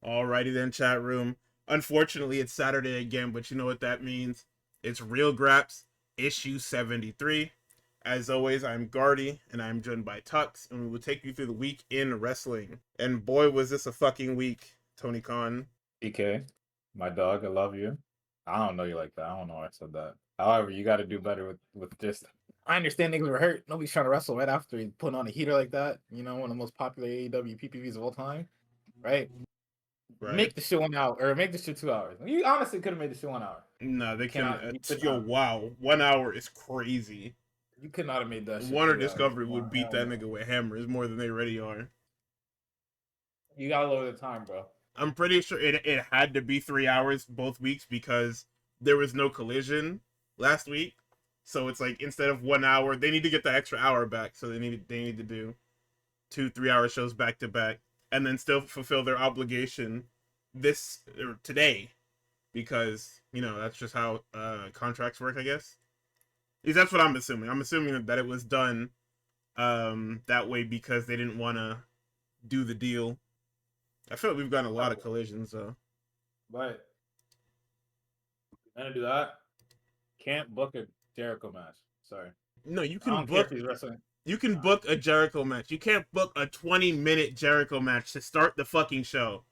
Alrighty then, chat room. Unfortunately, it's Saturday again, but you know what that means. It's Real Graps, issue 73. As always, I'm Gardy, and I'm joined by Tux, and we will take you through the week in wrestling. And boy, was this a fucking week, Tony Khan. EK, my dog, I love you. I don't know you like that. I don't know why I said that. However, you got to do better with just. I understand niggas were hurt. Nobody's trying to wrestle right after he put on a heater like that. You know, one of the most popular AEW PPVs of all time, right? Make the shit 1 hour, or make the shit 2 hours. You honestly could have made the shit 1 hour. No, they Cannot. can. Yo, wow, 1 hour is crazy. You could not have made that shit. Warner Discovery would beat that nigga with hammers more than they already are. You gotta lower the time, bro. I'm pretty sure it had to be 3 hours both weeks because there was no collision last week. So it's like instead of 1 hour, they need to get the extra hour back. So they need to do 2-3 hour shows back to back, and then still fulfill their obligation today, because you know that's just how contracts work, I guess. Because that's what I'm assuming. I'm assuming that it was done that way because they didn't want to do the deal. I feel like we've gotten a lot of collisions, though. But gonna do that. Can't book a Jericho match. Sorry. No, you can book. You can book a Jericho match. You can't book a 20-minute Jericho match to start the fucking show.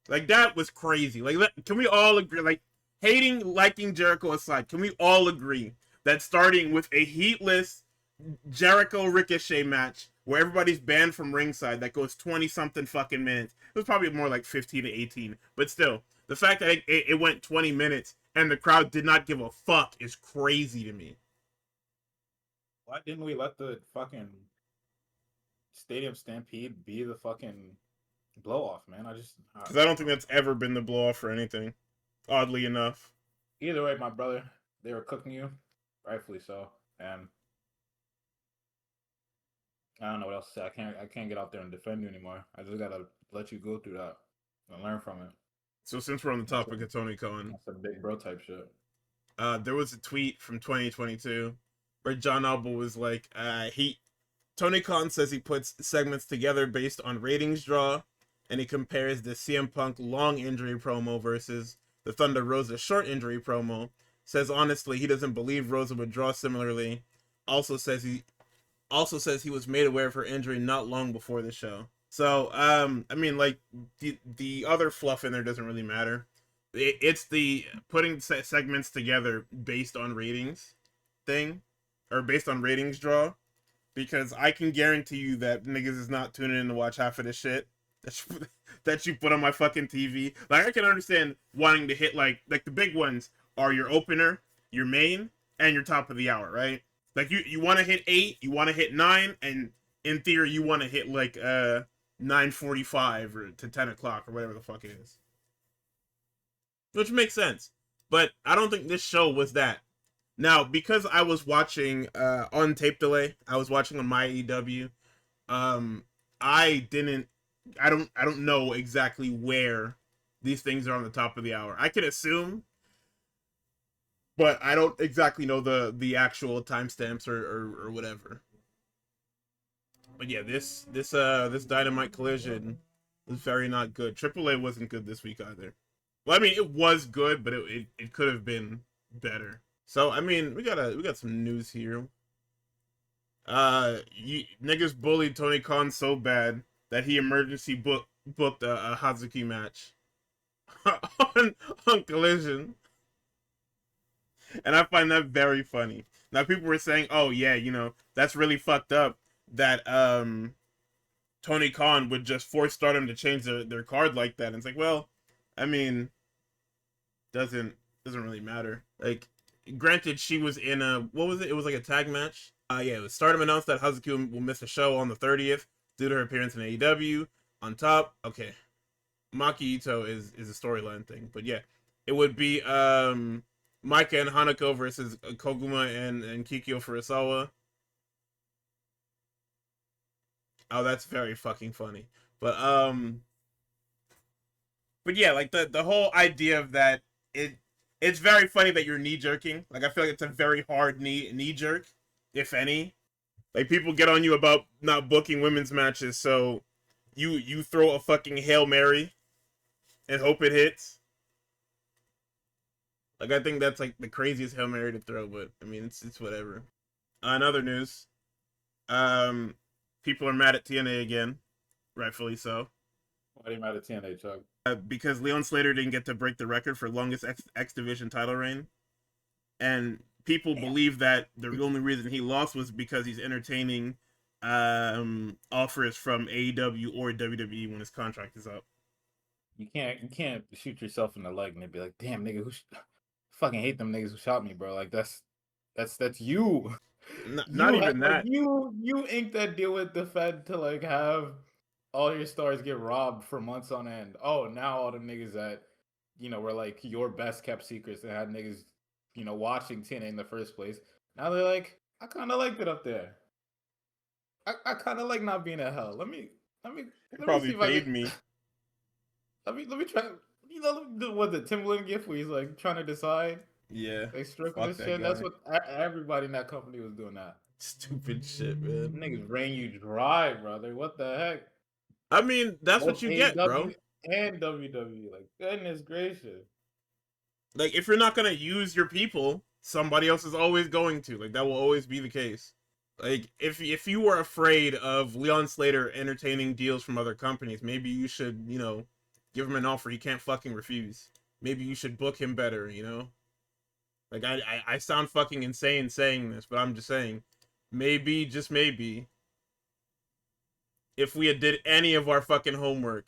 Like, that was crazy. Like, can we all agree? Like, liking Jericho aside, can we all agree that starting with a heatless Jericho Ricochet match where everybody's banned from ringside that goes 20-something fucking minutes, it was probably more like 15 to 18, but still, the fact that it went 20 minutes and the crowd did not give a fuck is crazy to me. Why didn't we let the fucking Stadium Stampede be the fucking blow off, man? Because I don't think that's ever been the blow off for anything, oddly enough. Either way, my brother, they were cooking you, rightfully so, and I don't know what else to say. I can't get out there and defend you anymore. I just gotta let you go through that and learn from it. So since we're on the topic of Tony Khan, that's a big bro type shit. There was a tweet from 2022 where John Alba was like, Tony Khan says he puts segments together based on ratings draw, and he compares the CM Punk long injury promo versus the Thunder Rosa short injury promo. Says honestly he doesn't believe Rosa would draw similarly. Also says he was made aware of her injury not long before the show. So, I mean, like, the other fluff in there doesn't really matter. It's the putting segments together based on ratings thing, or based on ratings draw, because I can guarantee you that niggas is not tuning in to watch half of the shit that you put on my fucking TV. Like, I can understand wanting to hit, like the big ones are your opener, your main, and your top of the hour, right? Like, you want to hit 8, you want to hit 9, and in theory, you want to hit, like, 9:45 or to 10 o'clock or whatever the fuck it is. Which makes sense. But I don't think this show was that. Now, because I was watching on tape delay, I was watching on AEW, I don't know exactly where these things are on the top of the hour. I can assume, but I don't exactly know the actual timestamps or whatever. But yeah, this Dynamite collision was very not good. AAA wasn't good this week either. Well, I mean, it was good, but it could have been better. So, I mean, we got some news here. Niggas bullied Tony Khan so bad that he emergency booked a Hazuki match on Collision. And I find that very funny. Now, people were saying, oh, yeah, you know, that's really fucked up that Tony Khan would just force Stardom to change their card like that. And it's like, well, I mean, doesn't really matter. Like, granted, she was in what was it? It was like a tag match. Yeah, it was Stardom announced that Hazuki will miss a show on the 30th due to her appearance in AEW. On top, okay, Maki Ito is a storyline thing, but yeah, it would be Mykey and Hanako versus Koguma and Kikyo Furusawa. Oh, that's very fucking funny. But yeah, like the whole idea of that, it's very funny that you're knee jerking. Like, I feel like it's a very hard knee jerk, if any. Like, people get on you about not booking women's matches, so you throw a fucking Hail Mary and hope it hits. Like, I think that's like the craziest Hail Mary to throw, but I mean, it's whatever. In other news, um, people are mad at TNA again, rightfully so. Why are you mad at TNA, Chuck? Because Leon Slater didn't get to break the record for longest X Division title reign, and people believe that the only reason he lost was because he's entertaining offers from AEW or WWE when his contract is up. You can't shoot yourself in the leg and be like, damn nigga, fucking hate them niggas who shot me, bro. Like that's you. Not even that. You inked that deal with the Fed to like have all your stars get robbed for months on end. Oh, now all the niggas that were like your best kept secrets that had niggas watching TNA in the first place. Now they're like, I kind of liked it up there. I kind of like not being at hell. Let me Probably see if paid I can. me. Let me try. What the Timberland gift where he's like trying to decide. Yeah. They stripping this shit. Guy. That's what everybody in that company was doing. That stupid shit, man. Niggas ran you dry, brother. What the heck? I mean, that's what you get, bro. And WWE, like goodness gracious. Like, if you're not gonna use your people, somebody else is always going to. Like, that will always be the case. Like, if you were afraid of Leon Slater entertaining deals from other companies, maybe you should, give him an offer he can't fucking refuse. Maybe you should book him better, Like, I sound fucking insane saying this, but I'm just saying, maybe, just maybe, if we had did any of our fucking homework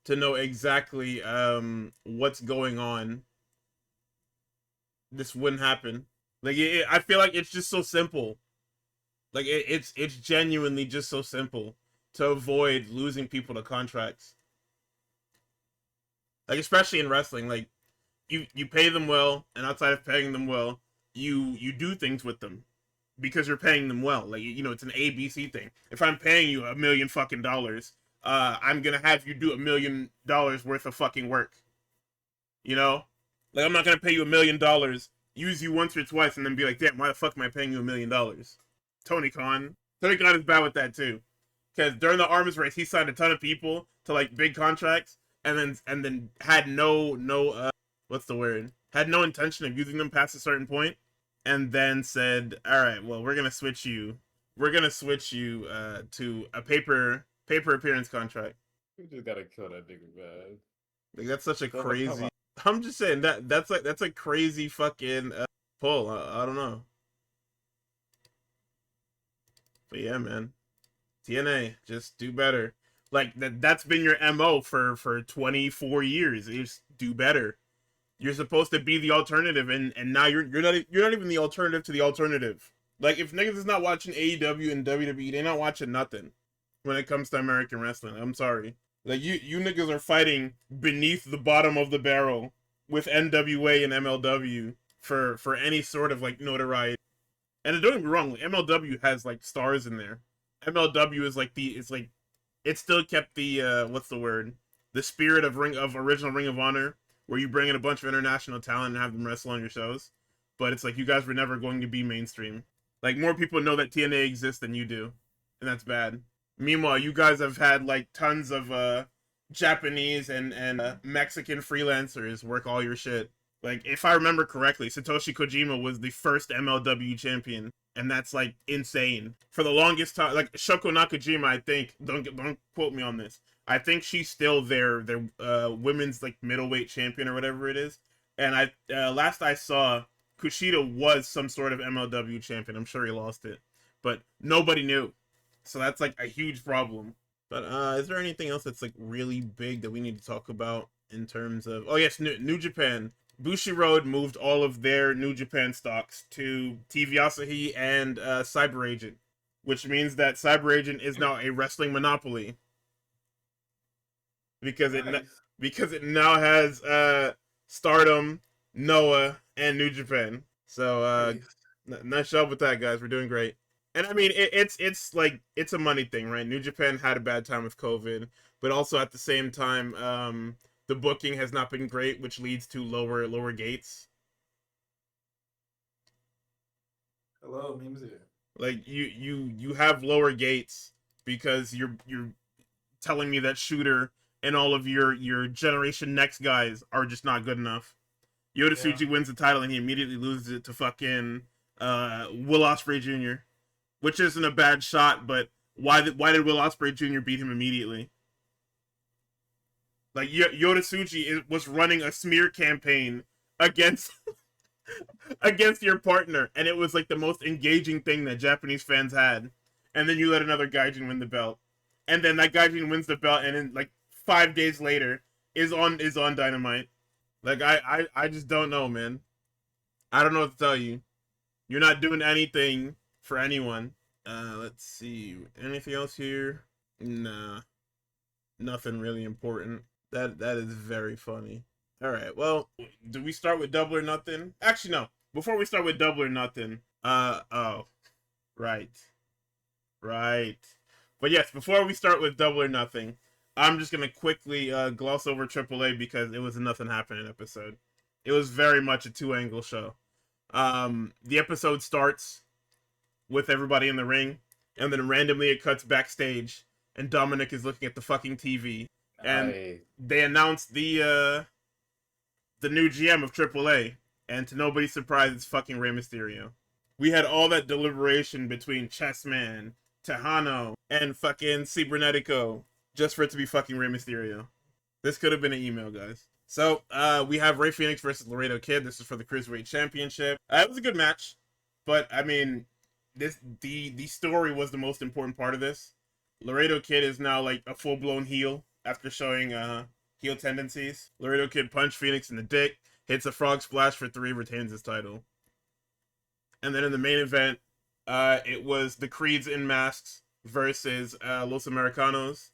to know exactly what's going on, this wouldn't happen. Like, I feel like it's just so simple. Like, it's genuinely just so simple to avoid losing people to contracts. Like, especially in wrestling, like, you pay them well, and outside of paying them well, you do things with them because you're paying them well. Like, it's an ABC thing. If I'm paying you $1 million fucking dollars, I'm gonna have you do $1 million worth of fucking work. Like, I'm not gonna pay you $1 million, use you once or twice, and then be like, damn, why the fuck am I paying you $1 million? Tony Khan is bad with that too, because during the arms race, he signed a ton of people to like big contracts, and then had no what's the word? Had no intention of using them past a certain point, and then said, all right, well, we're gonna switch you to a paper appearance contract. You just gotta kill that nigga, man. Like, that's such a crazy. I'm just saying that's a crazy fucking pull. I don't know. But yeah, man, TNA, just do better. Like, that's been your MO for 24 years. Just do better. You're supposed to be the alternative, and now you're not even the alternative to the alternative. Like, if niggas is not watching AEW and WWE, they're not watching nothing when it comes to American wrestling. I'm sorry. Like, you niggas are fighting beneath the bottom of the barrel with NWA and MLW for any sort of like notoriety. And don't get me wrong, MLW has like stars in there. MLW is like it still kept the what's the word? The spirit of original Ring of Honor, where you bring in a bunch of international talent and have them wrestle on your shows. But it's like, you guys were never going to be mainstream. Like, more people know that TNA exists than you do, and that's bad. Meanwhile, you guys have had like tons of Japanese and Mexican freelancers work all your shit. Like, if I remember correctly, Satoshi Kojima was the first MLW champion, and that's like insane. For the longest time, like Shoko Nakajima, I think, don't quote me on this, I think she's still their women's like middleweight champion or whatever it is. And last I saw, Kushida was some sort of MLW champion. I'm sure he lost it, but nobody knew. So that's like a huge problem. But is there anything else that's like really big that we need to talk about in terms of? Oh yes, New Japan. Bushiroad moved all of their New Japan stocks to TV Asahi and Cyber Agent, which means that Cyber Agent is now a wrestling monopoly because it now has Stardom, Noah, and New Japan. So nice job with that, guys. We're doing great. And I mean, it's like, it's a money thing, right? New Japan had a bad time with COVID, but also at the same time, the booking has not been great, which leads to lower gates. Hello, memes here. Like, you have lower gates because you're telling me that Shooter and all of your Generation Next guys are just not good enough. Yota Yeah. Tsuji wins the title and he immediately loses it to fucking Will Ospreay Jr., which isn't a bad shot, but why did Will Ospreay Jr. beat him immediately? Like Yota Tsuji was running a smear campaign against against your partner, and it was like the most engaging thing that Japanese fans had. And then you let another gaijin win the belt, and then that gaijin wins the belt, and then like 5 days later is on Dynamite. Like I just don't know, man. I don't know what to tell you. You're not doing anything for anyone. Let's see. Anything else here? Nah, nothing really important. That is very funny. All right. Well, do we start with Double or Nothing? Actually, no. Before we start with Double or Nothing, oh, right, right. But yes, before we start with Double or Nothing, I'm just gonna quickly gloss over AAA because it was a nothing happening episode. It was very much a two-angle show. The episode starts with everybody in the ring, and then randomly it cuts backstage, and Dominic is looking at the fucking TV, and they announce the new GM of AAA, and to nobody's surprise, it's fucking Rey Mysterio. We had all that deliberation between Chessman, Tejano, and fucking Cibernetico just for it to be fucking Rey Mysterio. This could have been an email, guys. So, we have Rey Fenix versus Laredo Kid. This is for the Cruiserweight Championship. It was a good match, but, I mean, the story was the most important part of this. Laredo Kid is now, like, a full-blown heel after showing, heel tendencies. Laredo Kid punched Phoenix in the dick, hits a frog splash for 3, retains his title. And then in the main event, it was the Creeds in masks versus Los Americanos.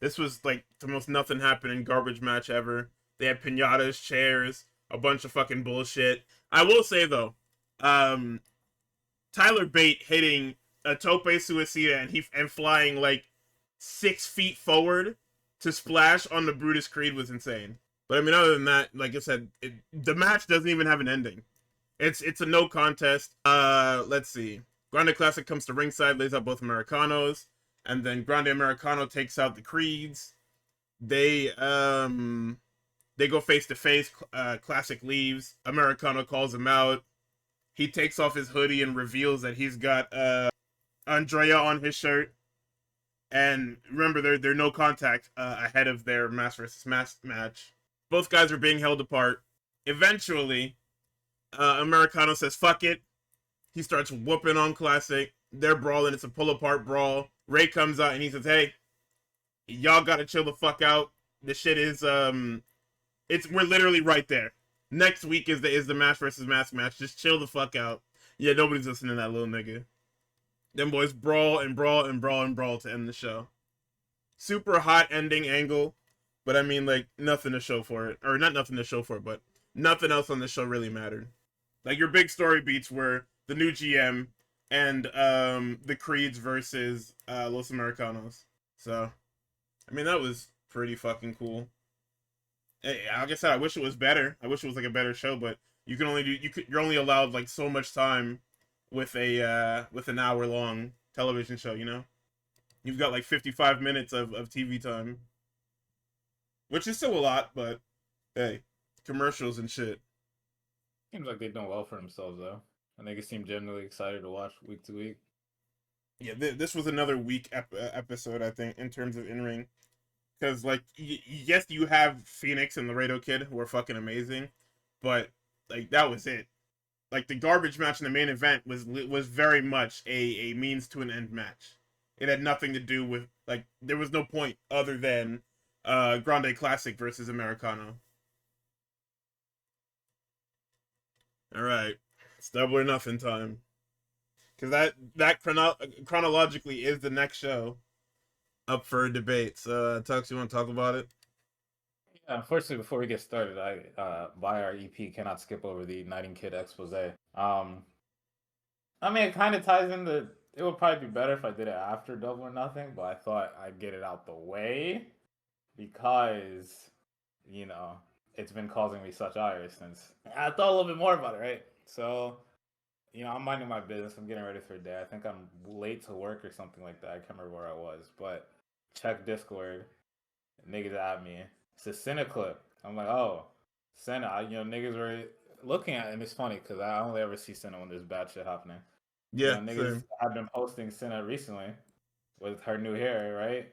This was like the most nothing happening garbage match ever. They had pinatas, chairs, a bunch of fucking bullshit. I will say though, Tyler Bate hitting a tope suicida and flying like 6 feet forward to splash on the Brutus Creed was insane. But I mean, other than that, like I said, the match doesn't even have an ending. It's a no contest. Let's see. Grande Classic comes to ringside, lays out both Americanos, and then Grande Americano takes out the Creeds. They go face to face. Classic leaves. Americano calls him out. He takes off his hoodie and reveals that he's got Andrea on his shirt. And remember, they're no contact ahead of their mask versus mask match. Both guys are being held apart. Eventually, Americano says, fuck it. He starts whooping on Classic. They're brawling. It's a pull-apart brawl. Ray comes out and he says, hey, y'all gotta chill the fuck out. The shit is, we're literally right there. Next week is the mask versus mask match. Just chill the fuck out. Yeah, nobody's listening to that little nigga. Them boys brawl and brawl and brawl and brawl to end the show. Super hot ending angle. But I mean, like, nothing to show for it. Or not nothing to show for it, but nothing else on the show really mattered. Like, your big story beats were the new GM and the Creeds versus Los Americanos. So, I mean, that was pretty fucking cool. Hey, like I said, I wish it was better. I wish it was like a better show, but you're only allowed like so much time with an hour long television show, you know? You've got like 55 minutes of TV time. Which is still a lot, but hey, commercials and shit. Seems like they're doing well for themselves, though. And they seem genuinely excited to watch week to week. Yeah, this was another weak episode, I think, in terms of in-ring. Because, like, yes, you have Phoenix and Laredo Kid, who are fucking amazing, but, like, that was it. Like, the garbage match in the main event was very much a means to an end match. It had nothing to do with, like, there was no point other than Grande Classic versus Americano. Alright, it's Double or Nothing time. Because that chronologically is the next show up for a debate. So, Tux, you want to talk about it? Yeah, unfortunately, before we get started, by our EP, cannot skip over the Nighting Kid expose. I mean, it kind of ties into. It would probably be better if I did it after Double or Nothing, but I thought I'd get it out the way because, you know, it's been causing me such ire since I thought a little bit more about it, right? So, you know, I'm minding my business. I'm getting ready for a day. I think I'm late to work or something like that. I can't remember where I was, but check Discord. Niggas at me. It's a Senna clip. I'm like, oh, Senna. Niggas were looking at it, and it's funny because I only ever see Senna when there's bad shit happening. Yeah, Niggas same. have been posting Senna recently with her new hair, right?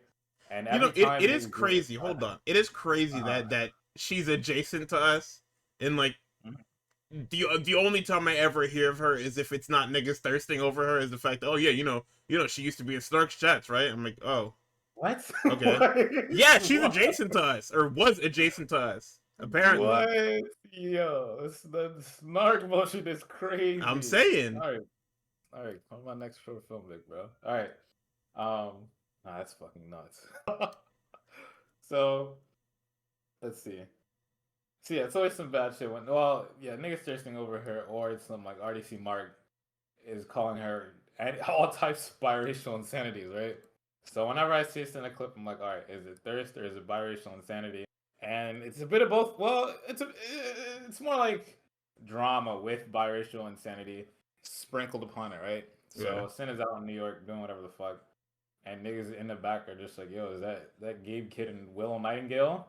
And You know, every time it is niggas do it, crazy. Hold on, it is crazy uh, that she's adjacent to us, and like mhm. the only time I ever hear of her is if it's not niggas thirsting over her is the fact that, oh yeah, she used to be in Snark's chats, right? I'm like, oh, What? okay. Yeah, she's adjacent to us, or was adjacent to us, apparently. What? Yo, the snark motion is I'm crazy. saying. All right. On my next short film, big bro. All right. Nah, that's fucking nuts. So let's see. So yeah, it's always some bad shit when niggas thirsting over her, or it's some like RDC Mark is calling her all types of biracial insanities, right? So whenever I see this in a clip, I'm like, all right, is it thirst or is it biracial insanity? And it's a bit of both. Well, it's more like drama with biracial insanity sprinkled upon it, right? So Yeah. Sin is out in New York doing whatever the fuck, and niggas in the back are just like, yo, is that Gabe Kid and Willow Nightingale?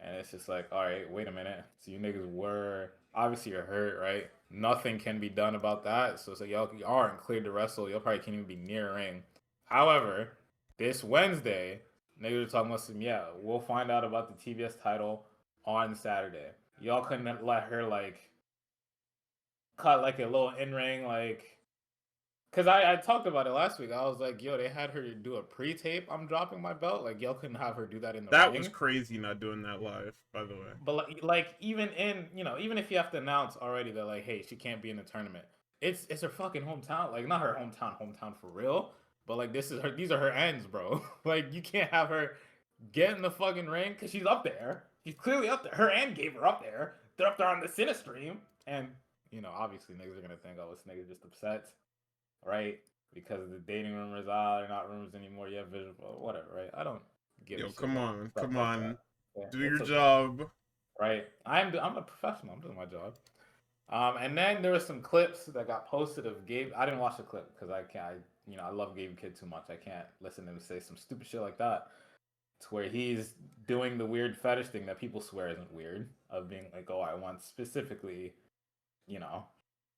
And it's just like, all right, wait a minute. So you niggas were obviously you're hurt, right? Nothing can be done about that. So it's like y'all aren't cleared to wrestle. Y'all probably can't even be near a ring. However, this Wednesday, niggas are talking about some, yeah, we'll find out about the TBS title on Saturday. Y'all couldn't let her like cut like a little in ring like because I talked about it last week. I was like, yo, they had her do a pre-tape. I'm dropping my belt. Like, y'all couldn't have her do that in the That was ring. crazy not doing that live, by the way. But like even in even if you have to announce already that like, hey, she can't be in the tournament. It's her fucking hometown. Like not her hometown for real. But like these are her ends, bro. Like you can't have her get in the fucking ring because she's up there. She's clearly up there. Her end gave her up there. They're up there on the Cine stream, and obviously niggas are gonna think, oh, this nigga's just upset, right? Because the dating rumors, they're not rumors anymore. You have visual, whatever, right? I don't give a Yo, shit come about on, stuff come like that. on, Yeah, do your it's okay, job. right? I'm a professional. I'm doing my job. And then there were some clips that got posted of Gabe. I didn't watch the clip because I can't. I love Gabe Kid too much. I can't listen to him say some stupid shit like that. To where he's doing the weird fetish thing that people swear isn't weird, of being like, oh, I want specifically,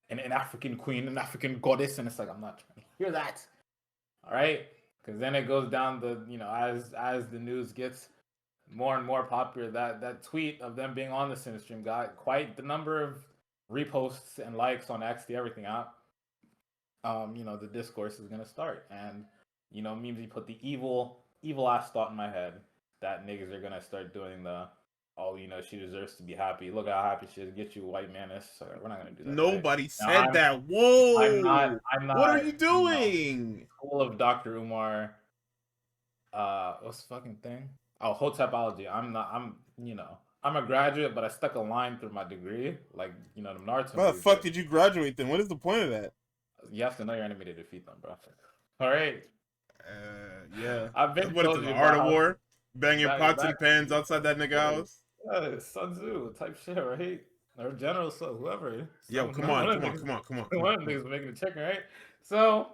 an African queen, an African goddess, and it's like I'm not trying to hear that. All right, because then it goes down the as the news gets more and more popular, that tweet of them being on the Cinestream got quite the number of reposts and likes on X, the everything app. The discourse is gonna start, and memes put the evil ass thought in my head that niggas are gonna start doing the, oh, she deserves to be happy. Look how happy she is. Get you, white man. So we're not gonna do that, right? Nobody Now said that. Whoa! I'm What are not, you doing? school of Dr. Umar. What's the fucking thing? Oh, Hotepology. I'm a graduate, but I stuck a line through my degree, like the Naruto Why the movie. fuck But did you graduate then? What is the point of that? you have to know your enemy to defeat them, bro. All right. Yeah. I've been What is it, told the you art about of how war? Bang your pots back and pans outside that nigga house? Sun Tzu type shit, right? Or General So whoever. Yo, come on, One of come them on, niggas, come on, come on, come one on, of them come on. niggas making a chicken, right? So,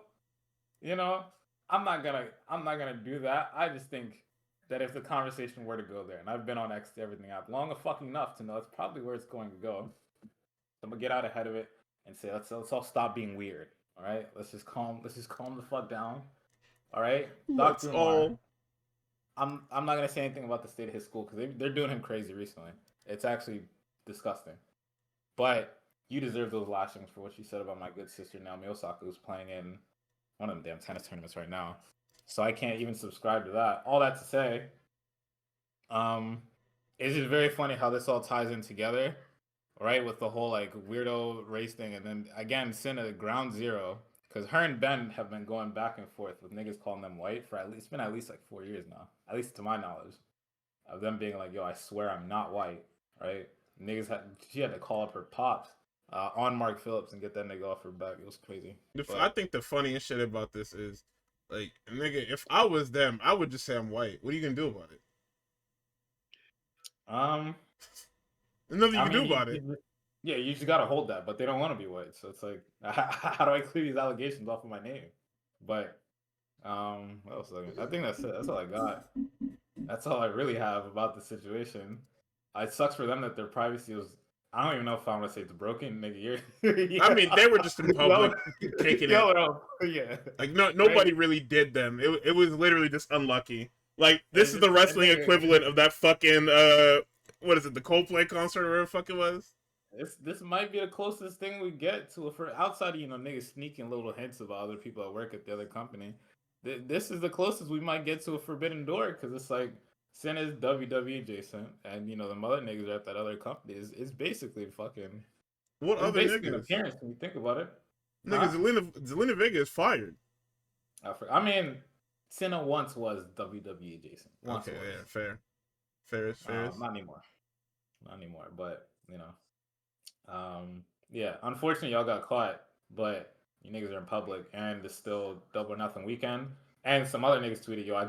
you know, I'm not gonna do that. I just think that if the conversation were to go there, and I've been on X to everything app long enough to know it's probably where it's going to go. I'm gonna get out ahead of it and say let's all stop being weird. All right, let's just calm the fuck down. All right, Let's Dr. Umar. all. I'm not gonna say anything about the state of his school because they're doing him crazy recently. It's actually disgusting. But you deserve those lashings for what you said about my good sister Naomi Osaka, who's playing in one of them damn tennis tournaments right now. So I can't even subscribe to that. All that to say, it's just very funny how this all ties in together, right? With the whole like weirdo race thing, and then again, Cinna ground zero, because her and Ben have been going back and forth with niggas calling them white for it's been at least like 4 years now, at least to my knowledge, of them being like, yo, I swear I'm not white, right? She had to call up her pops on Mark Phillips and get that nigga off her back. It was crazy. I think the funniest shit about this is, like, nigga, if I was them, I would just say I'm white. What are you gonna do about it? Um, There's nothing you I can do mean, about it. yeah, you just gotta hold that, but they don't want to be white, so it's like, how do I clear these allegations off of my name? But What else? I think that's it. That's all I got. That's all I really have about the situation. It sucks for them that their privacy was. I don't even know if I want to say it's broken, nigga. I Yeah. mean, they were just in public kicking it. Yeah. Like nobody really did them. It was literally just unlucky. Like this is the And wrestling nigga, equivalent of that fucking what is it, the Coldplay concert or whatever the fuck it was? this might be the closest thing we get to for outside of niggas sneaking little hints about other people that work at the other company. This is the closest we might get to a forbidden door because it's like Sin is WWE adjacent, and the mother niggas are at that other company is basically fucking. What It's other basically an niggas? appearance when you think about it. Nigga, Huh? Zelina Vega is fired. I mean, Cena once was WWE adjacent. Once Okay, was. yeah, fair is fair. Not anymore. Not anymore. But yeah. Unfortunately, y'all got caught, but you niggas are in public, and it's still Double or Nothing weekend. And some other niggas tweeted, yo, I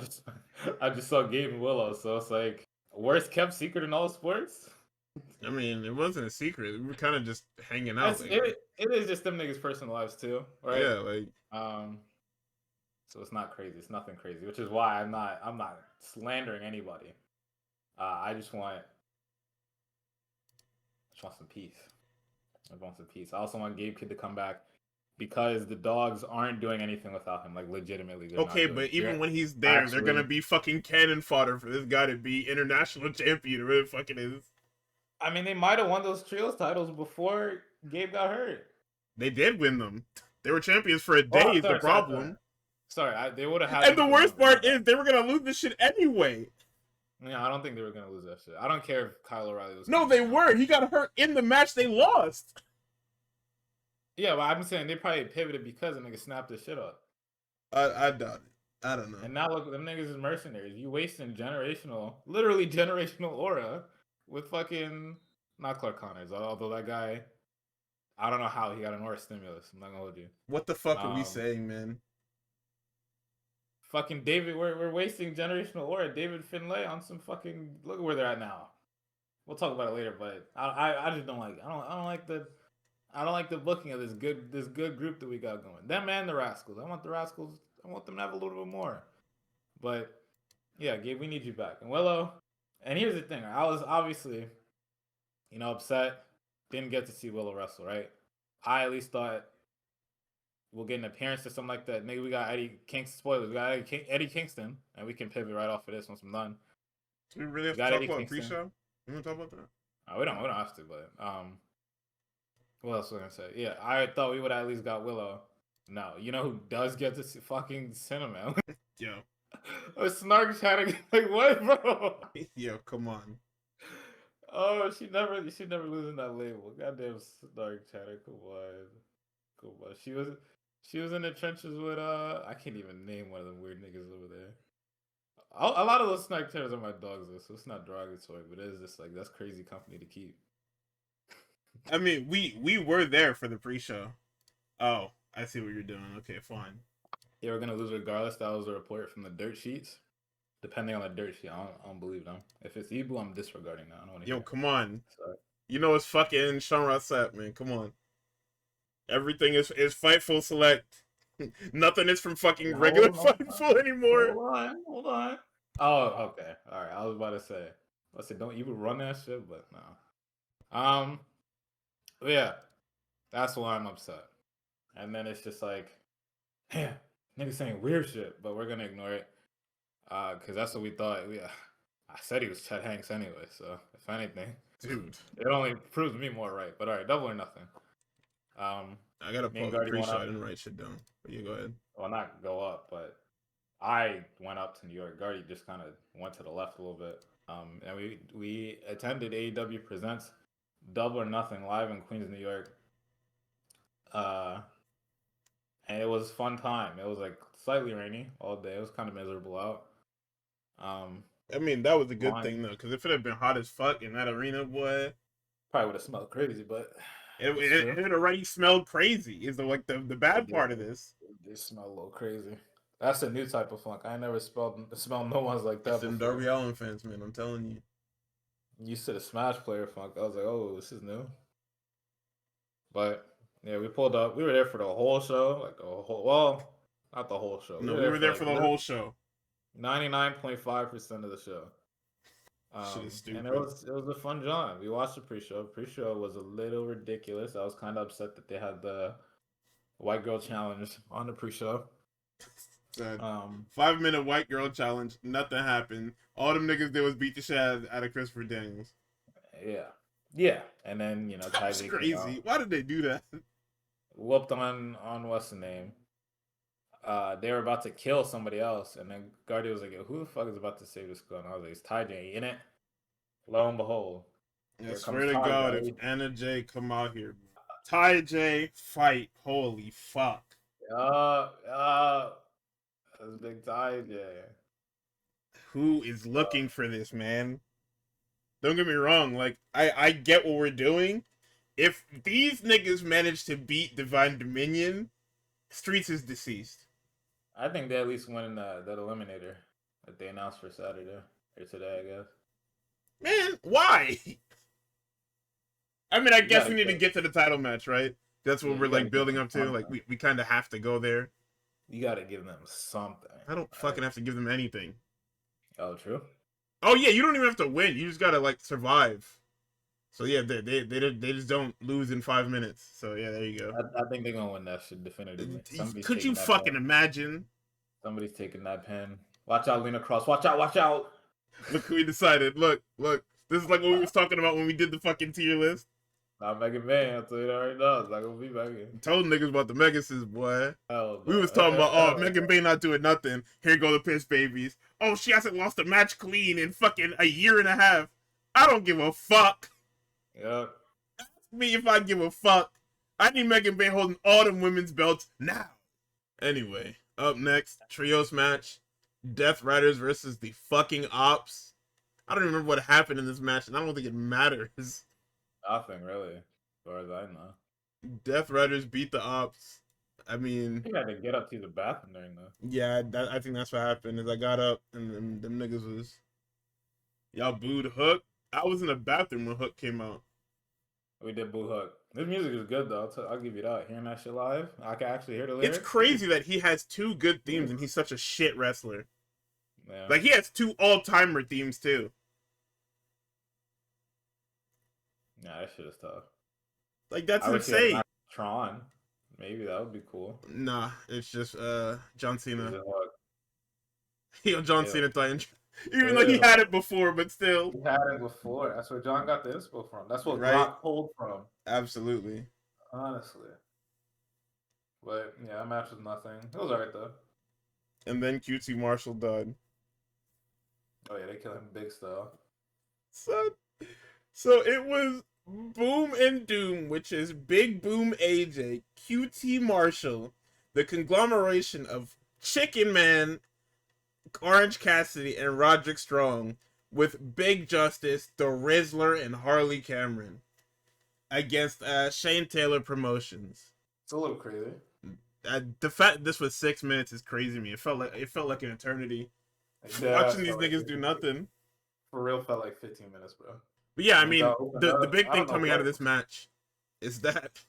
just saw Gabe and Willow, so it's like worst kept secret in all sports. I mean, it wasn't a secret. We were kind of just hanging out. It is just them niggas' personal lives too, right? Yeah, like so it's not crazy. It's nothing crazy, which is why I'm not slandering anybody. I just want some peace. I want some peace. I also want Gabe Kid to come back because the dogs aren't doing anything without him. Like legitimately, okay, but even when he's there, they're gonna be fucking cannon fodder for this guy to be international champion or whatever the fuck it is. I mean, they might have won those trios titles before Gabe got hurt. They did win them. They were champions for a day. Is the problem? Sorry, they would have had. And the worst part is they were gonna lose this shit anyway. Yeah, I don't think they were gonna lose that shit. I don't care if Kyle O'Reilly was. No, they were. He got hurt in the match. They lost. Yeah, but I'm saying they probably pivoted because the nigga snapped his shit up. I doubt it. I don't know. And now look, them niggas is mercenaries. You wasting literally generational aura with fucking not Clark Connors. Although that guy, I don't know how he got an aura stimulus. I'm not gonna hold you. What the fuck are we saying, man? Fucking David, we're wasting generational aura. David Finlay on some fucking look at where they're at now. We'll talk about it later, but I just don't like. I don't like the booking of this good group that we got going. Them and the Rascals. I want the Rascals. I want them to have a little bit more. But yeah, Gabe, we need you back. And Willow. And here's the thing. I was obviously, upset. Didn't get to see Willow wrestle, right? I at least thought we'll get an appearance or something like that. Maybe we got Eddie Kingston. Spoilers. We got Eddie Kingston, and we can pivot right off of this once I'm done. Do we really have to talk about pre-show? You want to talk about that? We don't have to, but what else was I gonna say? Yeah, I thought we would at least got Willow. No, you know who does get to see fucking Cinnamon? Yo. A snark chatting like what, bro? Yo, come on. Oh, she never losing that label. Goddamn snark chatter. Come on. She was in the trenches with I can't even name one of them weird niggas over there. A lot of those snark chatters are my dogs though, so it's not derogatory, but it is just like that's crazy company to keep. I mean, we were there for the pre-show. Oh, I see what you're doing. Okay, fine. Yeah, we're gonna lose regardless. That was a report from the dirt sheets. Depending on the dirt sheet, I don't believe them. If it's Ibu, I'm disregarding that. I don't want to. Yo, come on. Sorry. You know it's fucking Sean Rossett, man. Come on. Everything is Fightful Select. Nothing is from fucking regular Fightful anymore. Hold on. Oh, okay. All right. I was about to say. Don't even run that shit, but no. But yeah, that's why I'm upset. And then it's just like, yeah, niggas saying weird shit, but we're gonna ignore it. Cause that's what we thought. I said he was Chet Hanks anyway, so if anything, dude, it only proves me more right. But all right, Double or Nothing. I gotta pull the pre-show. I didn't write shit down. But you go ahead. Well, not go up, but I went up to New York. Gardy just kind of went to the left a little bit. And we attended AEW Presents Double or Nothing live in Queens, New York. And it was a fun time. It was like slightly rainy all day. It was kind of miserable out. I mean, that was a good thing though, because if it had been hot as fuck in that arena, boy, probably would have smelled crazy. But it had already smelled crazy. Is the bad part of this? It smelled a little crazy. That's a new type of funk. I never smelled no ones like that. It's in Darby Allin fans, man. I'm telling you. You said a Smash player funk. I was like, oh, this is new. But yeah, we pulled up. We were there for the whole show, Not the whole show. No, we were there for the whole show. 99.5% of the show. Shit is stupid. And it was a fun jaunt. We watched the pre-show. Pre-show was a little ridiculous. I was kind of upset that they had the white girl challenge on the pre-show. 5-minute white girl challenge. Nothing happened. All them niggas did was beat the shit out of Christopher Daniels. Yeah. And then that's crazy. Why did they do that? Whooped on what's the name? They were about to kill somebody else, and then Guardia was like, "Who the fuck is about to save this girl?" And I was like, "It's Ty J, in it." Lo and behold, I swear to God, if Anna J come out here, Ty J fight, holy fuck. That's big Ty J. Who is looking for this, man? Don't get me wrong, like I get what we're doing. If these niggas manage to beat Divine Dominion, Streets is deceased. I think they at least win that eliminator that they announced for Saturday or today, I guess. Man, why? I mean, I guess we need to get to the title match, right? That's what we're like building up to. Like we kind of have to go there. You got to give them something. I don't fucking have to give them anything. Oh, true. Oh yeah, you don't even have to win. You just gotta like survive. So yeah, they just don't lose in 5 minutes. So yeah, there you go. I think they're gonna win that shit definitively. Could you fucking imagine? Somebody's taking that pen. Watch out, Lena Cross. Watch out, watch out. Look who we decided. Look. This is like what we was talking about when we did the fucking tier list. Not Megan Bay. I'll tell you that right now. It's not gonna be Megan. Told niggas about the Megasis, boy. No. We was talking about, Megan Bay not doing nothing. Here go the piss babies. Oh, she hasn't lost a match clean in fucking a year and a half. I don't give a fuck. Yeah. Ask me if I give a fuck. I need Megan Bay holding all them women's belts now. Anyway, up next, trios match. Death Riders versus the fucking Ops. I don't even remember what happened in this match, and I don't think it matters. Nothing, really, as far as I know. Death Riders beat the Ops. I mean... I had to get up to the bathroom during that. Yeah, I think that's what happened, is I got up, and them niggas was... Y'all booed Hook. I was in the bathroom when Hook came out. We did boo Hook. This music is good, though. I'll give you that. Hearing that shit live, I can actually hear the lyrics. It's crazy that he has 2 good themes, and he's such a shit wrestler. Yeah. Like, he has 2 all-timer themes, too. Nah, that shit is tough. Like, that's insane. Tron. Maybe that would be cool. Nah, it's just John Cena. John Cena thought even though he had it before, but still. He had it before. That's where John got the inspo from. That's what Rock pulled from. Absolutely. Honestly. But yeah, that match was nothing. It was alright though. And then QT Marshall died. Oh yeah, they killed him big style. So it was Boom and Doom, which is Big Boom AJ, QT Marshall, the conglomeration of Chicken Man, Orange Cassidy, and Roderick Strong, with Big Justice, The Rizzler, and Harley Cameron, against Shane Taylor Promotions. It's a little crazy. The fact this was 6 minutes is crazy to me. It felt like an eternity. Yeah, watching these niggas do nothing. For real, felt like 15 minutes, bro. But yeah, I mean, the big thing coming out of this match is that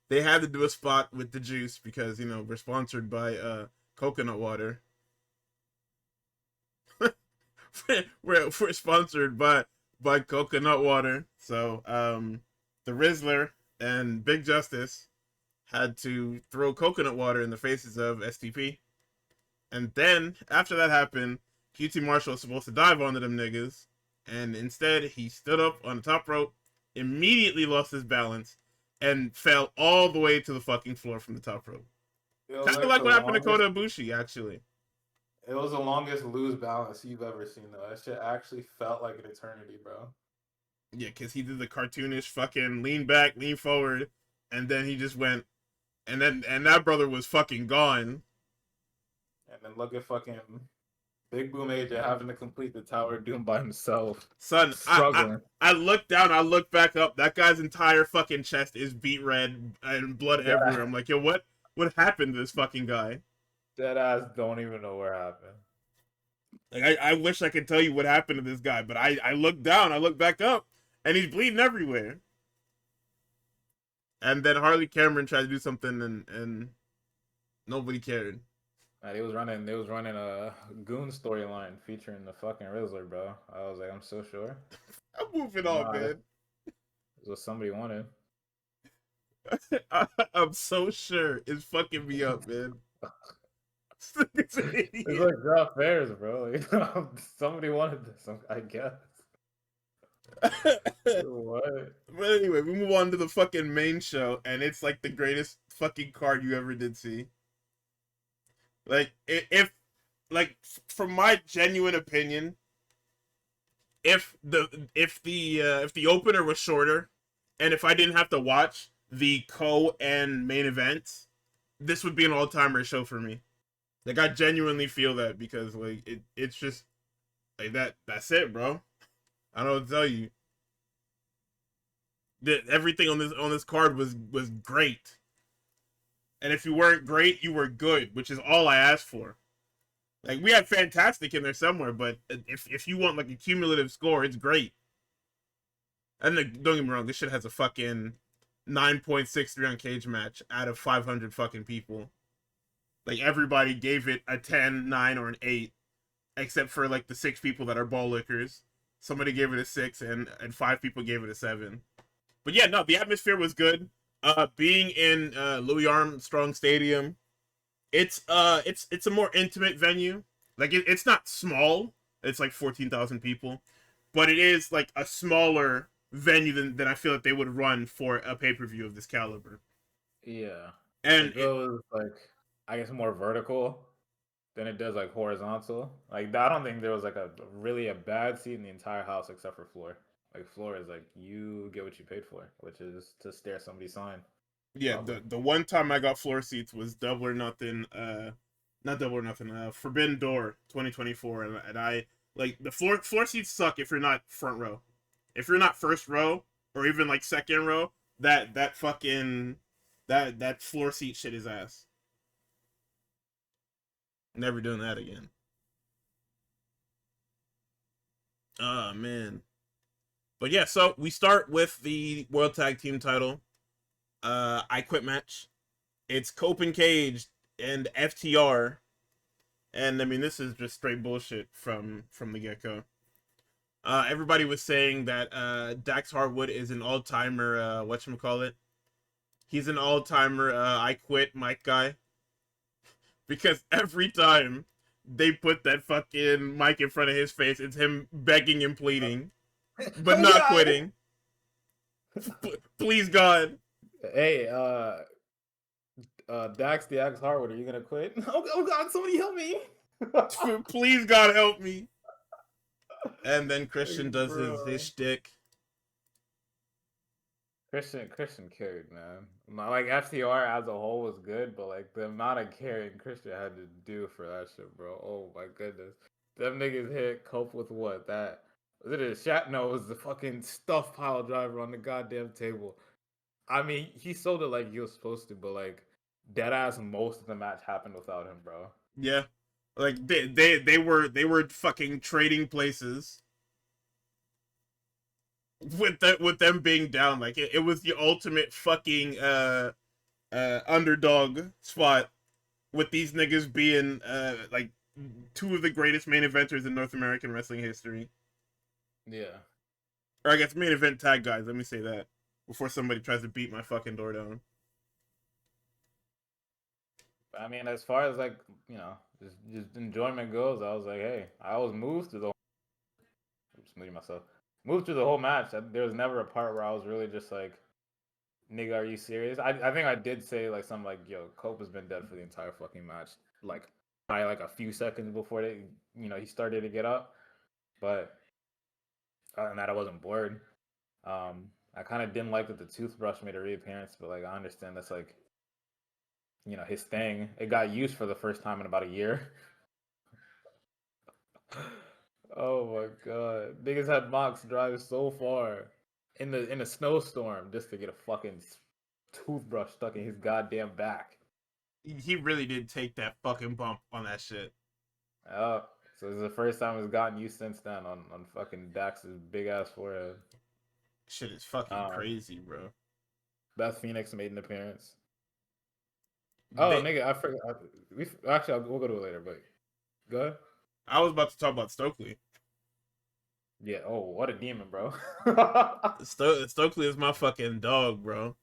they had to do a spot with the juice because, you know, we're sponsored by coconut water. we're sponsored by coconut water. So the Rizzler and Big Justice had to throw coconut water in the faces of STP. And then, after that happened, QT Marshall was supposed to dive onto them niggas. And instead, he stood up on the top rope, immediately lost his balance, and fell all the way to the fucking floor from the top rope. Kind of like what happened to Kota Ibushi, actually. It was the longest lose balance you've ever seen, though. That shit actually felt like an eternity, bro. Yeah, because he did the cartoonish fucking lean back, lean forward, and then he just went, and that brother was fucking gone. And then look at fucking Big Boom AJ having to complete the Tower of Doom by himself. Son, I looked down, I looked back up. That guy's entire fucking chest is beat red and blood everywhere. I'm like, yo, what happened to this fucking guy? Dead ass don't even know what happened. Like, I wish I could tell you what happened to this guy, but I looked down, I looked back up, and he's bleeding everywhere. And then Harley Cameron tried to do something, and nobody cared. They was running a goon storyline featuring the fucking Rizzler, bro. I was like, I'm so sure. I'm moving You know, on, man. it's what somebody wanted. I'm so sure it's fucking me up, man. It's an It's idiot. like drop fairs, bro. Somebody wanted this, I guess. What? But anyway, we move on to the fucking main show, and it's like the greatest fucking card you ever did see. Like, if like from my genuine opinion, if the opener was shorter, and if I didn't have to watch the co and main event, this would be an all timer show for me. Like, I genuinely feel that because like it's just like that. That's it, bro. I don't know what to tell you. That everything on this card was great, and if you weren't great, you were good, which is all I asked for. Like, we had fantastic in there somewhere, but if you want like a cumulative score, it's great. And like, don't get me wrong, this shit has a fucking 9.63 on Cage Match out of 500 fucking people. Like, everybody gave it a 10, 9, or an 8, except for like the 6 people that are ball lickers. Somebody gave it a 6, and 5 people gave it a 7. But yeah, no, the atmosphere was good. Being in Louis Armstrong Stadium, it's a more intimate venue. Like, it's not small. It's like 14,000 people, but it is like a smaller venue than I feel that they would run for a pay-per-view of this caliber. Yeah. And It goes like, I guess, more vertical than it does like horizontal. Like, I don't think there was like a bad seat in the entire house except for floor. Like, floor is like, you get what you paid for, which is to stare somebody's sign. yeah, Probably. the one time I got floor seats was Double or Nothing, not Double or Nothing, Forbidden Door 2024, and I like the floor seats suck if you're not front row. If you're not first row or even like second row, that fucking that floor seat shit is ass. Never doing that again. Oh man. But yeah, so we start with the World Tag Team title. I Quit match. It's Cope and Cage and FTR. And I mean, this is just straight bullshit from the get-go. Everybody was saying that Dax Harwood is an all-timer, whatchamacallit? He's an all-timer I Quit Mike guy. Because every time they put that fucking mic in front of his face, it's him begging and pleading, but Oh not God! quitting. Please, God. Hey, Dax the Axe Harwood, are you gonna quit? Oh God! Somebody help me! Please, God, help me. And then Christian Like, does his bro. shtick. Christian carried, man. Like, FTR as a whole was good, but like the amount of carrying Christian had to do for that shit, bro. Oh my goodness. Them niggas hit Cope with what? That was it a shot? No, it was the fucking stuff pile driver on the goddamn table. I mean, he sold it like he was supposed to, but like dead ass most of the match happened without him, bro. Yeah. Like they were fucking trading places with them being down. Like it was the ultimate fucking underdog spot with these niggas being like two of the greatest main eventers in North American wrestling history. Yeah. Or I guess main event tag guys, let me say that. Before somebody tries to beat my fucking door down. I mean, as far as like, just enjoyment goes, I was like, hey, I was moved through the oops, muting myself. Moved through the whole match. There was never a part where I was really just like, nigga, are you serious? I think I did say like something like, yo, Cope has been dead for the entire fucking match. Like by like a few seconds before he started to get up. But other than that, I wasn't bored. I kind of didn't like that the toothbrush made a reappearance, but like I understand that's like, his thing. It got used for the first time in about a year. Oh my god. Niggas had Mox drive so far in a snowstorm just to get a fucking toothbrush stuck in his goddamn back. He really did take that fucking bump on that shit. Oh, so this is the first time it's gotten used since then on fucking Dax's big ass forehead. Shit is fucking Um, crazy, bro. Beth Phoenix made an appearance. Oh, They, nigga, I forgot. Actually, we'll go to it later. But go ahead. I was about to talk about Stokely. Yeah. Oh, what a demon, bro. Stokely is my fucking dog, bro.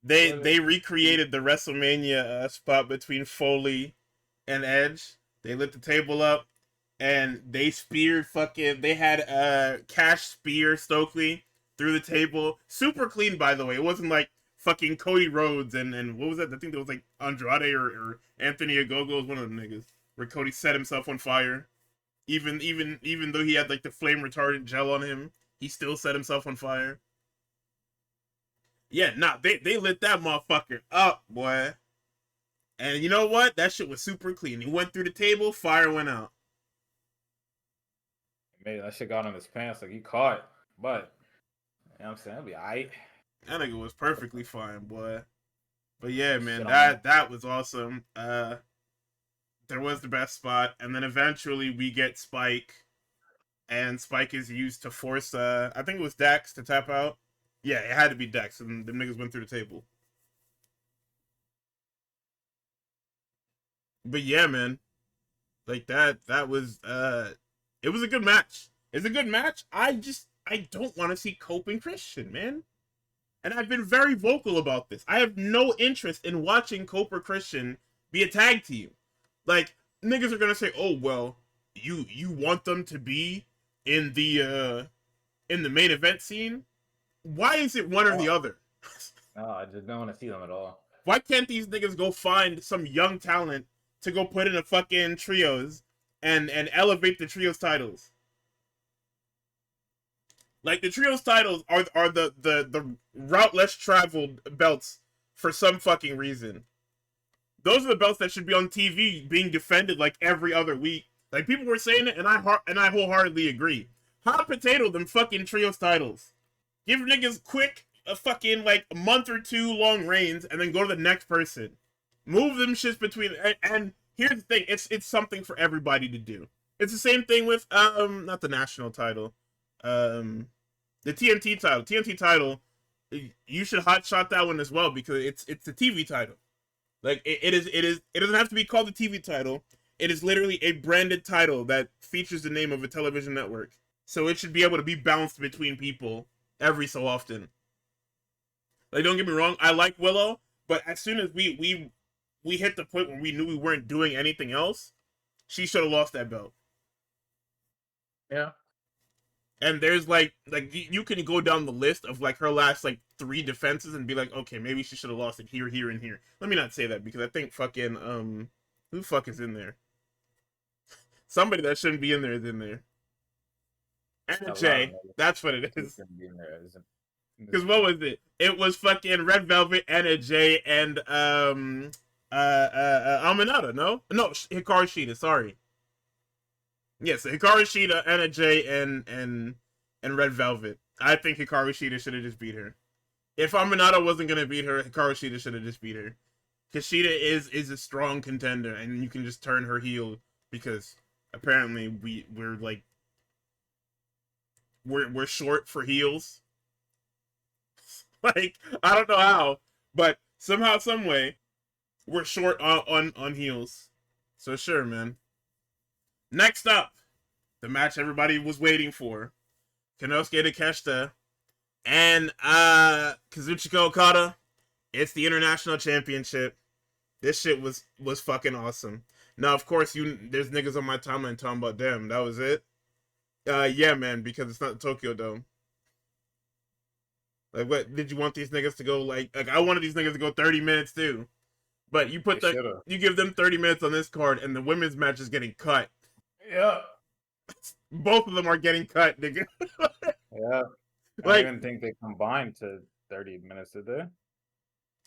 What a They recreated the WrestleMania spot between Foley and Edge. They lit the table up and they speared fucking. They had Cash spear Stokely through the table. Super clean, by the way. It wasn't like fucking Cody Rhodes and what was that? I think there was like Andrade or Anthony Ogogo was one of the niggas where Cody set himself on fire. Even though he had like the flame retardant gel on him, he still set himself on fire. Yeah, nah, they lit that motherfucker up, boy. And you know what? That shit was super clean. He went through the table, fire went out. Maybe that shit got on his pants, like he caught. But you know what I'm saying, it'll be alright. That nigga was perfectly fine, boy. But yeah, man, Shit on that was awesome. There was the best spot, and then eventually we get Spike, and Spike is used to force I think it was Dax to tap out. Yeah, it had to be Dax, and them niggas went through the table. But yeah, man. Like that was it was a good match. It's a good match. I don't want to see Cope and Christian, man. And I've been very vocal about this. I have no interest in watching Cope or Christian be a tag team. Like, niggas are gonna say, oh well, you want them to be in the main event scene? Why is it one or the other? No, I just don't want to see them at all. Why can't these niggas go find some young talent to go put in a fucking trios and elevate the trios titles? Like the trios titles are the route less traveled belts for some fucking reason. Those are the belts that should be on TV being defended like every other week. Like people were saying it, and I wholeheartedly agree. Hot potato them fucking trios titles. Give niggas quick a fucking like a month or two long reigns, and then go to the next person. Move them shits between. And here's the thing: it's something for everybody to do. It's the same thing with not the national title, the TNT title. TNT title, you should hotshot that one as well because it's the TV title. Like it doesn't have to be called the TV title. It is literally a branded title that features the name of a television network. So it should be able to be bounced between people every so often. Like don't get me wrong, I like Willow, but as soon as we hit the point where we knew we weren't doing anything else, she should have lost that belt. Yeah. And there's like you can go down the list of like her last like 3 defenses and be like, okay, maybe she should have lost it here, here, and here. Let me not say that because I think fucking who the fuck is in there? Somebody that shouldn't be in there is in there. Anna Jay, that's what it is. Because what was it? It was fucking Red Velvet, Anna Jay, and Aminata. No, Hikaru Shida. Sorry. Yes, Hikaru Shida, Anna Jay, and Red Velvet. I think Hikaru Shida should have just beat her. If Aminata wasn't gonna beat her, Hikaru Shida should have just beat her. Because Shida is a strong contender, and you can just turn her heel because apparently we're short for heels. Like I don't know how, but somehow, some way, we're short on heels. So sure, man. Next up, the match everybody was waiting for: Konosuke Takeshita and Kazuchika Okada. It's the International Championship. This shit was fucking awesome. Now, of course, there's niggas on my timeline talking about them. That was it. Yeah, man, because it's not the Tokyo Dome. Like, what did you want these niggas to go like I wanted these niggas to go 30 minutes too. But you you give them 30 minutes on this card and the women's match is getting cut. Yeah. Both of them are getting cut, nigga. Yeah. I Like, don't even think they combined to 30 minutes, did they?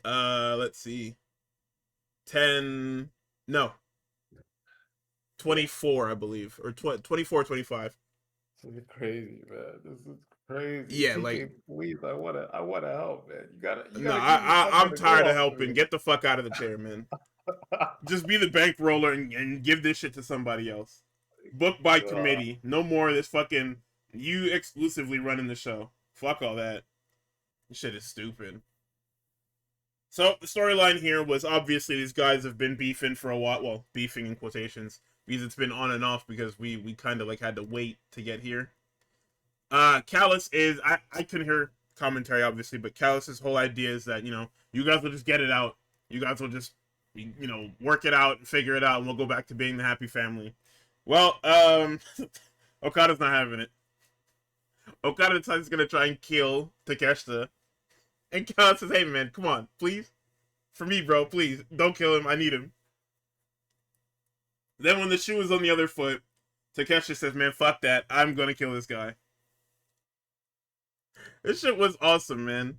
Let's see. 10 no. 24, I believe, or 24, 25. This is crazy, man. This is crazy. Yeah, TK, like, please, I wanna help, man. You gotta no, give me I'm something to tired go of off helping. Get the fuck out of the chair, man. Just be the bankroller and give this shit to somebody else. Book by committee. No more of this fucking you exclusively running the show. Fuck all that. This shit is stupid. So the storyline here was obviously these guys have been beefing for a while. Well, beefing in quotations because it's been on and off because we kind of like had to wait to get here. Callus is I couldn't hear commentary obviously, but Callus's whole idea is that you guys will just get it out. You guys will just work it out and figure it out, and we'll go back to being the happy family. Well, Okada's not having it. Okada decides he's gonna try and kill Takeshita, and Callus says, "Hey man, come on, please, for me, bro, please don't kill him. I need him." Then when the shoe is on the other foot, Takeshita says, "Man, fuck that. I'm gonna kill this guy." This shit was awesome, man.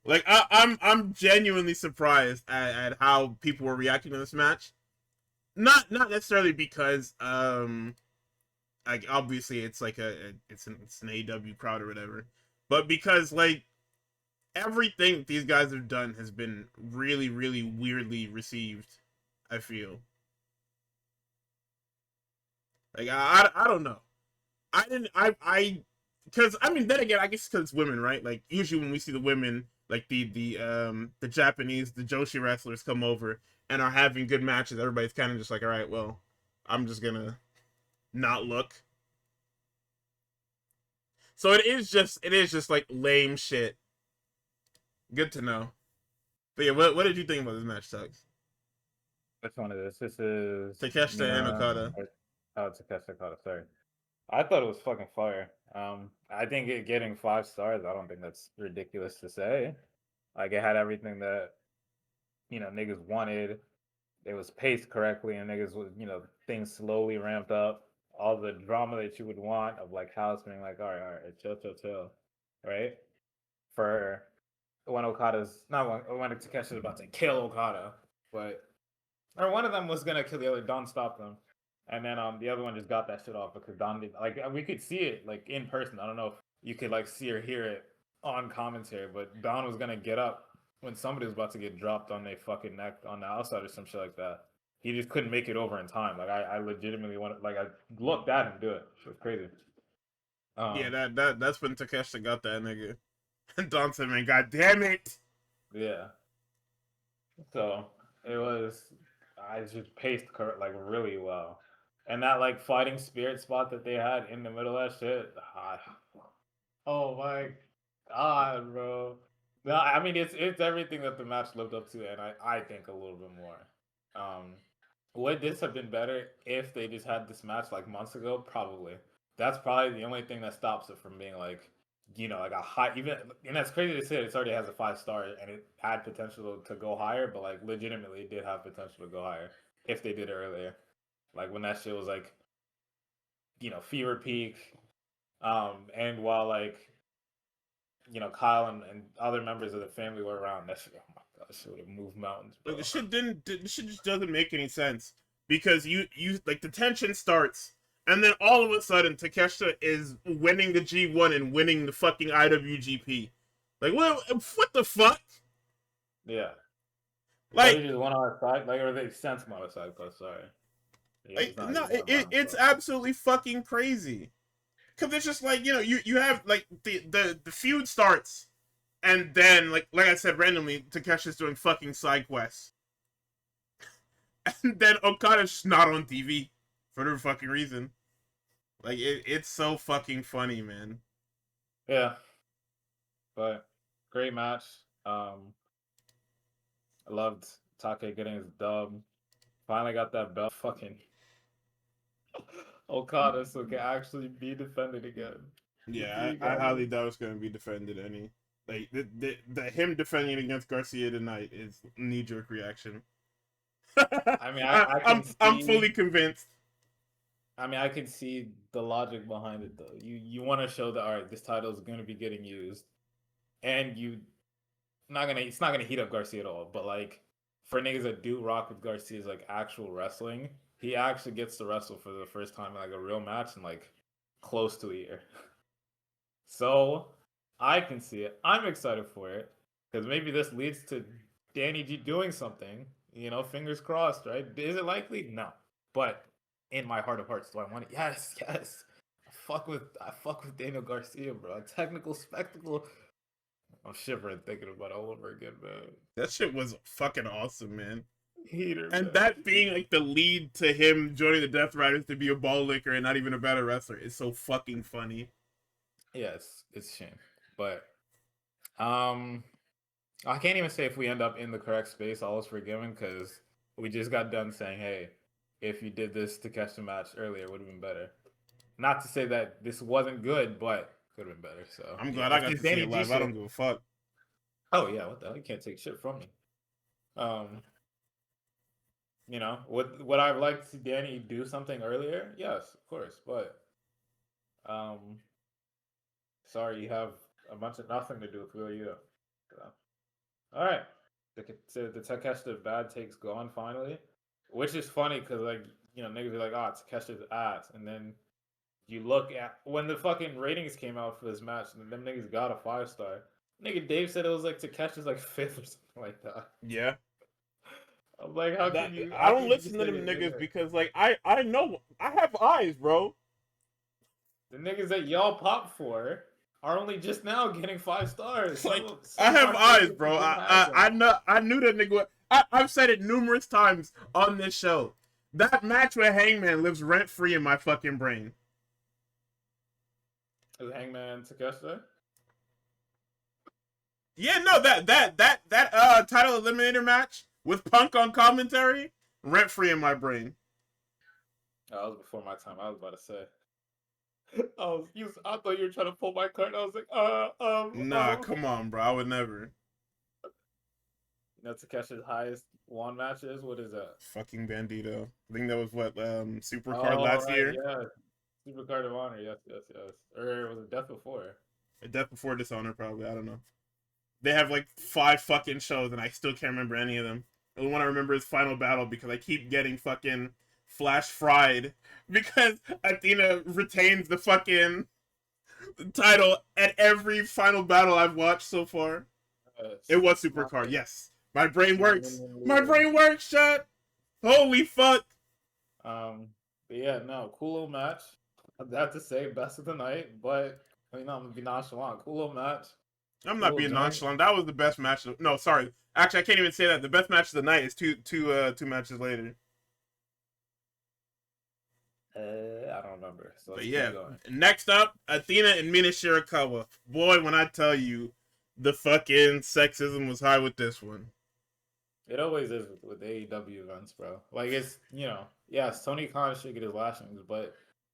Like I'm genuinely surprised at how people were reacting to this match. Not necessarily because like obviously it's like it's an AEW crowd or whatever, but because like everything these guys have done has been really really weirdly received. I feel like I don't know. I didn't I because I mean then again I guess because it's women, right? Like usually when we see the women, like the Japanese, the Joshi wrestlers come over and are having good matches, everybody's kind of just like, all right, well, I'm just gonna not look. So it is just like lame shit. Good to know. But yeah, what did you think about this match, Tux? Which one is this? This is Takeshita and Mina. Okada. Oh, Takeshita Okada. Sorry. I thought it was fucking fire. I think it getting 5 stars. I don't think that's ridiculous to say. Like it had everything that niggas wanted. It was paced correctly, and niggas was things slowly ramped up. All the drama that you would want of like House being like, all right, chill, right? For when Okada's not when Takeshi's about to kill Okada, but or one of them was gonna kill the other. Don stopped them, and then the other one just got that shit off because Don did like we could see it like in person. I don't know if you could like see or hear it on commentary, but Don was gonna get up when somebody was about to get dropped on their fucking neck on the outside or some shit like that. He just couldn't make it over in time. Like I legitimately wanted, like I looked at him do it. It was crazy. Yeah, Um, that's when Takeshita got that nigga. And Don said, "Man, god damn it." yeah. So it was, I just paced like really well, and that like fighting spirit spot that they had in the middle of that shit. Oh my god, bro. No, I mean it's everything that the match lived up to, and I think a little bit more. Um, would this have been better if they just had this match like months ago? Probably. That's probably the only thing that stops it from being like, like a high even. And that's crazy to say. It already has a 5 star, and it had potential to go higher. But like, legitimately, it did have potential to go higher if they did it earlier. Like when that shit was like, fever peak. And while like, Kyle and other members of the family were around, that shit. Oh my god, that shit would have moved mountains, Like bro. the shit just doesn't make any sense because you like the tension starts and then all of a sudden Takeshita is winning the G1 and winning the fucking IWGP. Like what the fuck? Yeah. Or Like they just went on our side, like, or they sent him on our side. Cause sorry, yeah, he's not. no, He's not by it's himself. absolutely fucking crazy. Cause it's just like you have like the feud starts and then like I said randomly Takeshi's doing fucking side quests. And then Okada's just not on TV for no fucking reason. Like it's so fucking funny, man. Yeah, but great match. I loved Take getting his dub. Finally got that belt. Fucking Okada, so can actually be defended again. Yeah, You I got highly it. doubt it's gonna be defended any. Like the him defending against Garcia tonight is knee jerk reaction. I mean, I can I'm fully see. convinced. I mean, I can see the logic behind it though. You want to show that all right, this title is going to be getting used, and you not gonna it's not gonna heat up Garcia at all. But like for niggas that do rock with Garcia's like actual wrestling, he actually gets to wrestle for the first time in like a real match in like close to a year. So I can see it. I'm excited for it because maybe this leads to Danny G doing something. Fingers crossed, right? Is it likely? No, but in my heart of hearts, do I want it? Yes, yes. I fuck with Daniel Garcia, bro. A technical spectacle. I'm shivering thinking about it all over again, man. That shit was fucking awesome, man. Heater, And man. that being like the lead to him joining the Death Riders to be a ball licker and not even a better wrestler is so fucking funny. Yeah, it's a shame. But I can't even say if we end up in the correct space, all is forgiven, because we just got done saying, hey, if you did this to catch the match earlier, it would have been better. Not to say that this wasn't good, but could have been better. So I'm yeah, glad I if got this to see Danny it G live. I don't shit, give a fuck. oh yeah, what the hell? You can't take shit from me. You know, would I like to see Danny do something earlier? Yes, of course, but sorry, you have a bunch of nothing to do with Will You. So, all right, the Takeshita bad takes gone finally, which is funny because like niggas are like, ah, Takeshita's ass, and then you look at when the fucking ratings came out for this match, and them niggas got a 5-star. Nigga Dave said it was like Takeshi's like 5th or something like that. Yeah. I'm like, how That can you? I How don't can you listen to say them it, niggas nigga? because like I know I have eyes, bro. The niggas that y'all pop for are only just now getting 5 stars. Like Some I of have our eyes, favorites bro. didn't have them. I knew that nigga. I've said it numerous times on this show. That match with Hangman lives rent free in my fucking brain. Is Hangman Takeshita? Yeah, no, that title eliminator match with Punk on commentary rent free in my brain. Oh, that was before my time. I was about to say. I thought you were trying to pull my card. I was like, Nah, come on, bro. I would never. You know, Takeshi's highest won matches. What is that? Fucking Bandito. I think that was what Supercard Oh, last right, year. yeah. Super Card of Honor. Yes, yes, yes. Or was it Death Before? Death Before Dishonor, probably. I don't know. They have like 5 fucking shows, and I still can't remember any of them. The only one I remember is Final Battle because I keep getting fucking flash fried because Athena retains the fucking title at every Final Battle I've watched so far. It was Supercard, yes. My brain works. My brain works, chat. Holy fuck. But yeah, no, cool little match. I'd have to say best of the night, but I'm gonna be nonchalant. Cool little match. I'm not Cool being joint. nonchalant. That was the best match. No, sorry. Actually, I can't even say that. The best match of the night is two matches later. I don't remember. So But let's yeah, keep going. next up, Athena and Mina Shirakawa. Boy, when I tell you, the fucking sexism was high with this one. It always is with AEW events, bro. Like it's yeah, Tony Khan should get his lashings, but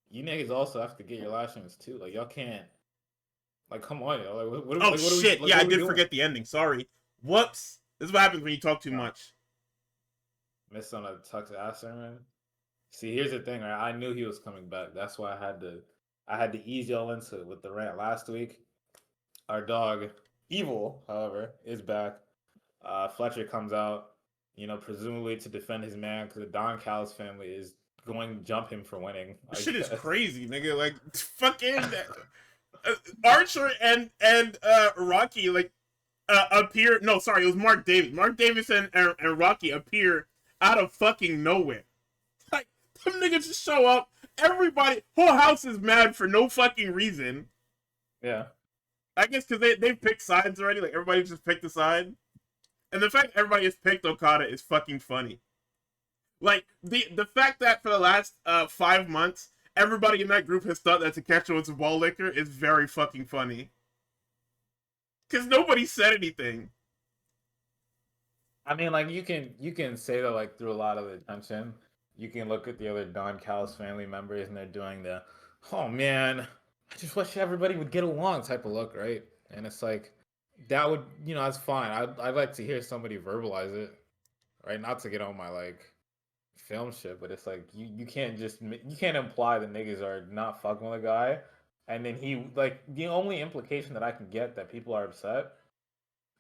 you niggas also have to get your lashings too. Like y'all can't. Like come on, yo. Like what? Oh Like, what are we? shit! Like, Yeah, what I are we did doing? forget the ending. Sorry. Whoops. This is what happens when you talk too much. Missed on a Tux ass man. See, here's the thing, right? I knew he was coming back. That's why I had to ease y'all into it with the rant last week. Our dog, Evil, however, is back. Fletcher comes out, presumably to defend his man because the Don Callis family is going to jump him for winning. This I shit is guess. crazy, nigga. Like fucking Archer and Rocky like appear. No, sorry, it was Mark Davis. Mark Davis and Rocky appear out of fucking nowhere. Like them niggas just show up. Everybody, whole house is mad for no fucking reason. Yeah. I guess because they've picked sides already. Like everybody just picked a side, and the fact everybody has picked Okada is fucking funny. Like the fact that for the last 5 months everybody in that group has thought that Takeshi was a ball licker is very fucking funny. Cause nobody said anything. I mean, like you can say that like through a lot of the tension. You can look at the other Don Callis family members and they're doing the, oh man, I just wish everybody would get along type of look, right? And it's like that would that's fine. I'd like to hear somebody verbalize it, right? Not to get on my like film shit, but it's like you can't you can't imply the niggas are not fucking with a guy, and then he like the only implication that I can get that people are upset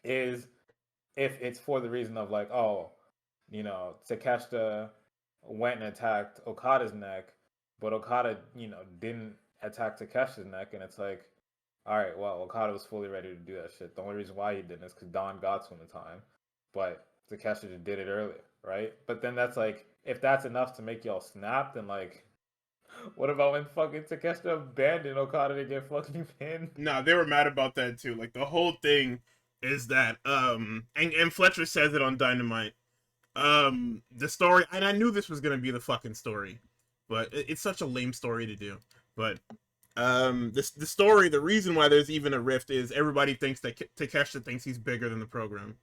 is if it's for the reason of like, oh, Takeshita went and attacked Okada's neck, but Okada, didn't attack Takeshi's neck, and it's like, all right, well, Okada was fully ready to do that shit. The only reason why he didn't is because Don got to him in time, but Takeshi just did it earlier, right? But then that's like, if that's enough to make y'all snap, then like, what about when fucking Takeshita abandoned Okada to get fucking pinned? Nah, they were mad about that too. Like the whole thing is that and Fletcher says it on Dynamite. The story, and I knew this was gonna be the fucking story, but it's such a lame story to do. But the story, the reason why there's even a rift is everybody thinks that Takeshita thinks he's bigger than the program.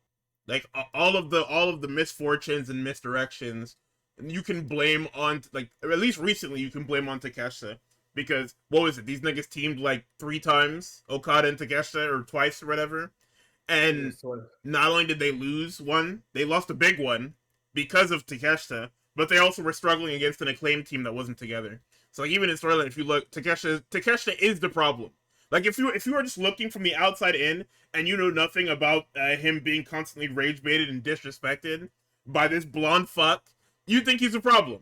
Like all of the misfortunes and misdirections, you can blame on, like, or at least recently you can blame on Takeshita, because what was it? These niggas teamed like 3 times, Okada and Takeshita, or twice or whatever. And not only did they lose one, they lost a big one because of Takeshita, but they also were struggling against an Acclaimed team that wasn't together. So like, even in storyline, if you look, Takeshita is the problem. Like if you are just looking from the outside in and you know nothing about him being constantly rage baited and disrespected by this blonde fuck, you think he's a problem.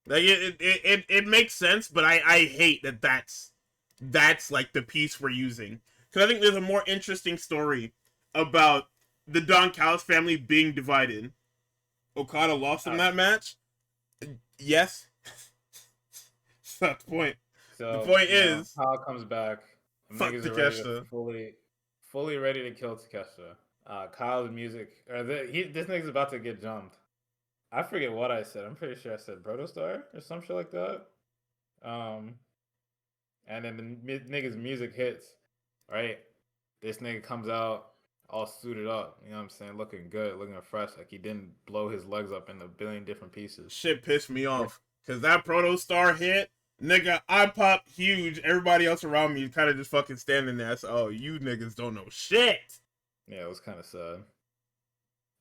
Like it makes sense, but I hate that that's like the piece we're using, because I think there's a more interesting story about the Don Callis family being divided. Okada lost in that match. Yes. That's not the point. So the point is, Kyle comes back. Fuck Takeshita. Fully ready to kill Takeshita. Kyle's music, this nigga's about to get jumped. I forget what I said. I'm pretty sure I said Protostar or some shit like that. And then the nigga's music hits, right? This nigga comes out all suited up, you know what I'm saying? Looking good, looking fresh, like he didn't blow his legs up in a billion different pieces. Shit pissed me off, because that Protostar hit, nigga, I popped huge. Everybody else around me kind of just fucking standing there. So, oh, you niggas don't know shit. Yeah, it was kind of sad.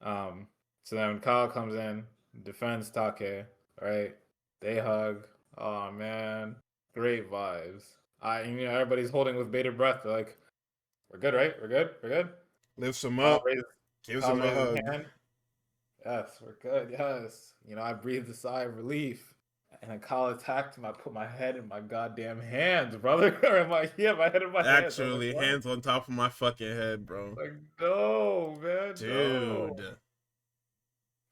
So then when Kyle comes in, defends Take, right? They hug. Oh man, great vibes. Everybody's holding with bated breath. They're like, we're good, right? We're good. Lifts him up. Gives him a hug. Yes, we're good. Yes. I breathed a sigh of relief. And then Kyle attacked him. I put my head in my goddamn hands, brother. My head in my hands. Actually, hands on top of my fucking head, bro. Like, no, man. Dude. No.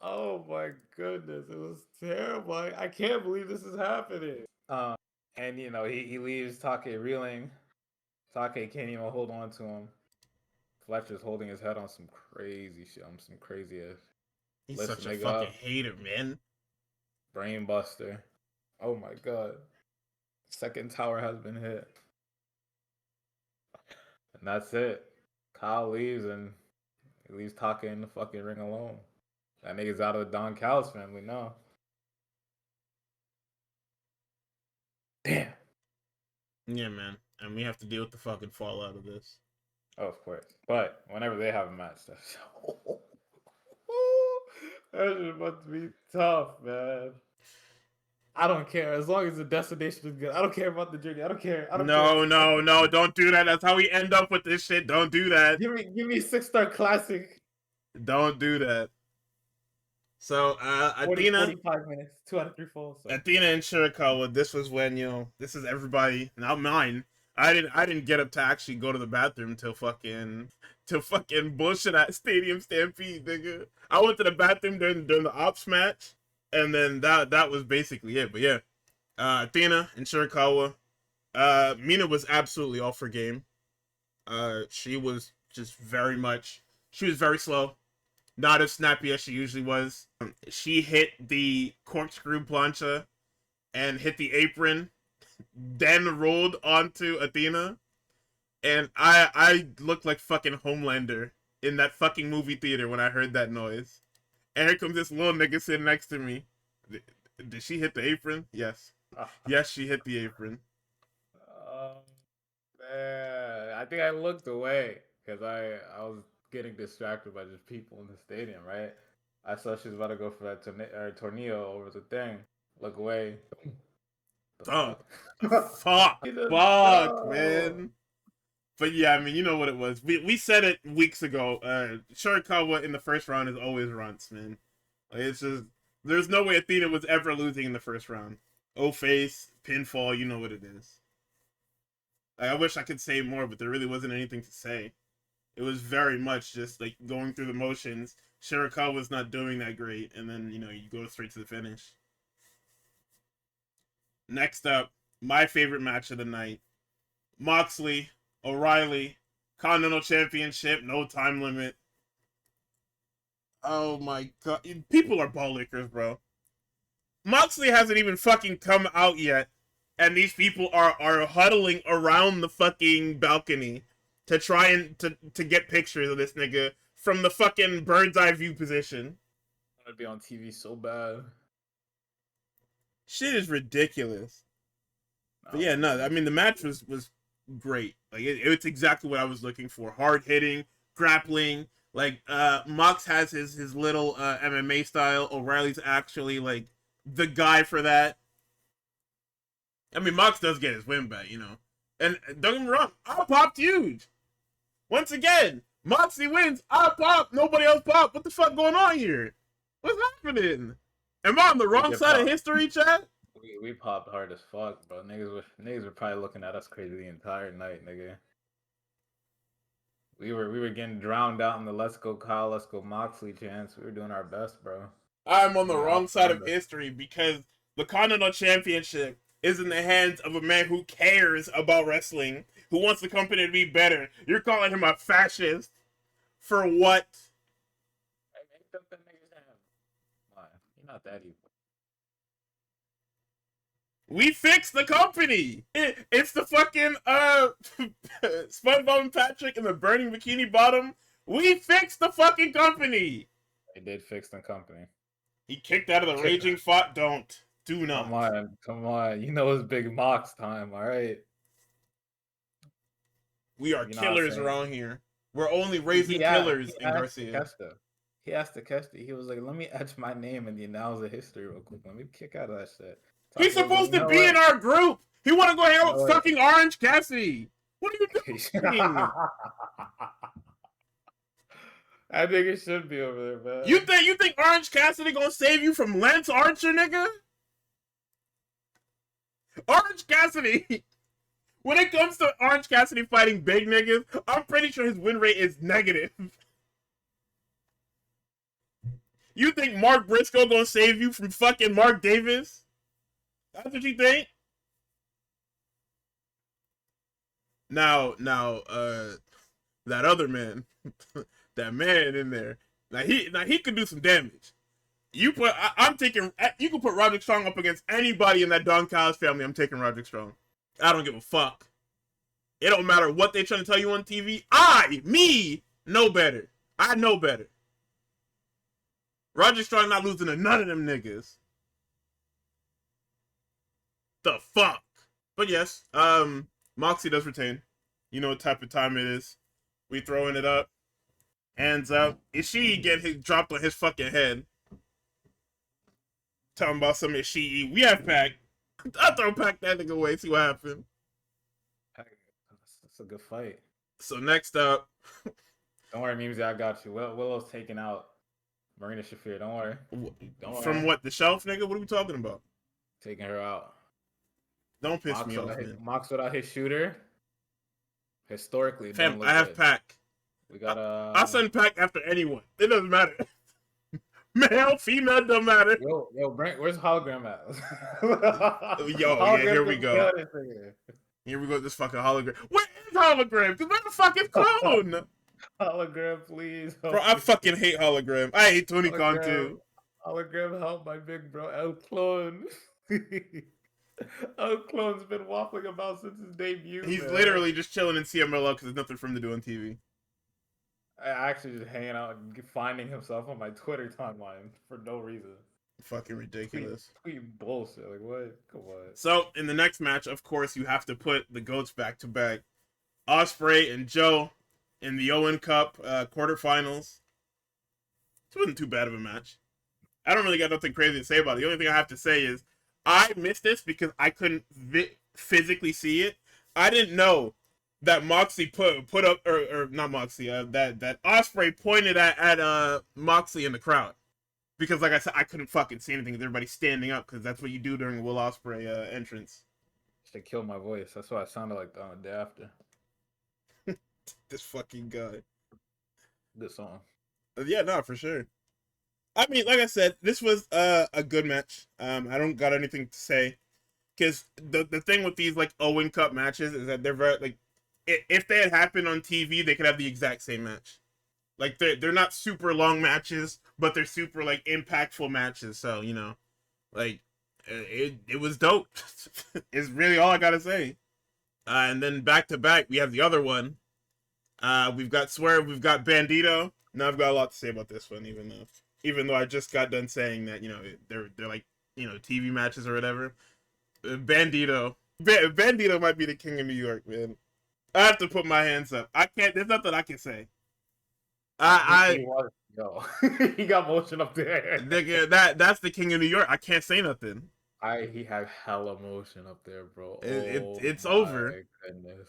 Oh my goodness. It was terrible. I can't believe this is happening. And he leaves Take reeling. Take can't even hold on to him. Fletcher's holding his head on some crazy shit, on some crazy ass. He's such a fucking hater, man. Brain buster. Oh my god. Second tower has been hit. And that's it. Kyle leaves and he leaves Taka in the fucking ring alone. That nigga's out of the Don Callis family now. Damn. Yeah, man. And we have to deal with the fucking fallout of this. Oh, of course. But whenever they have a match, that's about to be tough, man. I don't care. As long as the destination is good. I don't care about the journey. I don't care. No, don't do that. That's how we end up with this shit. Don't do that. Give me 6-star classic. Don't do that. So, Athena, 45 minutes, 2 out of 3 falls. So. Athena and Shirakawa, this was when, this is everybody, not mine. I didn't get up to actually go to the bathroom till fucking bullshit at Stadium Stampede, nigga. I went to the bathroom during the ops match, and then that was basically it. But yeah, Athena and Shirakawa, Mina was absolutely off her game. She was very slow, not as snappy as she usually was. She hit the corkscrew plancha and hit the apron, then rolled onto Athena, and I looked like fucking Homelander in that fucking movie theater when I heard that noise. And here comes this little nigga sitting next to me. Did she hit the apron? Yes. Yes, she hit the apron. Oh, man. I think I looked away because I was getting distracted by just people in the stadium, right? I saw she was about to go for that tornado over the thing. Look away. Fuck, man. But yeah, I mean, you know what it was. We said it weeks ago. Shirakawa in the first round is always runts, man. Like, it's just, there's no way Athena was ever losing in the first round. face, pinfall, you know what it is. Like, I wish I could say more, but there really wasn't anything to say. It was very much just like going through the motions. Shirakawa's not doing that great, and then you go straight to the finish. Next up, my favorite match of the night: Moxley, O'Reilly, Continental Championship, no time limit. Oh my god. People are ball lickers, bro. Moxley hasn't even fucking come out yet. And these people are huddling around the fucking balcony to try and to get pictures of this nigga from the fucking bird's eye view position. I want to be on TV so bad. Shit is ridiculous. But yeah, no, I mean the match was great. Like it's exactly what I was looking for. Hard hitting, grappling. Like Mox has his little MMA style. O'Reilly's actually like the guy for that. I mean, Mox does get his win back, you know. And don't get me wrong, I popped huge. Once again, Moxie wins, I pop, nobody else pop. What the fuck going on here? What's happening? Am I on the wrong side of history, Chad? We popped hard as fuck, bro. Niggas were probably looking at us crazy the entire night, nigga. We were getting drowned out in the "Let's go Kyle, let's go Moxley" chants. We were doing our best, bro. I'm on the wrong side of history because the Continental Championship is in the hands of a man who cares about wrestling, who wants the company to be better. You're calling him a fascist for what? You're not that evil. We fixed the company. It's the fucking SpongeBob and Patrick and the burning bikini bottom. We fixed the fucking company. They did fix the company. He kicked out of the Raging Fought. Do not. Come on. You know it's Big Mox time, all right? We are killers around here. We're only raising killers in Garcia. He asked the Kesta. He was like, "Let me etch my name in the annals of history real quick. Let me kick out of that shit." He's supposed to be in our group. He want to go hang out with fucking Orange Cassidy. What are you doing? I think it should be over there, man. You think Orange Cassidy gonna save you from Lance Archer, nigga? Orange Cassidy. When it comes to Orange Cassidy fighting big niggas, I'm pretty sure his win rate is negative. You think Mark Briscoe gonna save you from fucking Mark Davis? That's what you think? Now, that other man, that man in there, now he could do some damage. You can put Roderick Strong up against anybody in that Don Callis family. I'm taking Roderick Strong. I don't give a fuck. It don't matter what they trying to tell you on TV. Me, know better. I know better. Roderick Strong not losing to none of them niggas. The fuck? But yes, Moxie does retain. You know what type of time it is. We throwing it up. Hands up. Ishii get dropped on his fucking head. Talking about some Ishii. We have Pac. I'll throw Pac that nigga away, see what happens. That's a good fight. So next up. Don't worry, Memes, I got you. Willow's taking out Marina Shafir. Don't worry. From what, the shelf, nigga? What are we talking about? Taking her out. Don't piss me off, man. Mox without his shooter. Historically, fam, I have Pac. We got I'll send Pac after anyone. It doesn't matter. Male, female, don't matter. Yo, Brent, where's Hologram at? Yeah, here we go. Here we go, this fucking hologram. Where is Hologram? Because where the fuck is Clone? Hologram, please. Bro, I fucking hate Hologram. I hate Tony Khan too. Hologram, help my big bro, El Clone. El Clone's been waffling about since his debut. He's literally just chilling in CMLL because there's nothing for him to do on TV. Actually just hanging out and finding himself on my Twitter timeline for no reason. Fucking ridiculous. Tweet bullshit. Like, what? Come on. So, in the next match, of course, you have to put the GOATs back to back. Ospreay and Joe in the Owen Cup quarterfinals. It wasn't too bad of a match. I don't really got nothing crazy to say about it. The only thing I have to say is I missed this because I couldn't physically see it. I didn't know that Moxley put up, or not Moxley, that Ospreay pointed at Moxley in the crowd. Because, like I said, I couldn't fucking see anything with everybody standing up, because that's what you do during a Will Ospreay entrance. Should kill my voice. That's what I sounded like on the day after. This fucking guy. Good song. Yeah, no, for sure. I mean, like I said, this was a good match. I don't got anything to say. Because the thing with these, like, Owen Cup matches is that they're very, like, if they had happened on TV, they could have the exact same match. Like they're not super long matches, but they're super like impactful matches. So like it was dope. Is really all I gotta say. And then back to back, we have the other one. We've got Swerve, we've got Bandito. Now I've got a lot to say about this one, even though I just got done saying that they're like TV matches or whatever. Bandito might be the king of New York, man. I have to put my hands up. I can't. There's nothing I can say. He was, yo. He got motion up there. Nigga, that's the king of New York. I can't say nothing. He had hella motion up there, bro. It's my over. Goodness.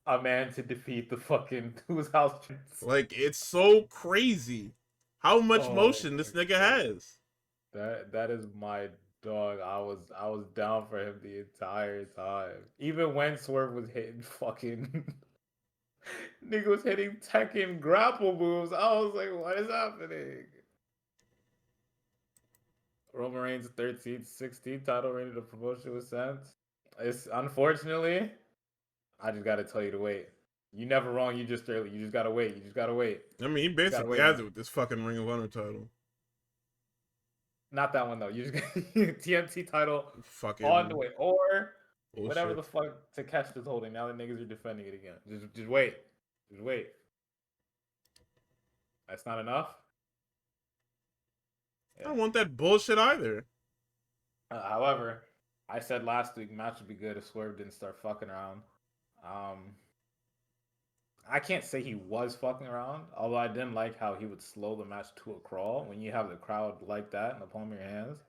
A man to defeat the fucking whose house. Like it's so crazy how much motion this nigga has. That is my dog. I was down for him the entire time. Even when Swerve was hitting fucking nigga was hitting Tekken grapple moves. I was like, what is happening? Roman Reigns 13th, 16th title reign of the promotion was sent. It's unfortunately, I just gotta tell you to wait. You never wrong, you just gotta wait. You just gotta wait. I mean, he basically has it with this fucking Ring of Honor title. Not that one though. You just TNT title fucking on the way. Or bullshit. Whatever the fuck Takeshita's holding. Now the niggas are defending it again. Just wait. Just wait. That's not enough? I don't want that bullshit either. However, I said last week match would be good if Swerve didn't start fucking around. I can't say he was fucking around, although I didn't like how he would slow the match to a crawl when you have the crowd like that in the palm of your hands.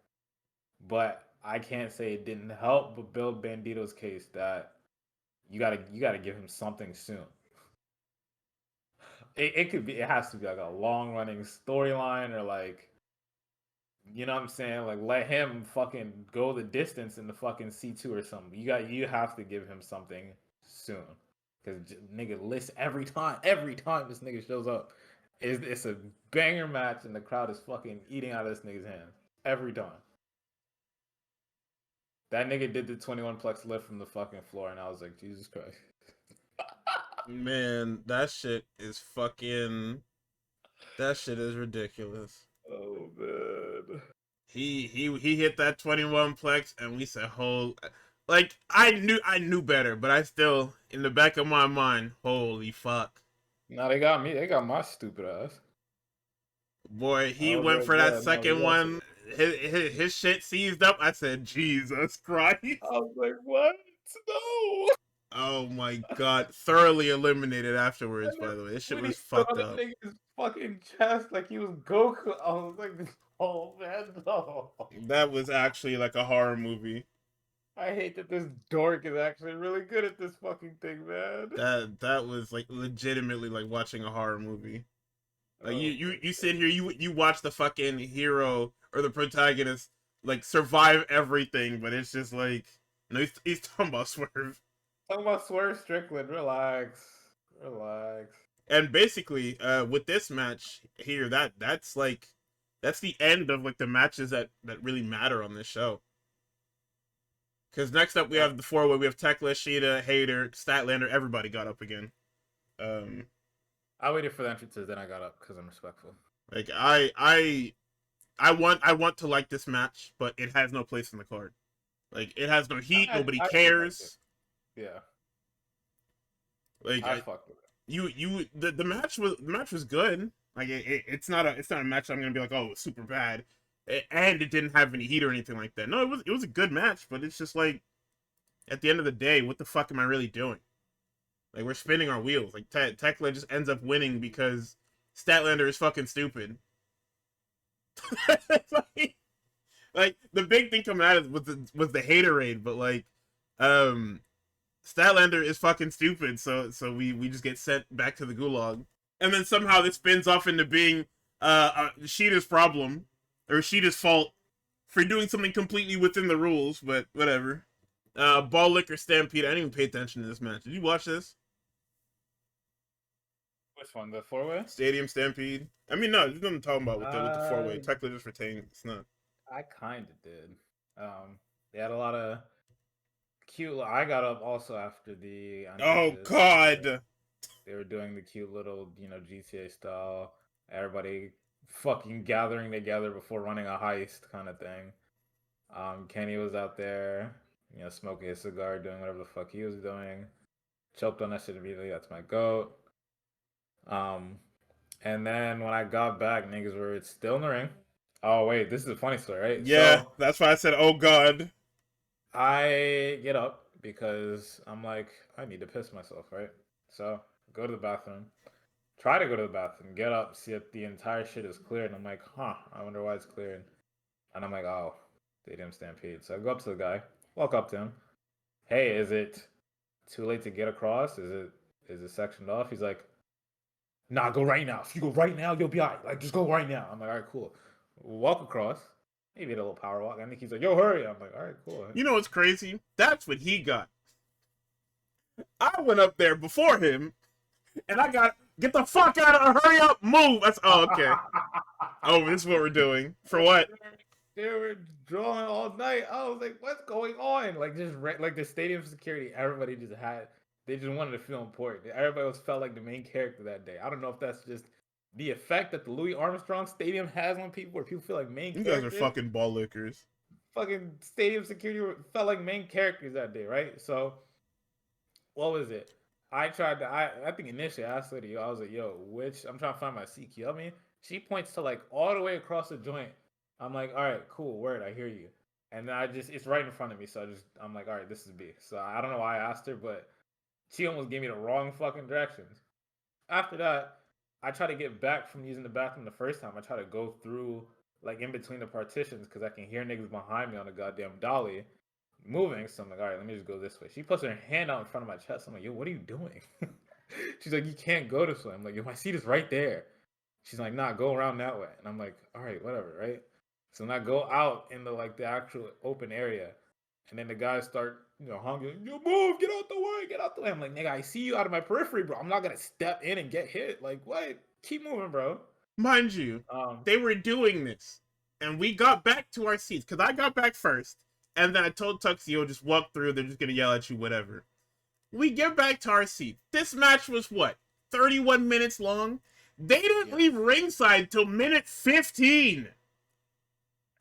But I can't say it didn't help but build Bandito's case that you gotta give him something soon. It has to be like a long running storyline or like, you know what I'm saying? Like let him fucking go the distance in the fucking C2 or something. You have to give him something soon. Because nigga lists every time this nigga shows up. It's a banger match and the crowd is fucking eating out of this nigga's hands. Every time. That nigga did the 21 plex lift from the fucking floor and I was like, Jesus Christ. Man, that shit is ridiculous. Oh man. He hit that 21 plex and we said, like I knew better, but I still in the back of my mind, holy fuck. Nah, they got me. They got my stupid ass. Boy, he went for that second one. His shit seized up. I said, Jesus Christ. I was like, what? No. Oh my god. Thoroughly eliminated afterwards, by the way. This shit was fucked up. Nigga's fucking chest like he was Goku. I was like, oh man, no. That was actually like a horror movie. I hate that this dork is actually really good at this fucking thing, man. That was like legitimately like watching a horror movie. Like you sit here, you watch the fucking hero or the protagonist like survive everything, but it's just like he's talking about Swerve. Talking about Swerve Strickland, relax. And basically, with this match here, that's the end of like the matches that really matter on this show. Because next up we have the 4-way. We have Tekla, Shida, Hater, Statlander. Everybody got up again. I waited for the entrances, then I got up because I'm respectful. Like I want to like this match, but it has no place in the card. Like it has no heat. Nobody cares. Yeah. Like I fucked with it. The match was good. Like it's not a match I'm gonna be like, oh, it was super bad, and it didn't have any heat or anything like that. No, it was a good match, but it's just like at the end of the day, what the fuck am I really doing? Like we're spinning our wheels. Like Tekla just ends up winning because Statlander is fucking stupid. like the big thing coming out of was the haterade, but like Statlander is fucking stupid, so we just get sent back to the gulag. And then somehow this spins off into being Sheeta's problem, or Sheeta's fault, for doing something completely within the rules, but whatever. Ball Liquor Stampede, I didn't even pay attention to this match. Did you watch this? Which one, the 4-way? Stadium Stampede? I mean, no, there's nothing talking about with the 4-way. Tekla just retained. It's not. I kind of did. They had a lot of cute. I got up also after the Oh entrances. God. They were doing the cute little, GTA style. Everybody fucking gathering together before running a heist kind of thing. Kenny was out there, smoking his cigar, doing whatever the fuck he was doing. Choked on that shit immediately. That's my goat. Um, and then when I got back, niggas were still in the ring. Oh wait, this is a funny story, right? Yeah, So that's why I said, "Oh God." I get up because I'm like, I need to piss myself, right? So go to the bathroom. Try to go to the bathroom, get up, see if the entire shit is cleared, and I'm like, huh, I wonder why it's cleared. And I'm like, oh, they didn't stampede. So I go up to the guy, walk up to him. Hey, is it too late to get across? Is it sectioned off? He's like, nah, go right now. If you go right now, you'll be alright. Like, just go right now. I'm like, all right, cool. Walk across. Maybe a little power walk. I think he's like, yo, hurry. I'm like, all right, cool. You know what's crazy? That's what he got. I went up there before him, and I got get the fuck out of hurry up, move. That's okay. Oh, this is what we're doing. For what? They were drawing all night. I was like, what's going on? Like like the stadium security, everybody just had. They just wanted to feel important. Everybody felt like the main character that day. I don't know if that's just the effect that the Louis Armstrong Stadium has on people, where people feel like main You guys are characters. fucking ball lickers. Fucking stadium security felt like main characters that day, right? So, what was it? I tried to. I think initially I asked her, I was like, "Yo, which?" I'm trying to find my CQ. I mean, she points to like all the way across the joint. I'm like, "All right, cool, word, I hear you." And then it's right in front of me, so I'm like, "All right, this is B." So I don't know why I asked her, but she almost gave me the wrong fucking directions. After that, I try to get back from using the bathroom the first time. I try to go through like in between the partitions because I can hear niggas behind me on the goddamn dolly moving. So I'm like, all right, let me just go this way. She puts her hand out in front of my chest. I'm like, yo, what are you doing? She's like, you can't go this way. I'm like, yo, my seat is right there. She's like, nah, go around that way. And I'm like, all right, whatever, right? So then I go out into like the actual open area. And then the guys start, honking, yo, move, get out the way, get out the way. I'm like, nigga, I see you out of my periphery, bro. I'm not gonna step in and get hit. Like, what? Keep moving, bro. Mind you, Um, they were doing this, and we got back to our seats because I got back first, and then I told Tuxio just walk through. They're just gonna yell at you, whatever. We get back to our seat. This match was what, 31 minutes long? They didn't leave ringside till minute 15.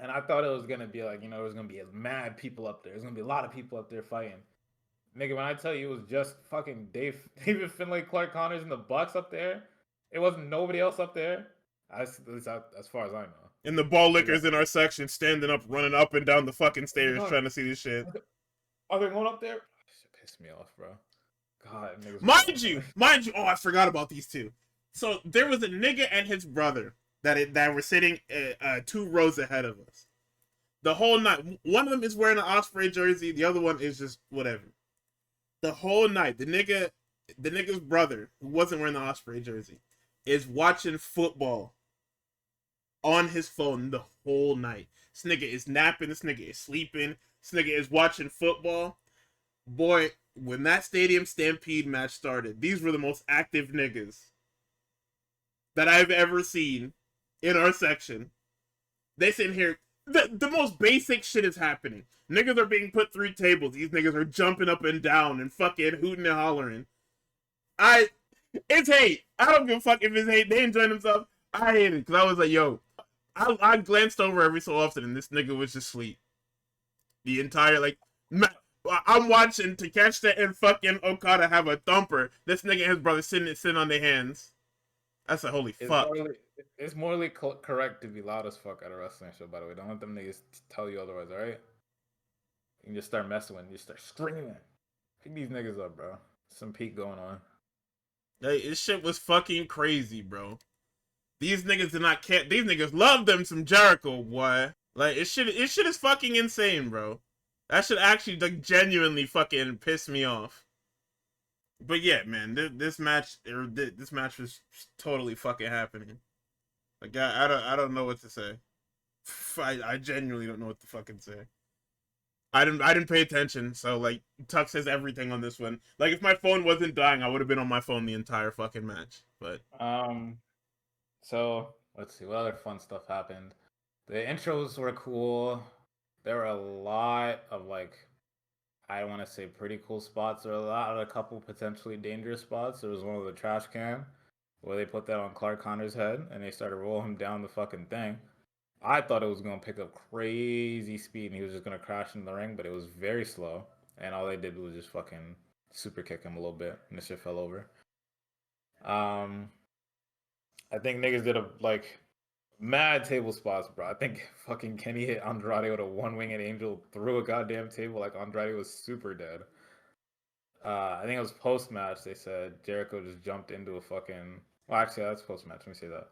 And I thought it was gonna be like, there was gonna be mad people up there. There's gonna be a lot of people up there fighting. Nigga, when I tell you it was just fucking David Finlay, Clark Connors, and the Bucks up there, it wasn't nobody else up there. At least as far as I know. And the ball lickers in our section standing up, running up and down the fucking stairs trying to see this shit. Are they going up there? Shit pissed me off, bro. God, niggas. Mind you. Oh, I forgot about these two. So there was a nigga and his brother that were sitting 2 rows ahead of us. The whole night, one of them is wearing an Osprey jersey. The other one is just whatever. The whole night, the nigga's brother, who wasn't wearing the Osprey jersey, is watching football on his phone the whole night. This nigga is napping. This nigga is sleeping. This nigga is watching football. Boy, when that Stadium Stampede match started, these were the most active niggas that I've ever seen in our section. They sitting here. The most basic shit is happening. Niggas are being put through tables. These niggas are jumping up and down and fucking hooting and hollering. It's hate. I don't give a fuck if it's hate. They enjoying themselves. I hate it because I was like, yo, I glanced over every so often and this nigga was just asleep. The entire I'm watching Takeshita and fucking Okada have a thumper. This nigga and his brother sitting on their hands. That's a holy fuck. It's morally correct to be loud as fuck at a wrestling show, by the way. Don't let them niggas tell you otherwise, alright? You can just start messing with them. You start screaming. Pick these niggas up, bro. Some peak going on. Hey, this shit was fucking crazy, bro. These niggas did not care. These niggas love them some Jericho, boy. Like, it shit is fucking insane, bro. That should actually, like, genuinely fucking piss me off. But yeah, man, this match was totally fucking happening. Like, I don't know what to say. I genuinely don't know what to fucking say. I didn't pay attention, so like Tux says everything on this one. Like, if my phone wasn't dying, I would have been on my phone the entire fucking match. But so let's see what other fun stuff happened. The intros were cool. There were a lot of like, I want to say pretty cool spots. There are a couple potentially dangerous spots. There was one with the trash can where they put that on Clark Connor's head and they started rolling him down the fucking thing. I thought it was gonna pick up crazy speed and he was just gonna crash in the ring, but it was very slow. And all they did was just fucking super kick him a little bit and the shit fell over. I think niggas did like mad table spots, bro. I think fucking Kenny hit Andrade with a one-winged angel through a goddamn table like Andrade was super dead. I think it was post-match. They said Jericho just jumped into a fucking. Well, actually, that's post-match. Let me say that.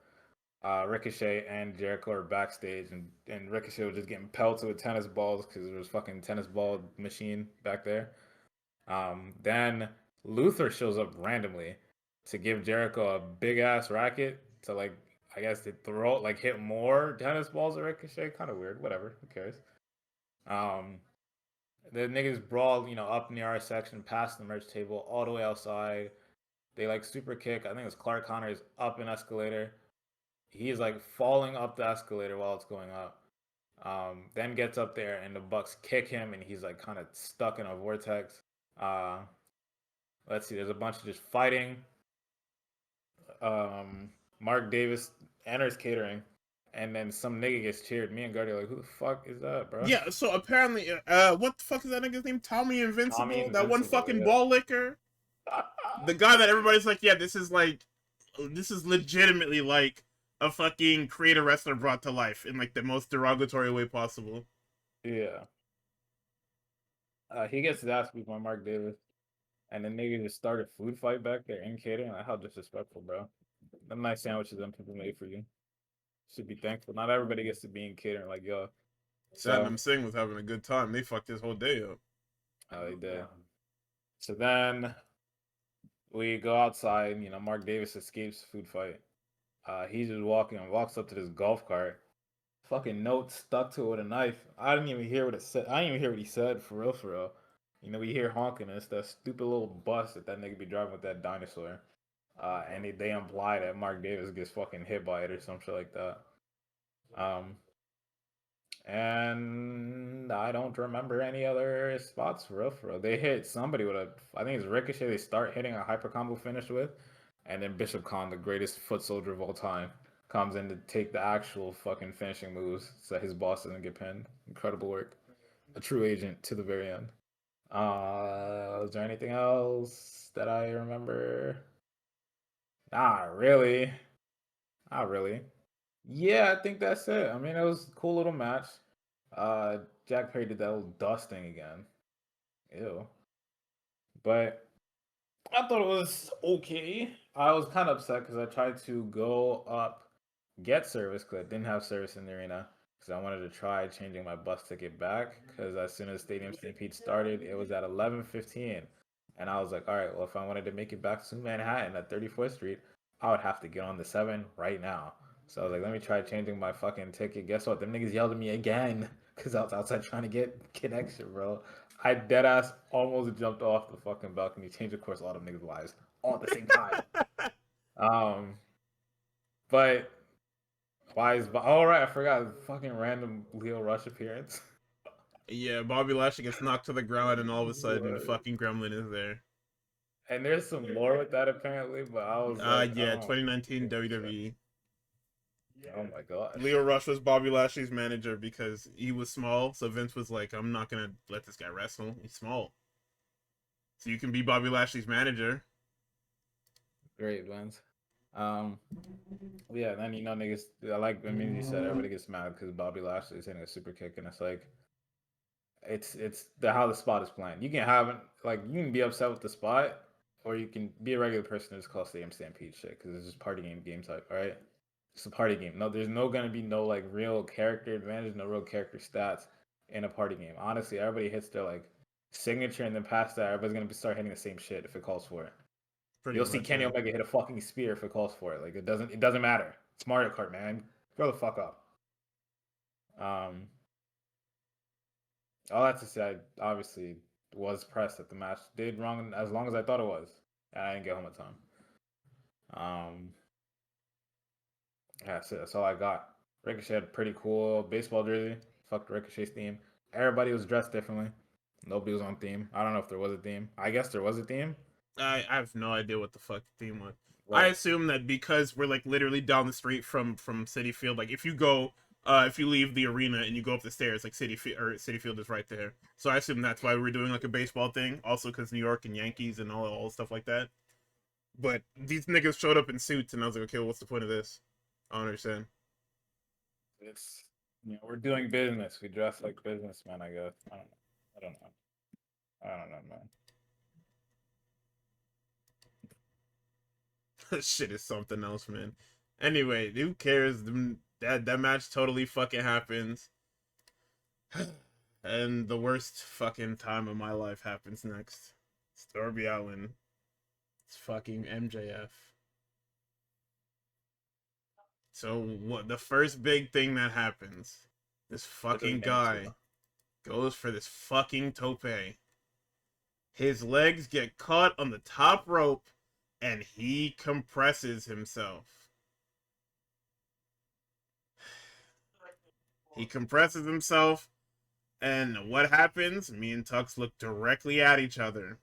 Ricochet and Jericho are backstage, and Ricochet was just getting pelted with tennis balls because there was fucking tennis ball machine back there. Then Luther shows up randomly to give Jericho a big ass racket to like, I guess to throw like hit more tennis balls at Ricochet. Kind of weird. Whatever. Who cares? The niggas brawl, up in the R section, past the merch table, all the way outside. They like super kick. I think it's Clark Connors up an escalator. He's like falling up the escalator while it's going up. Then gets up there and the Bucks kick him and he's like kind of stuck in a vortex. Let's see, there's a bunch of just fighting. Mark Davis enters catering, and then some nigga gets cheered. Me and Guardy are like, who the fuck is that, bro? Yeah, so apparently, what the fuck is that nigga's name? Tommy Invincible? Tommy That one Invincible, fucking yeah. ball licker? The guy that everybody's like, yeah, this is legitimately like a fucking creator wrestler brought to life in like the most derogatory way possible. Yeah. He gets his ass beat by Mark Davis. And then nigga just started food fight back there in catering. Like, how disrespectful, bro. Them nice sandwiches them people made for you. Should be thankful. Not everybody gets to be in catering like yo. Satnam Singh was having a good time. They fucked his whole day up. Oh, they did. So then we go outside. Mark Davis escapes the food fight. He's just walks up to this golf cart. Fucking note stuck to it with a knife. I didn't even hear what it said. I didn't even hear what he said for real, for real. We hear honking. And it's that stupid little bus that nigga be driving with that dinosaur. And they imply that Mark Davis gets fucking hit by it or some shit like that. And I don't remember any other spots for real, for real. They hit somebody with I think it's Ricochet. They start hitting a hyper combo finish with, and then Bishop Khan, the greatest foot soldier of all time, comes in to take the actual fucking finishing moves so his boss doesn't get pinned. Incredible work. A true agent to the very end. Is there anything else that I remember? Not really. Not really. Yeah, I think that's it. I mean, it was a cool little match. Jack Perry did that little dusting again. Ew. But I thought it was okay. I was kind of upset because I tried to go up, get service because I didn't have service in the arena because I wanted to try changing my bus ticket back because as soon as Stadium Stampede started, it was at 11:15, and I was like, all right, well, if I wanted to make it back to Manhattan at 34th Street, I would have to get on the 7 right now. So I was like, let me try changing my fucking ticket. Guess what? Them niggas yelled at me again because I was outside trying to get connection, bro. I deadass almost jumped off the fucking balcony, changed, of course, a lot of niggas' lives all at the same time. But why is all right? I forgot fucking random Leo Rush appearance. Yeah, Bobby Lashley gets knocked to the ground, and all of a sudden, the fucking gremlin is there. And there's some lore with that apparently, but I was like, yeah, 2019 WWE. Oh my gosh. Leo Rush was Bobby Lashley's manager because he was small, so Vince was like, I'm not gonna let this guy wrestle. He's small. So you can be Bobby Lashley's manager. Great, Vince. Yeah, then niggas. I mean, you said everybody gets mad because Bobby Lashley is hitting a super kick, and it's like, it's how the spot is planned. You can have you can be upset with the spot, or you can be a regular person and just call Stadium Stampede shit because it's just party game type, all right? It's a party game. No, there's gonna be no real character advantage, no real character stats in a party game. Honestly, everybody hits their signature, and then past that, everybody's gonna start hitting the same shit if it calls for it. You'll see Kenny Omega hit a fucking spear if it calls for it. It doesn't matter. It's Mario Kart, man. Grow the fuck up. All that to say, I obviously was pressed that the match did wrong as long as I thought it was. And I didn't get home at time. That's it. That's all I got. Ricochet had a pretty cool baseball jersey. Fuck Ricochet's theme. Everybody was dressed differently. Nobody was on theme. I don't know if there was a theme. I guess there was a theme. I have no idea what the fuck the theme was. I Well, assume that because we're like literally down the street from City Field, like if you go, if you leave the arena and you go up the stairs, like City Field is right there. So I assume that's why we're doing like a baseball thing. Also, because New York and Yankees and all stuff like that. But these niggas showed up in suits, and I was like, okay, well, what's the point of this? I don't understand. it's we're doing business. We dress like businessmen. I guess. I don't know. I don't know. I don't know, man. Shit is something else, man. Anyway, who cares? That match totally fucking happens. And the worst fucking time of my life happens next. It's Darby Allin. It's fucking MJF. So what? The first big thing that happens, this fucking guy goes for this fucking tope. His legs get caught on the top rope, and he compresses himself. He compresses himself, and what happens? Me and Tux look directly at each other.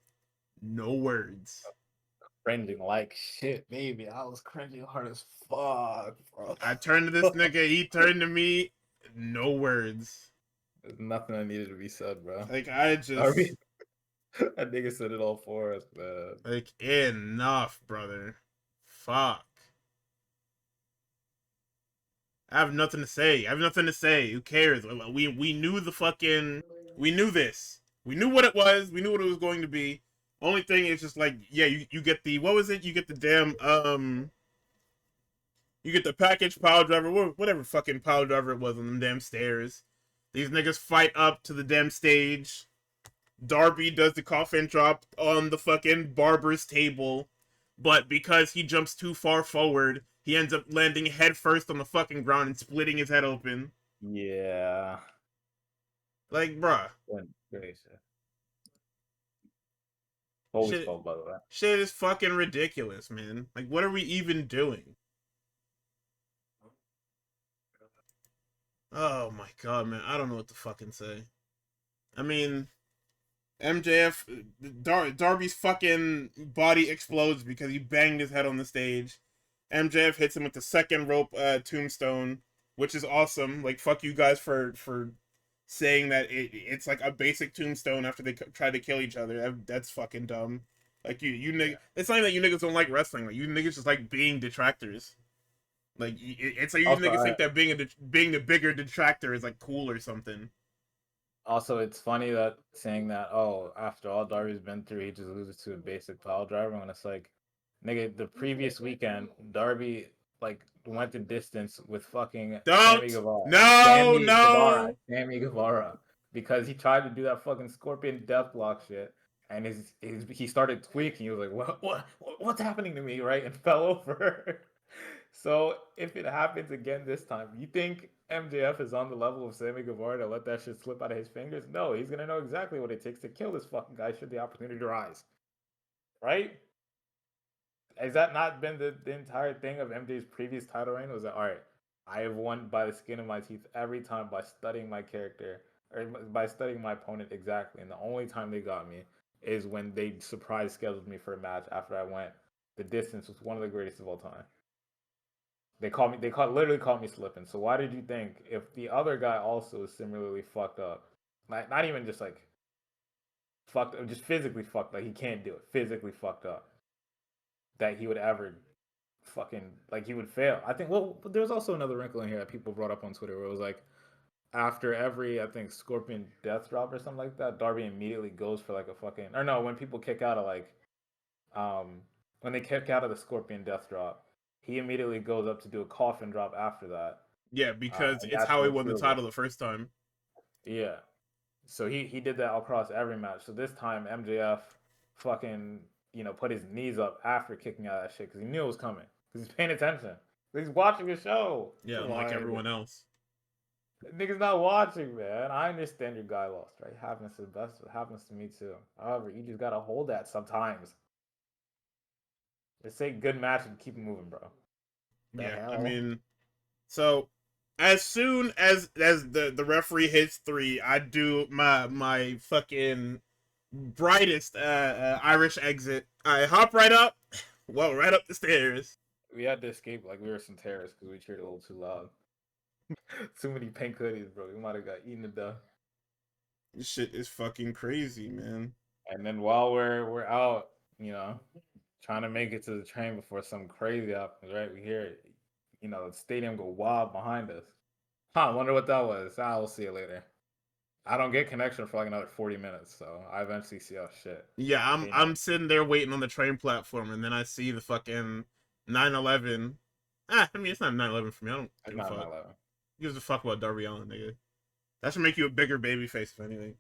No words. Cringing like shit, baby. I was cringing hard as fuck, bro. I turned to this nigga, he turned to me. No words. There's nothing that needed to be said, bro. Like, I just. Darby, that nigga said it all for us, man. Like, enough, brother. Fuck. I have nothing to say. I have nothing to say. Who cares? We knew the fucking. We knew this. We knew what it was. We knew what it was going to be. Only thing is just like, yeah, you get the. What was it? You get the damn. You get the package pile driver. Whatever fucking pile driver it was on them damn stairs. These niggas fight up to the damn stage. Darby does the coffin drop on the fucking barber's table, but because he jumps too far forward, he ends up landing head first on the fucking ground and splitting his head open. Yeah. Like, bruh. Always Shit, called, by the way. shit is fucking ridiculous, man. Like, what are we even doing? Oh my god, man. I don't know what to fucking say. I mean, MJF, Darby's fucking body explodes because he banged his head on the stage. MJF hits him with the second rope tombstone, which is awesome. Like, fuck you guys for saying that it's like a basic tombstone after they try to kill each other. That's fucking dumb. Like, you it's not even that you niggas don't like wrestling. Like, you niggas just like being detractors. Like, it's like you Also, niggas think that being a bigger detractor is like cool or something. Also, it's funny that saying that, oh, after all Darby's been through, he just loses to a basic pile driver. And it's like, nigga, the previous weekend, Darby like went the distance with fucking Sammy Guevara. No. Sammy Guevara. Because he tried to do that fucking scorpion death block shit. And he started tweaking. He was like, what's happening to me, right? And fell over. So if it happens again this time, you think MJF is on the level of Sammy Guevara to let that shit slip out of his fingers? No, he's gonna know exactly what it takes to kill this fucking guy should the opportunity arise. Right? Has that not been the entire thing of MJ's previous title reign? Was that, all right, I have won by the skin of my teeth every time by studying my character or by studying my opponent exactly. And the only time they got me is when they surprise scheduled me for a match after I went the distance with one of the greatest of all time. Literally caught me slipping. So why did you think if the other guy also is similarly fucked up, not even just like fucked up, just physically fucked, like he can't do it, physically fucked up, that he would ever fucking like he would fail? I think. Well, there's also another wrinkle in here that people brought up on Twitter where it was like after every I think Scorpion death drop or something like that, Darby immediately goes for like a fucking or no when people kick out of like when they kick out of the Scorpion death drop. He immediately goes up to do a coffin drop after that. Yeah, because it's that's how he when won the title the first time. Yeah. So he did that across every match. So this time MJF fucking, put his knees up after kicking out of that shit because he knew it was coming. Because he's paying attention. He's watching the show. Yeah, unlike everyone else. Nigga's not watching, man. I understand your guy lost, right? It happens to the best. It happens to me too. However, you just gotta hold that sometimes. Just say good match and keep it moving, bro. Yeah, I mean, so As soon as the referee hits 3, I do my fucking brightest Irish exit. I hop right up, well, right up the stairs. We had to escape like we were some terrorists because we cheered a little too loud. Too many pink hoodies, bro. We might have got eaten to death. This shit is fucking crazy, man. And then while we're out, trying to make it to the train before something crazy happens, right? We hear, the stadium go wild behind us. Huh, I wonder what that was. We'll see it later. I don't get connection for like another 40 minutes, so I eventually see oh shit. Yeah, I'm sitting there waiting on the train platform, and then I see the fucking 9/11. I mean, it's not 9/11 for me. I don't give a fuck. Who gives a fuck about Darby Allin, nigga? That should make you a bigger baby face, if anything.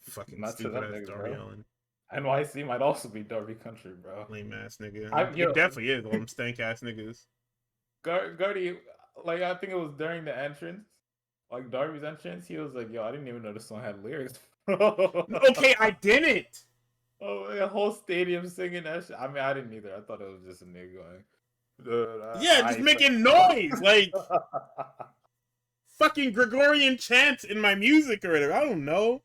Fucking Not stupid ass Darby bro. Allin. NYC might also be Darby country, bro. Lame ass nigga. It definitely is. All them stank ass niggas. Gardy, like I think it was during the entrance, like Darby's entrance. He was like, "Yo, I didn't even know this song had lyrics." Okay, I didn't. Oh, the whole stadium singing that shit. I mean, I didn't either. I thought it was just a nigga going. Yeah, just making noise, like fucking Gregorian chants in my music or whatever. I don't know.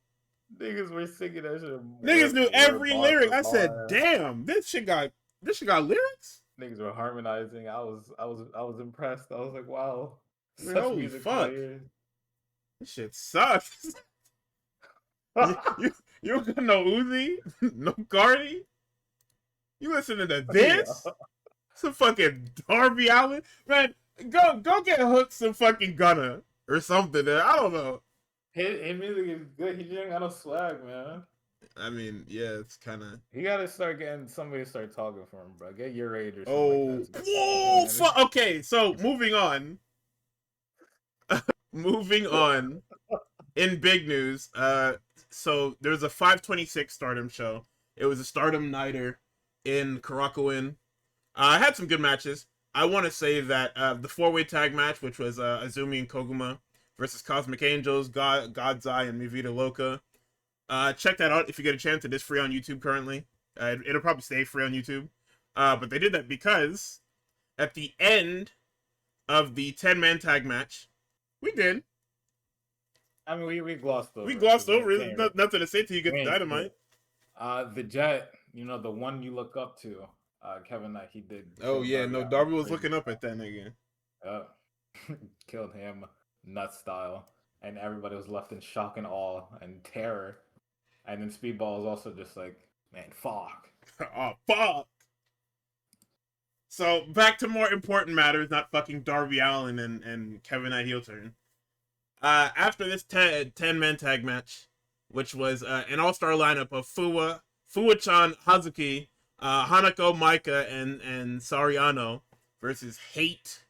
Niggas were singing that shit. Niggas knew every lyric. I said, "Damn, this shit got lyrics." Niggas were harmonizing. I was impressed. I was like, "Wow, holy fuck, this shit sucks." you don't got no Uzi, no Cardi. You listening to this? Yeah. Some fucking Darby Allin, man. Go get hooked some fucking Gunna or something. I don't know. His music is good. He just ain't got no swag, man. I mean, yeah, it's kind of. You gotta start getting somebody to start talking for him, bro. Get your age or something. Oh, like that. Whoa! Okay, so moving on. Moving on. In big news, so there was a 526 Stardom show. It was a Stardom nighter in Korakuen. I had some good matches. I want to say that the 4-way tag match, which was Azumi and Koguma versus Cosmic Angels, God's Eye, and Mi Vida Loca. Check that out if you get a chance. It is free on YouTube currently. It'll probably stay free on YouTube. But they did that because at the end of the 10-man tag match, we did. I mean, we glossed over. We glossed over it. Nothing to say till you get the Dynamite. The Jet, the one you look up to, Kevin Knight, he did. Oh yeah, no, Darby was looking up at that nigga. Killed him, nut style, and everybody was left in shock and awe and terror. And then Speedball was also just like, man, fuck. Oh, fuck. So back to more important matters, not fucking Darby Allin and Kevin Knight heel turn. After this 10-man tag match, which was an all-star lineup of Fuwa-chan, Hazuki, Hanako, Maika, and Sariano versus Hate,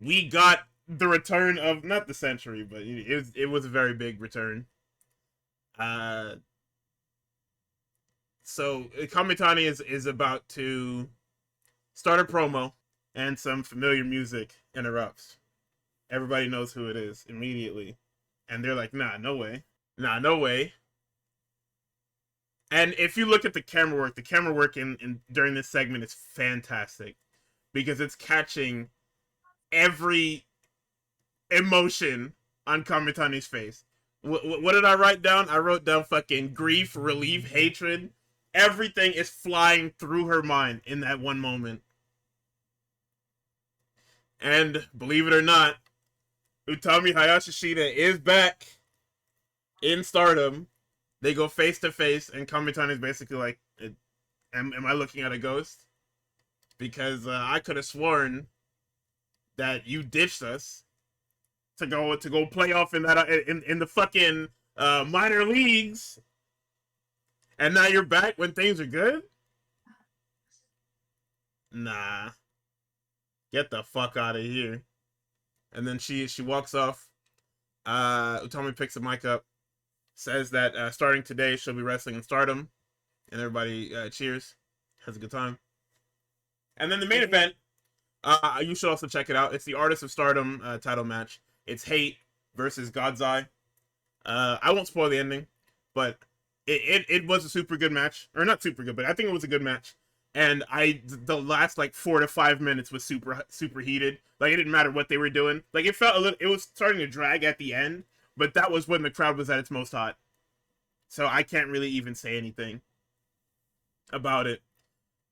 we got the return of, not the century, but it was a very big return. So Kamitani is about to start a promo, and some familiar music interrupts. Everybody knows who it is immediately. And they're like, nah, no way. Nah, no way. And if you look at the camera work in during this segment is fantastic. Because it's catching every emotion on Kamitani's face. What did I write down? I wrote down fucking grief, relief, hatred. Everything is flying through her mind in that one moment. And believe it or not, Utami Hayashishita is back in Stardom. They go face to face, and Kamitani is basically like, "Am I looking at a ghost? Because I could have sworn that you ditched us to go play off in that in the fucking minor leagues, and now you're back when things are good. Nah, get the fuck out of here." And then she walks off. Utami picks the mic up, says that starting today she'll be wrestling in Stardom, and everybody cheers, has a good time. And then the main event, you should also check it out. It's the Artist of Stardom title match. It's Hate versus God's Eye. I won't spoil the ending, but it was a super good match, or not super good, but I think it was a good match. and the last like 4 to 5 minutes was super heated. Like it didn't matter what they were doing. Like it felt a little, it was starting to drag at the end, but that was when the crowd was at its most hot. So I can't really even say anything about it.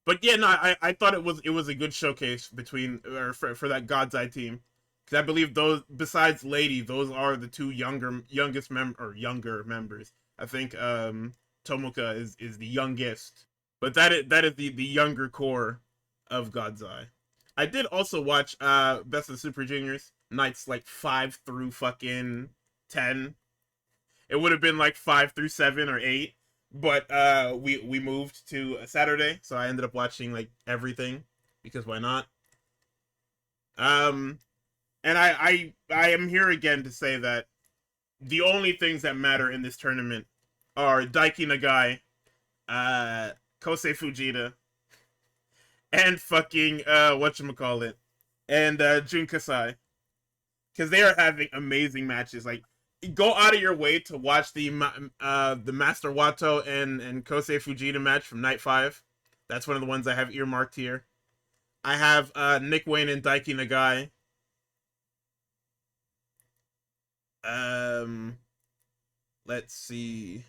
But yeah, no, I thought it was a good showcase between or for that God's Eye team, because I believe those, besides Lady, those are the two younger members. I think Tomoka is the youngest, but that is the younger core of God's Eye. I did also watch Best of the Super Juniors nights like 5 through fucking 10. It would have been like 5 through 7 or 8, but we moved to a Saturday, so I ended up watching like everything because why not? Um, and I am here again to say that the only things that matter in this tournament are Daiki Nagai, Kosei Fujita, and fucking whatchamacallit, and Jun Kasai, because they are having amazing matches. Like, go out of your way to watch the Master Wato and Kosei Fujita match from Night 5. That's one of the ones I have earmarked here. I have Nick Wayne and Daiki Nagai. Let's see.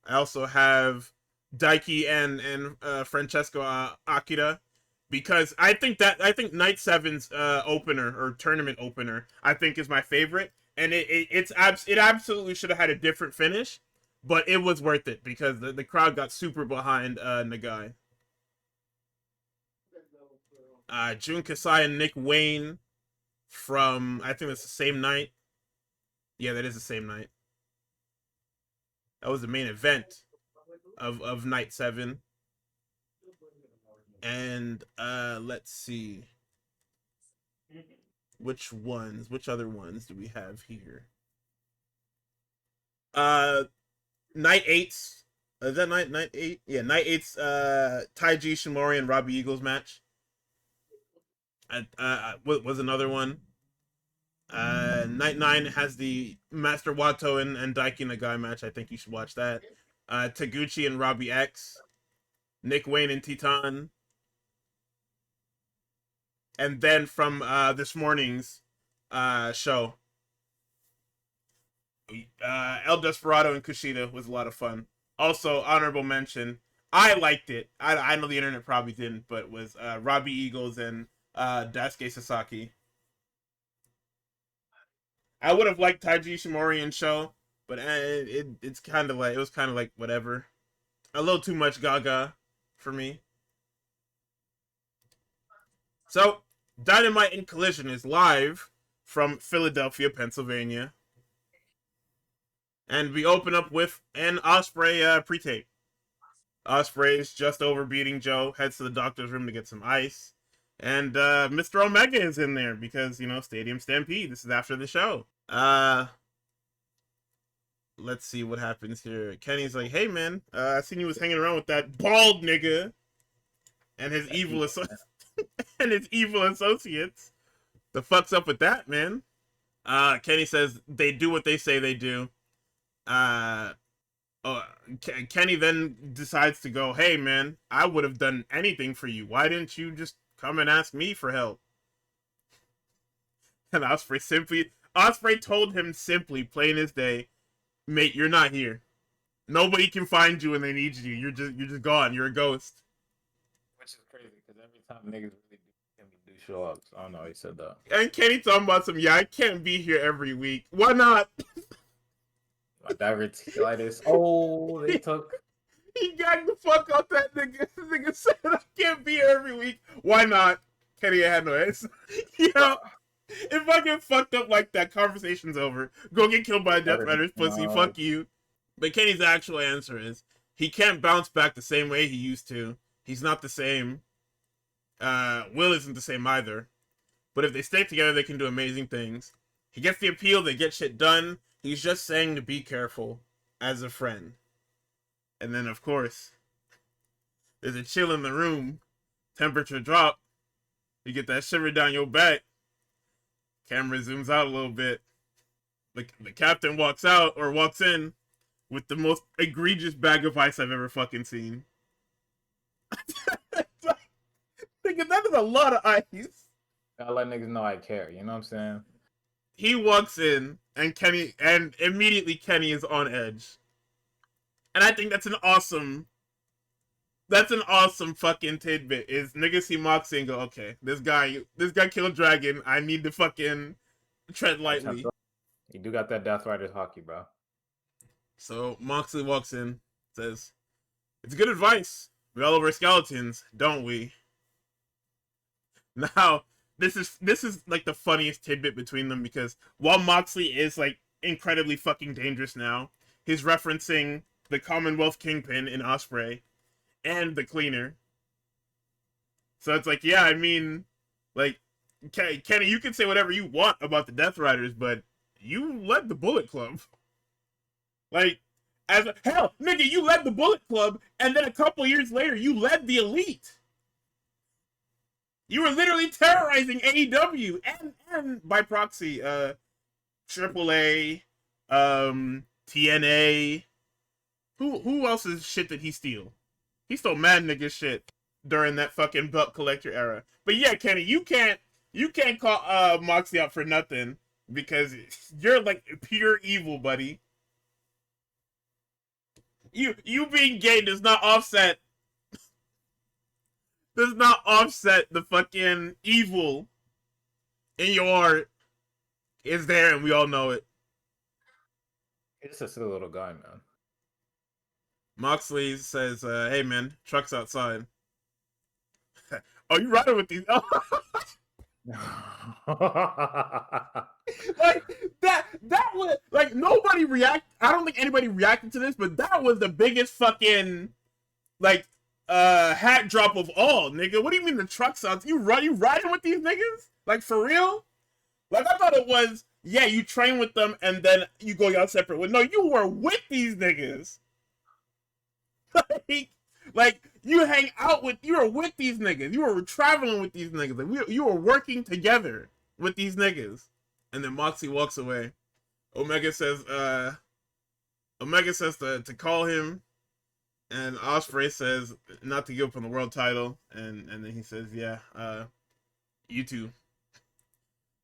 I also have Daiki and Francesco Akira, because I think Night 7's opener or tournament opener I think is my favorite, and it absolutely should have had a different finish, but it was worth it because the crowd got super behind Nagai. Jun Kasai and Nick Wayne from, I think it's the same night. Yeah, that is the same night. That was the main event of Night 7. And let's see. Which other ones do we have here? Night 8's, is that night 8? Yeah, Night 8's Taiji Shimori and Robbie Eagles match. Was another one. Night 9 has the Master Wato and Daiki Nagai match. I think you should watch that. Taguchi and Robbie X, Nick Wayne and Titan. And then from this morning's show, El Desperado and Kushida was a lot of fun. Also, honorable mention, I liked it. I know the internet probably didn't, but it was Robbie Eagles and Daisuke Sasaki. I would have liked Taiji Shimori and show, but it's kind of like, it was kind of like whatever. A little too much Gaga for me. So, Dynamite and Collision is live from Philadelphia, Pennsylvania. And we open up with an Ospreay pre-tape. Ospreay is just over beating Joe, heads to the doctor's room to get some ice. And Mr. Omega is in there because, you know, Stadium Stampede. This is after the show. Let's see what happens here. Kenny's like, hey, man, I seen you was hanging around with that bald nigga and his and his evil associates. The fuck's up with that, man? Kenny says they do what they say they do. Kenny then decides to go, hey, man, I would have done anything for you. Why didn't you just come and ask me for help? And Ospreay told him simply, plain as day, mate, you're not here. Nobody can find you when they need you. You're just gone. You're a ghost. Which is crazy because every time niggas really do show up. So I don't know how he said that. And Kenny talking about I can't be here every week. Why not? My diverticulitis. Oh, they took. He gagged the fuck out that nigga. This nigga said I can't be here every week. Why not? Kenny had no answer. You know, if I get fucked up like that, conversation's over. Go get killed by a Death Rider's pussy. Fuck you. But Kenny's actual answer is he can't bounce back the same way he used to. He's not the same. Will isn't the same either. But if they stay together, they can do amazing things. He gets the appeal. They get shit done. He's just saying to be careful as a friend. And then, of course, there's a chill in the room. Temperature drop. You get that shiver down your back. Camera zooms out a little bit. The captain walks in with the most egregious bag of ice I've ever fucking seen. nigga, that is a lot of ice. Gotta let niggas know I care. You know what I'm saying? He walks in, and immediately Kenny is on edge. And I think that's an awesome fucking tidbit. Is niggas see Moxie and go, okay, this guy killed Dragon. I need to fucking tread lightly. You do got that Death Riders hockey, bro. So Moxley walks in, says, "It's good advice. We all over skeletons, don't we?" Now, this is like the funniest tidbit between them, because while Moxley is like incredibly fucking dangerous now, he's referencing the Commonwealth Kingpin in Osprey and the Cleaner. So it's like, yeah, I mean, like, Kenny, you can say whatever you want about the Death Riders, but you led the Bullet Club. Like, hell, nigga, you led the Bullet Club, and then a couple years later, you led the Elite. You were literally terrorizing AEW and by proxy, AAA, TNA. Who else's shit did he steal? He stole mad nigga shit during that fucking belt collector era. But yeah, Kenny, you can't call Moxley out for nothing, because you're like pure evil, buddy. You being gay does not offset the fucking evil in your heart. Is there, and we all know it. He's just a silly little guy, man. Moxley says, "Hey man, truck's outside." Oh, you riding with these? Like that was like nobody react. I don't think anybody reacted to this, but that was the biggest fucking like hat drop of all, nigga. What do you mean the truck's out? You riding with these niggas? Like, for real? Like, I thought it was, yeah, you train with them and then you go your separate way. No, you were with these niggas. Like you were with these niggas. You were traveling with these niggas. Like, you were working together with these niggas. And then Moxie walks away. Omega says to call him, and Ospreay says not to give up on the world title, and then he says, yeah, you too.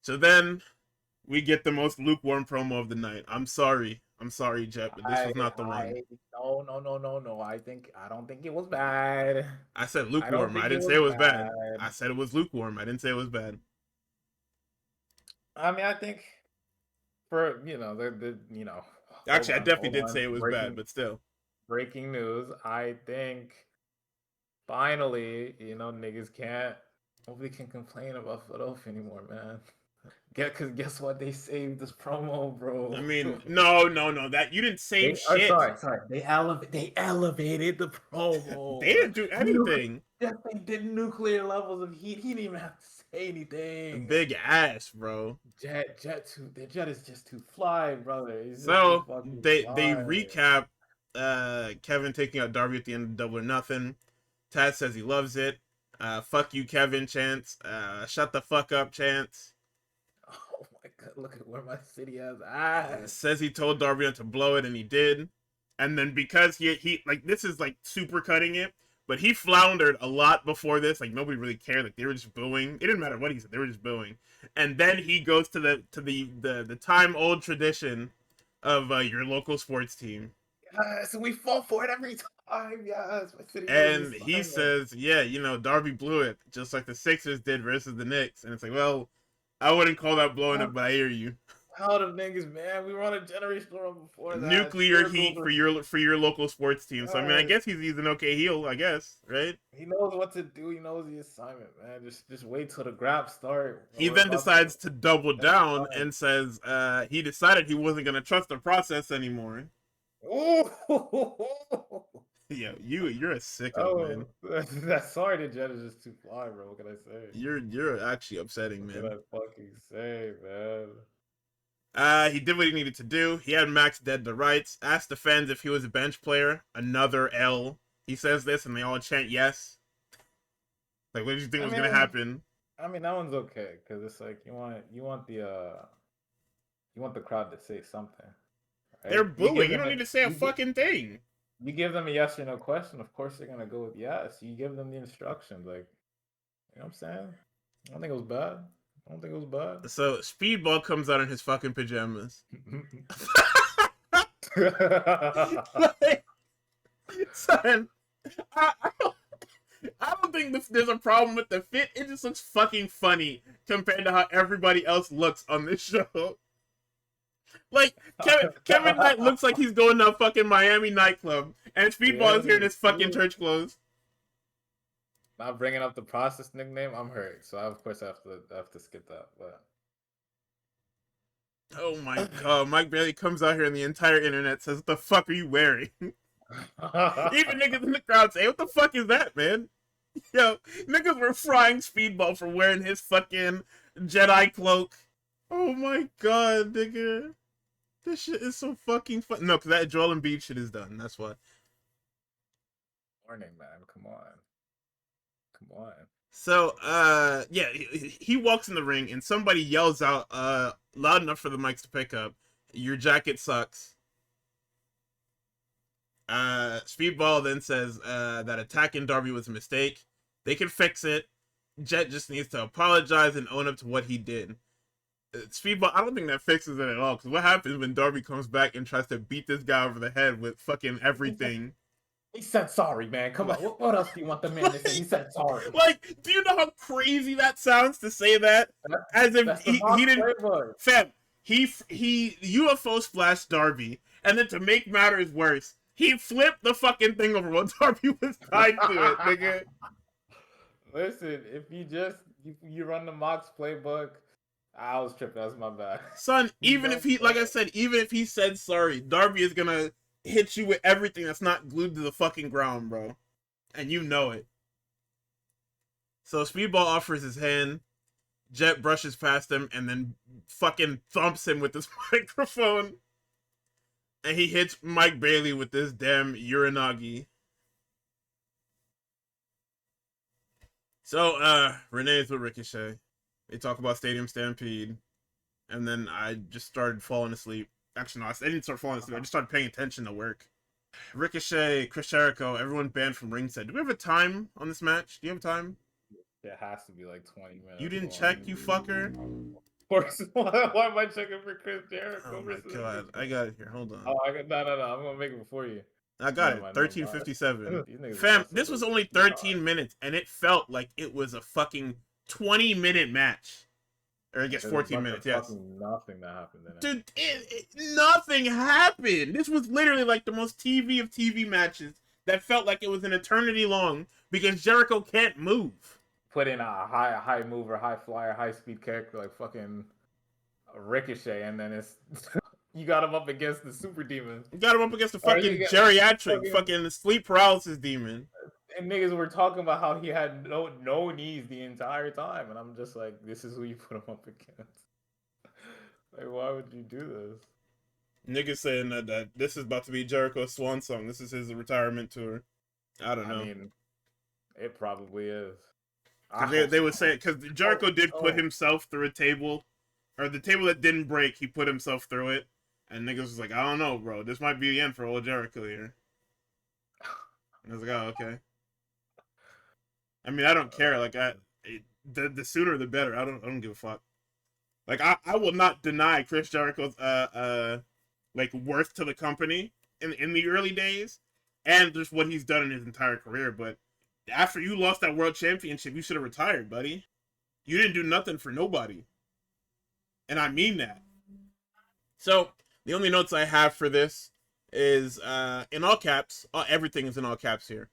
So then we get the most lukewarm promo of the night. I'm sorry, Jet, but this was not the one. No. I don't think it was bad. I said lukewarm. I didn't say it was bad. I said it was lukewarm. I didn't say it was bad. I mean, I think for Actually, I definitely did say it was bad, but still. Breaking news. I think finally, niggas nobody can complain about Philadelphia anymore, man. Because guess what? They saved this promo, bro. I mean, no. That you didn't save shit. Sorry. They elevated the promo. They didn't do anything. They did nuclear levels of heat. He didn't even have to say anything. Big ass, bro. Jet is just too fly, brother. So they recap Kevin taking out Darby at the end of Double or Nothing. Taz says he loves it. Fuck you, Kevin chants. Shut the fuck up chants. Oh my god, look at where my city has. Says he told Darby not to blow it, and he did. And then because he like, this is like super cutting it, but he floundered a lot before this. Like, nobody really cared. Like, they were just booing. It didn't matter what he said. They were just booing. And then he goes to the time old tradition of your local sports team. Yes, we fall for it every time. Yes, my city. And he says, yeah, Darby blew it just like the Sixers did versus the Knicks. And it's like, well, I wouldn't call that blowing it, but I hear you. Proud of niggas, man. We were on a generational run before that. Nuclear heat for your local sports team. So I mean, I guess he's an okay heel, I guess, right? He knows what to do. He knows the assignment, man. Just wait till the Graps start. He then decides to double down and says he decided he wasn't gonna trust the process anymore. Yeah, you're a sicko, man. Sorry, the Jet is just too fly, bro. What can I say? You're actually upsetting, man. What can I fucking say, man? He did what he needed to do. He had Max dead to rights. Asked the fans if he was a bench player. Another L. He says this, and they all chant yes. Like, what did you think was gonna happen? I mean, that one's okay, because it's like you want the crowd to say something. Right? They're booing. You don't need to say a fucking thing. You give them a yes or no question. Of course, they're gonna go with yes. You give them the instructions, like, You know what I'm saying? I don't think it was bad. I don't think it was bad. So Speedball comes out in his fucking pajamas. Like, son, I don't think there's a problem with the fit. It just looks fucking funny compared to how everybody else looks on this show. Like, Kevin Knight looks like he's going to a fucking Miami nightclub, and Speedball is here in his fucking church clothes. Not bringing up the process nickname, I'm hurt. So of course I have to skip that. But oh my god, Mike Bailey comes out here and the entire internet says, "What the fuck are you wearing?" Even niggas in the crowd say, "What the fuck is that, man?" Yo, niggas were frying Speedball for wearing his fucking Jedi cloak. Oh my god, nigga. This shit is so fucking fun. No, because that Joel Embiid shit is done. That's why. Morning, man. Come on. Come on. So, yeah, he walks in the ring and somebody yells out loud enough for the mics to pick up, "Your jacket sucks." Speedball then says that attacking Darby was a mistake. They can fix it. Jet just needs to apologize and own up to what he did. Speedball, I don't think that fixes it at all. Because what happens when Darby comes back and tries to beat this guy over the head with fucking everything? He said sorry, man. Come on. What else do you want the man to say? He said sorry. Like, do you know how crazy that sounds to say that? As if he didn't. Fam, he UFO splashed Darby, and then to make matters worse, he flipped the fucking thing over while Darby was tied to it, nigga. Listen, if you run the Mox playbook, I was tripping. That's my bad. Son, even if he, like I said, even if he said sorry, Darby is gonna hit you with everything that's not glued to the fucking ground, bro. And you know it. So Speedball offers his hand. Jet brushes past him and then fucking thumps him with this microphone. And he hits Mike Bailey with this damn Uranagi. So, Renee's with Ricochet. They talk about Stadium Stampede. And then I just started falling asleep. Actually, no, I didn't start falling asleep. I just started paying attention to work. Ricochet, Chris Jericho, everyone banned from ringside. Do we have a time on this match? Do you have a time? It has to be like 20 minutes. You didn't check, you fucker? Of course. Why am I checking for Chris Jericho? Oh my god, I got it here. Hold on. Oh, no. I'm gonna make it before you. I got it. 13:57. Fam, this was only 13 minutes, and it felt like it was a fucking 20-minute match. Or I guess 14 minutes, yes. Nothing that happened in it. Dude, nothing happened. This was literally like the most TV of TV matches that felt like it was an eternity long because Jericho can't move. Put in a high mover, high flyer, high speed character like fucking Ricochet, and then it's you got him up against the super demon. You got him up against the fucking geriatric, fucking sleep paralysis demon. And niggas were talking about how he had no knees the entire time, and I'm just like, this is who you put him up against. Like, why would you do this? Niggas saying that this is about to be Jericho's swan song. This is his retirement tour. I don't know. I mean, it probably is. They were saying, because Jericho did put himself through a table, or the table that didn't break, he put himself through it, and niggas was like, I don't know, bro. This might be the end for old Jericho here. And I was like, oh, okay. I mean, I don't care. Like, the sooner the better. I don't give a fuck. Like, I will not deny Chris Jericho's like worth to the company in the early days, and just what he's done in his entire career. But after you lost that world championship, you should have retired, buddy. You didn't do nothing for nobody, and I mean that. So the only notes I have for this is in all caps. Everything is in all caps here.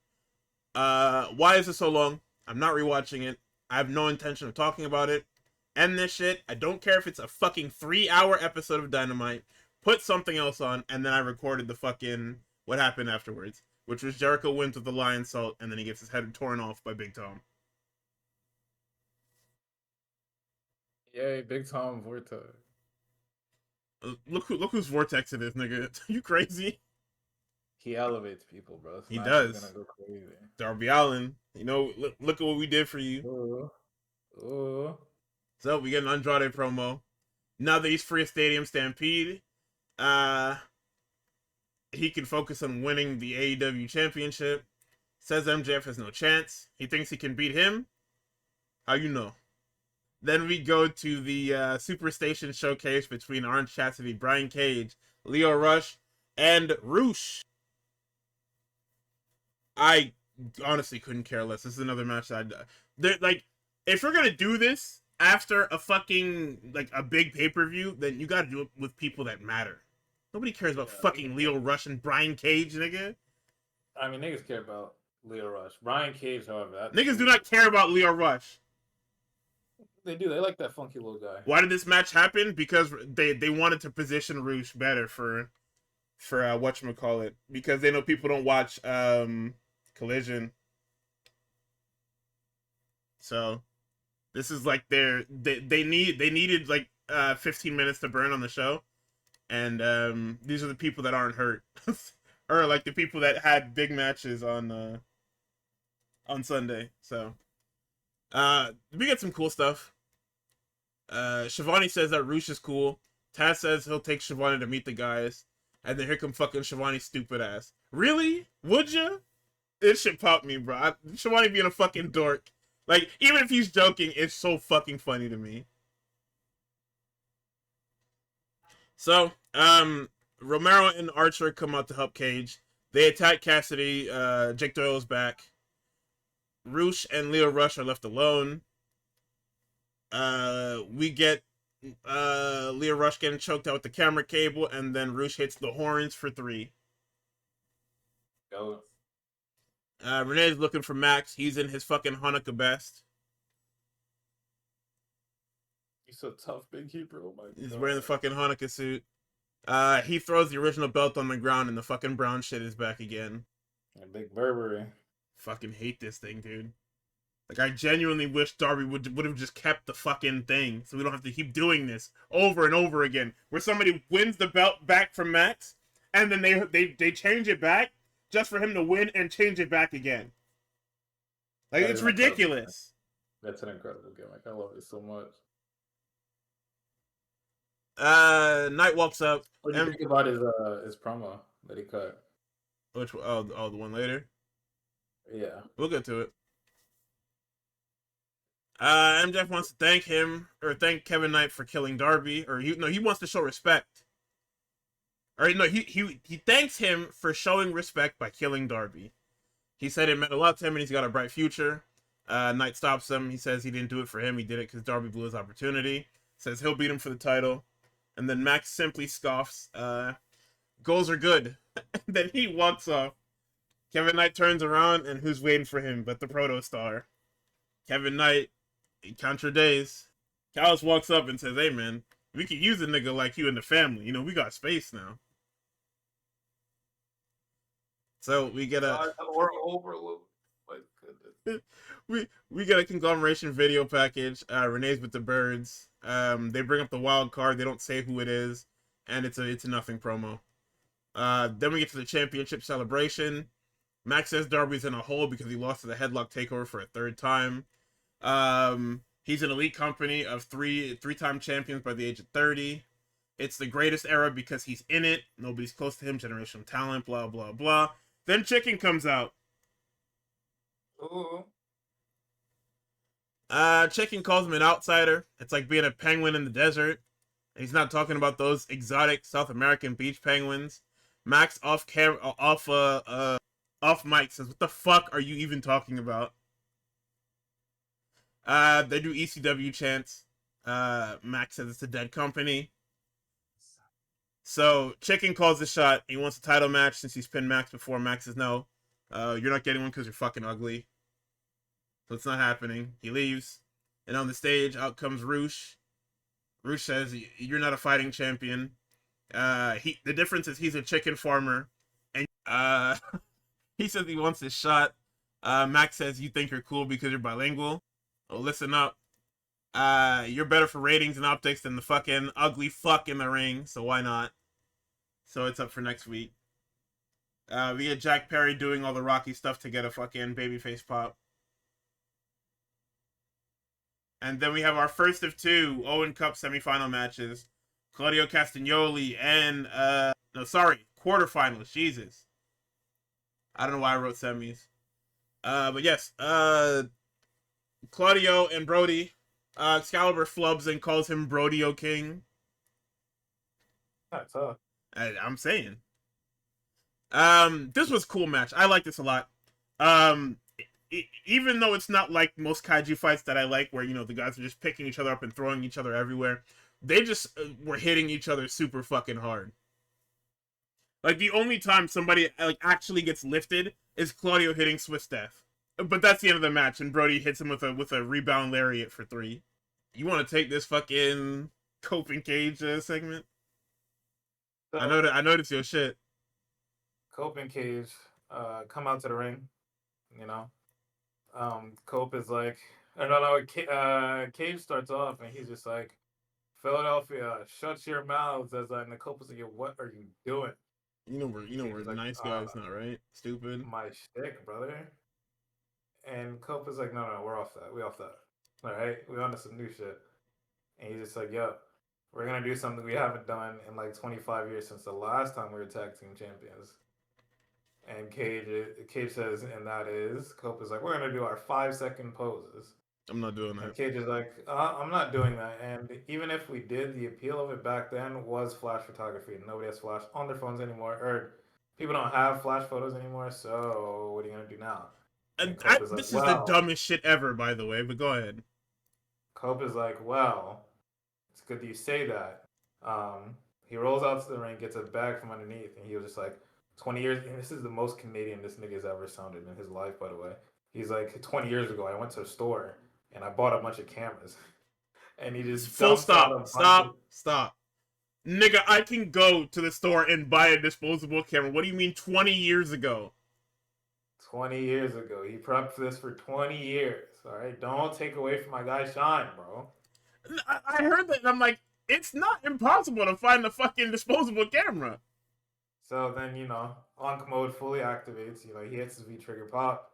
Why is it so long? I'm not rewatching it. I have no intention of talking about it. End this shit. I don't care if it's a fucking 3-hour episode of Dynamite. Put something else on, and then I recorded the fucking what happened afterwards, which was Jericho wins with the lion salt, and then he gets his head torn off by Big Tom. Yay, Big Tom Vortex. Look whose Vortex it is, nigga. You crazy? He elevates people, bro. He does. Gonna go crazy. Darby Allin. You know, look at what we did for you. Ooh. So we get an Andrade promo. Now that he's free of Stadium Stampede, he can focus on winning the AEW championship. Says MJF has no chance. He thinks he can beat him. How you know? Then we go to the Superstation showcase between Orange Cassidy, Brian Cage, Leo Rush, and Roosh. I honestly couldn't care less. This is another match that like, if we're gonna do this after a fucking like a big pay-per-view, then you gotta do it with people that matter. Nobody cares about fucking Leo Rush and Brian Cage, nigga. I mean, niggas care about Leo Rush. Brian Cage, however, Niggas do not care about Leo Rush. They do. They like that funky little guy. Why did this match happen? Because they wanted to position Roosh better for whatchamacallit. Because they know people don't watch Collision. So this is like they needed like 15 minutes to burn on the show. And these are the people that aren't hurt. Or like the people that had big matches on Sunday. So we get some cool stuff. Shivani says that Roosh is cool. Taz says he'll take Shivani to meet the guys. And then here come fucking Shivani's stupid ass. Really? Would you? It should pop me, bro. Shivani being a fucking dork. Like, even if he's joking, it's so fucking funny to me. So, Romero and Archer come out to help Cage. They attack Cassidy. Jake Doyle's back. Roosh and Leo Rush are left alone. We get Leo Rush getting choked out with the camera cable, and then Roosh hits the horns for 3. Go. Renee's looking for Max. He's in his fucking Hanukkah best. He's so tough, Big Keeper. Oh my god. He's wearing the fucking Hanukkah suit. He throws the original belt on the ground, and the fucking brown shit is back again. And Big Burberry. Fucking hate this thing, dude. Like, I genuinely wish Darby would have just kept the fucking thing, so we don't have to keep doing this over and over again. Where somebody wins the belt back from Max, and then they change it back just for him to win and change it back again. Like, it's ridiculous. That's an incredible gimmick. I love it so much. Knight walks up. What do you think about his promo that he cut? Which the one later? Yeah. We'll get to it. MJF wants to thank Kevin Knight for killing Darby, he wants to show respect. He thanks him for showing respect by killing Darby. He said it meant a lot to him and he's got a bright future. Knight stops him. He says he didn't do it for him. He did it because Darby blew his opportunity. Says he'll beat him for the title. And then Max simply scoffs. Goals are good. Then he walks off. Kevin Knight turns around and who's waiting for him but the Proto Star? Kevin Knight. Contra Days. Callis walks up and says, "Hey man, we could use a nigga like you in the family. We got space now." So we get or overload. My goodness. we get a conglomeration video package. Renee's with the birds. They bring up the wild card. They don't say who it is, and it's a nothing promo. Then we get to the championship celebration. Max says Darby's in a hole because he lost to the headlock takeover for a 3rd time. He's an elite company of three-time champions by the age of 30. It's the greatest era because he's in it. Nobody's close to him. Generational talent. Blah blah blah. Then Chicken comes out. Ooh. Chicken calls him an outsider. It's like being a penguin in the desert. And he's not talking about those exotic South American beach penguins. Max off mic says, "What the fuck are you even talking about?" They do ECW chants. Max says it's a dead company. So Chicken calls the shot. He wants a title match since he's pinned Max before. Max says no. You're not getting one because you're fucking ugly. So it's not happening. He leaves. And on the stage, out comes Roosh. Roosh says, "You're not a fighting champion." The difference is he's a chicken farmer. And he says he wants his shot. Max says, "You think you're cool because you're bilingual? Well, listen up. You're better for ratings and optics than the fucking ugly fuck in the ring, so why not?" So it's up for next week. We get Jack Perry doing all the Rocky stuff to get a fucking babyface pop. And then we have our first of 2 Owen Cup semifinal matches. Claudio Castagnoli and, quarterfinals. Jesus. I don't know why I wrote semis. But yes, Claudio and Brody. Excalibur flubs and calls him Brodio King. That's tough. I'm saying. This was a cool match. I like this a lot. Even though it's not like most kaiju fights that I like, where the guys are just picking each other up and throwing each other everywhere, they just were hitting each other super fucking hard. Like the only time somebody like actually gets lifted is Claudio hitting Swiss Death, but that's the end of the match, and Brody hits him with a rebound lariat for 3. You want to take this fucking Cope and Cage segment? So, I noticed your shit. Cope and Cage come out to the ring. Cope is like, Cage starts off and he's just like, Philadelphia, shut your mouths. And the Cope is like, what are you doing? We're like, nice guys, not right? Stupid. My shtick, brother. And Cope is like, no, we're off that. We off that. All right, we on to some new shit. And he's just like, yo, we're gonna do something we haven't done in like 25 years since the last time we were tag team champions. And Cage says, and that is, Cope is like, we're gonna do our 5-second poses. I'm not doing that. And Cage is like, I'm not doing that. And even if we did, the appeal of it back then was flash photography. Nobody has flash on their phones anymore, or people don't have flash photos anymore. So what are you gonna do now? This is the dumbest shit ever, by the way. But go ahead. Cope is like, well, it's good that you say that. He rolls out to the ring, gets a bag from underneath, and he was just like, 20 years, and this is the most Canadian this nigga's ever sounded in his life, by the way. He's like, 20 years ago, I went to a store and I bought a bunch of cameras. And he just full stop. Nigga, I can go to the store and buy a disposable camera. What do you mean 20 years ago? 20 years ago. He prepped for this for 20 years. All right? Don't take away from my guy Shine, bro. I heard that and I'm like, it's not impossible to find the fucking disposable camera. So then, on commode fully activates. He hits his V-trigger pop.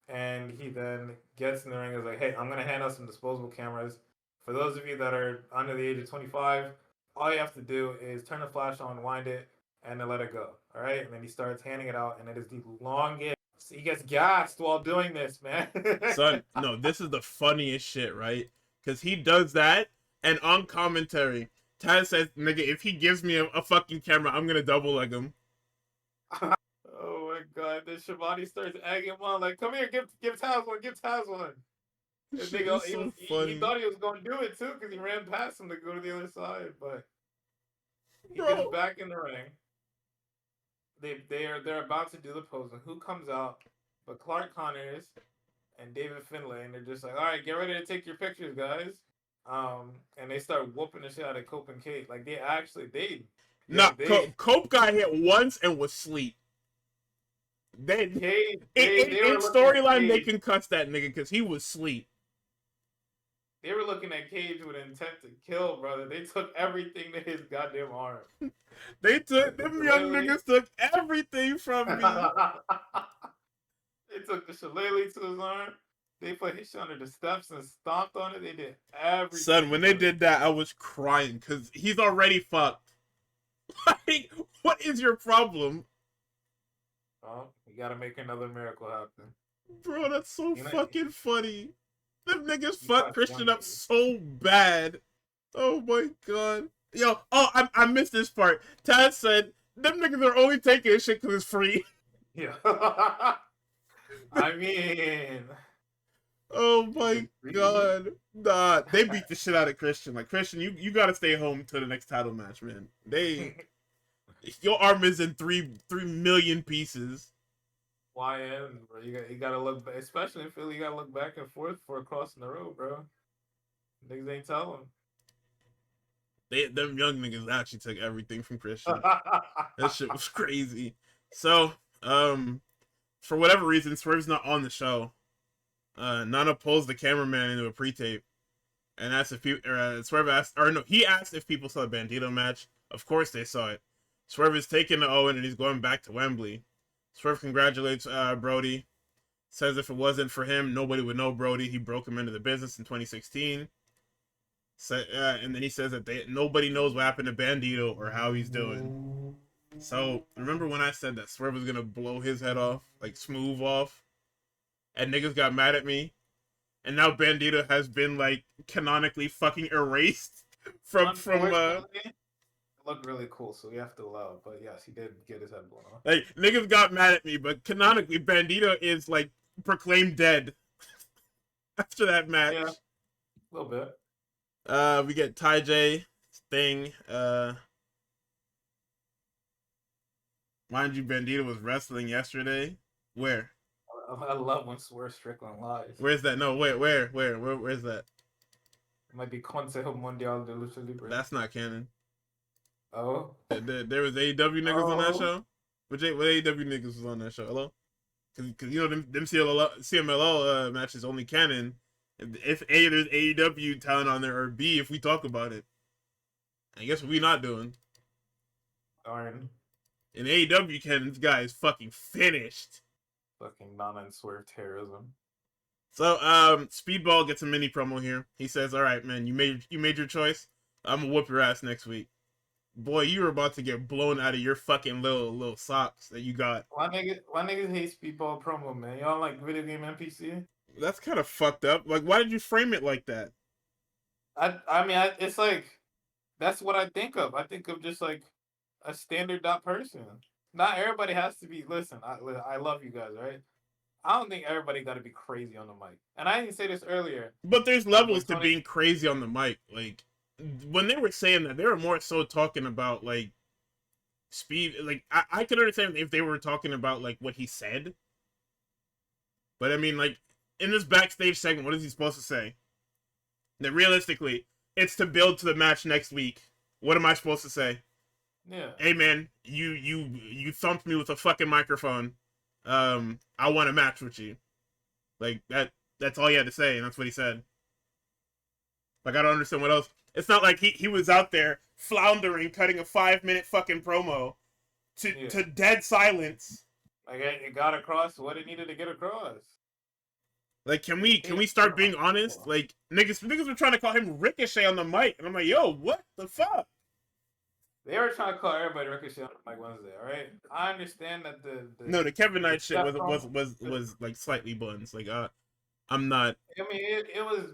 And he then gets in the ring and is like, hey, I'm going to hand out some disposable cameras. For those of you that are under the age of 25, all you have to do is turn the flash on, wind it, and then let it go. All right? And then he starts handing it out, and it is the longest. He gets gassed while doing this, man. Son, no, this is the funniest shit, right? Because he does that, and on commentary, Taz says, nigga, if he gives me a fucking camera, I'm going to double leg him. Oh my god, then Shivani starts egging him on, like, come here, give Taz one, give Taz one. And he thought he was going to do it too, because he ran past him to go to the other side, but he gets back in the ring. They're about to do the pose, and who comes out but Clark Connors and David Finlay, and they're just like, all right, get ready to take your pictures, guys. And they start whooping the shit out of Cope and Kate. Like, Cope got hit once and was asleep. In storyline, they can cuss that nigga because he was asleep. They were looking at Cage with intent to kill, brother. They took everything to his goddamn arm. Them young niggas took everything from me. They took the shillelagh to his arm. They put his shit under the steps and stomped on it. They did everything. Son, when they did that, I was crying because he's already fucked. Like, what is your problem? Oh, you gotta make another miracle happen. Bro, that's so fucking funny. Them niggas fucked Christian up so bad. Oh my god. Yo, I missed this part. Taz said, them niggas are only taking this shit because it's free. Yeah. I mean... Oh my god. Nah, they beat the shit out of Christian. Like, Christian, you gotta stay home to the next title match, man. Your arm is in 3 million pieces. YN, bro. You gotta look back, especially in Philly, you gotta look back and forth for crossing the road, bro. Niggas ain't telling. Them young niggas actually took everything from Christian. That shit was crazy. So, for whatever reason, Swerve's not on the show. Nana pulls the cameraman into a pre-tape and asked if people. He asked if people saw the Bandito match. Of course they saw it. Swerve is taking the Owen and he's going back to Wembley. Swerve congratulates Brody. Says if it wasn't for him, nobody would know Brody. He broke him into the business in 2016. And then he says that nobody knows what happened to Bandito or how he's doing. So, remember when I said that Swerve was going to blow his head off? Like, smooth off? And niggas got mad at me? and now Bandito has been like canonically fucking erased from Unfortunately, it looked really cool, so we have to allow it. But yes, he did get his head blown off. like niggas got mad at me, but canonically Bandito is like proclaimed dead after that match. Yeah, a little bit. We get Ty J thing. Mind you, Bandito was wrestling yesterday. Where? I love when Swerve Strickland lies. Where's that? No, where's that? It might be Consejo Mundial de Lucha Libre. That's not canon. Oh. There was AEW niggas on that show? What AEW niggas was on that show? Hello? Because you know, them CMLL matches only canon if A, there's AEW talent on there, or B, if we talk about it. I guess what we not doing. Darn. In AEW canon, this guy is fucking finished. Fucking Nana and Swerve terrorism. So, Speedball gets a mini promo here. He says, "All right, man, you made your choice. I'm gonna whoop your ass next week." Boy, you were about to get blown out of your fucking little socks that you got. Why niggas hate Speedball promo, man? Y'all like video game NPC? That's kind of fucked up. Like, why did you frame it like that? I mean, it's like that's what I think of. I think of just like a standard person. Not everybody has to be. Listen, I love you guys, right? I don't think everybody got to be crazy on the mic. And I didn't say this earlier. But there's levels to being crazy on the mic. Like, when they were saying that, they were more so talking about, like, speed. Like, I could understand if they were talking about, like, what he said. But, I mean, like, in this backstage segment, what is he supposed to say? That realistically, it's to build to the match next week. What am I supposed to say? Yeah. Hey, man, you thumped me with a fucking microphone. I want a match with you. Like, that's all he had to say, and that's what he said. Like, I don't understand what else. It's not like he was out there floundering, cutting a 5-minute fucking promo to dead silence. Like, it got across what it needed to get across. Like, can we start being honest? Like, niggas were trying to call him Ricochet on the mic, and I'm like, yo, what the fuck? They were trying to call everybody Ricochet on Mike Wednesday, all right? I understand that the Kevin Knight shit was like slightly buns. Like, I'm not. I mean, it was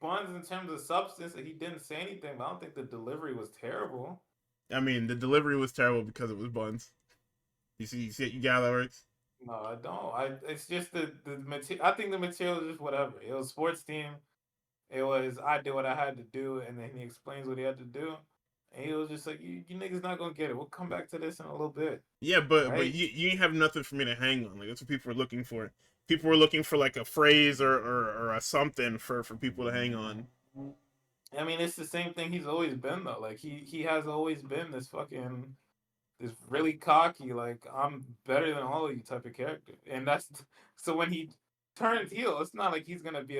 buns in terms of substance, and he didn't say anything. But I don't think the delivery was terrible. I mean, the delivery was terrible because it was buns. You see, you get how that works? No, I don't. It's just the material. I think the material is just whatever. It was sports team. It was I did what I had to do, and then he explains what he had to do. And he was just like, you niggas not gonna get it. We'll come back to this in a little bit. Yeah, but you ain't have nothing for me to hang on. Like, that's what people were looking for. People were looking for like a phrase or a something for people to hang on. I mean, it's the same thing he's always been though. Like he has always been this really cocky, like I'm better than all of you type of character. And that's so when he turns heel, it's not like he's gonna be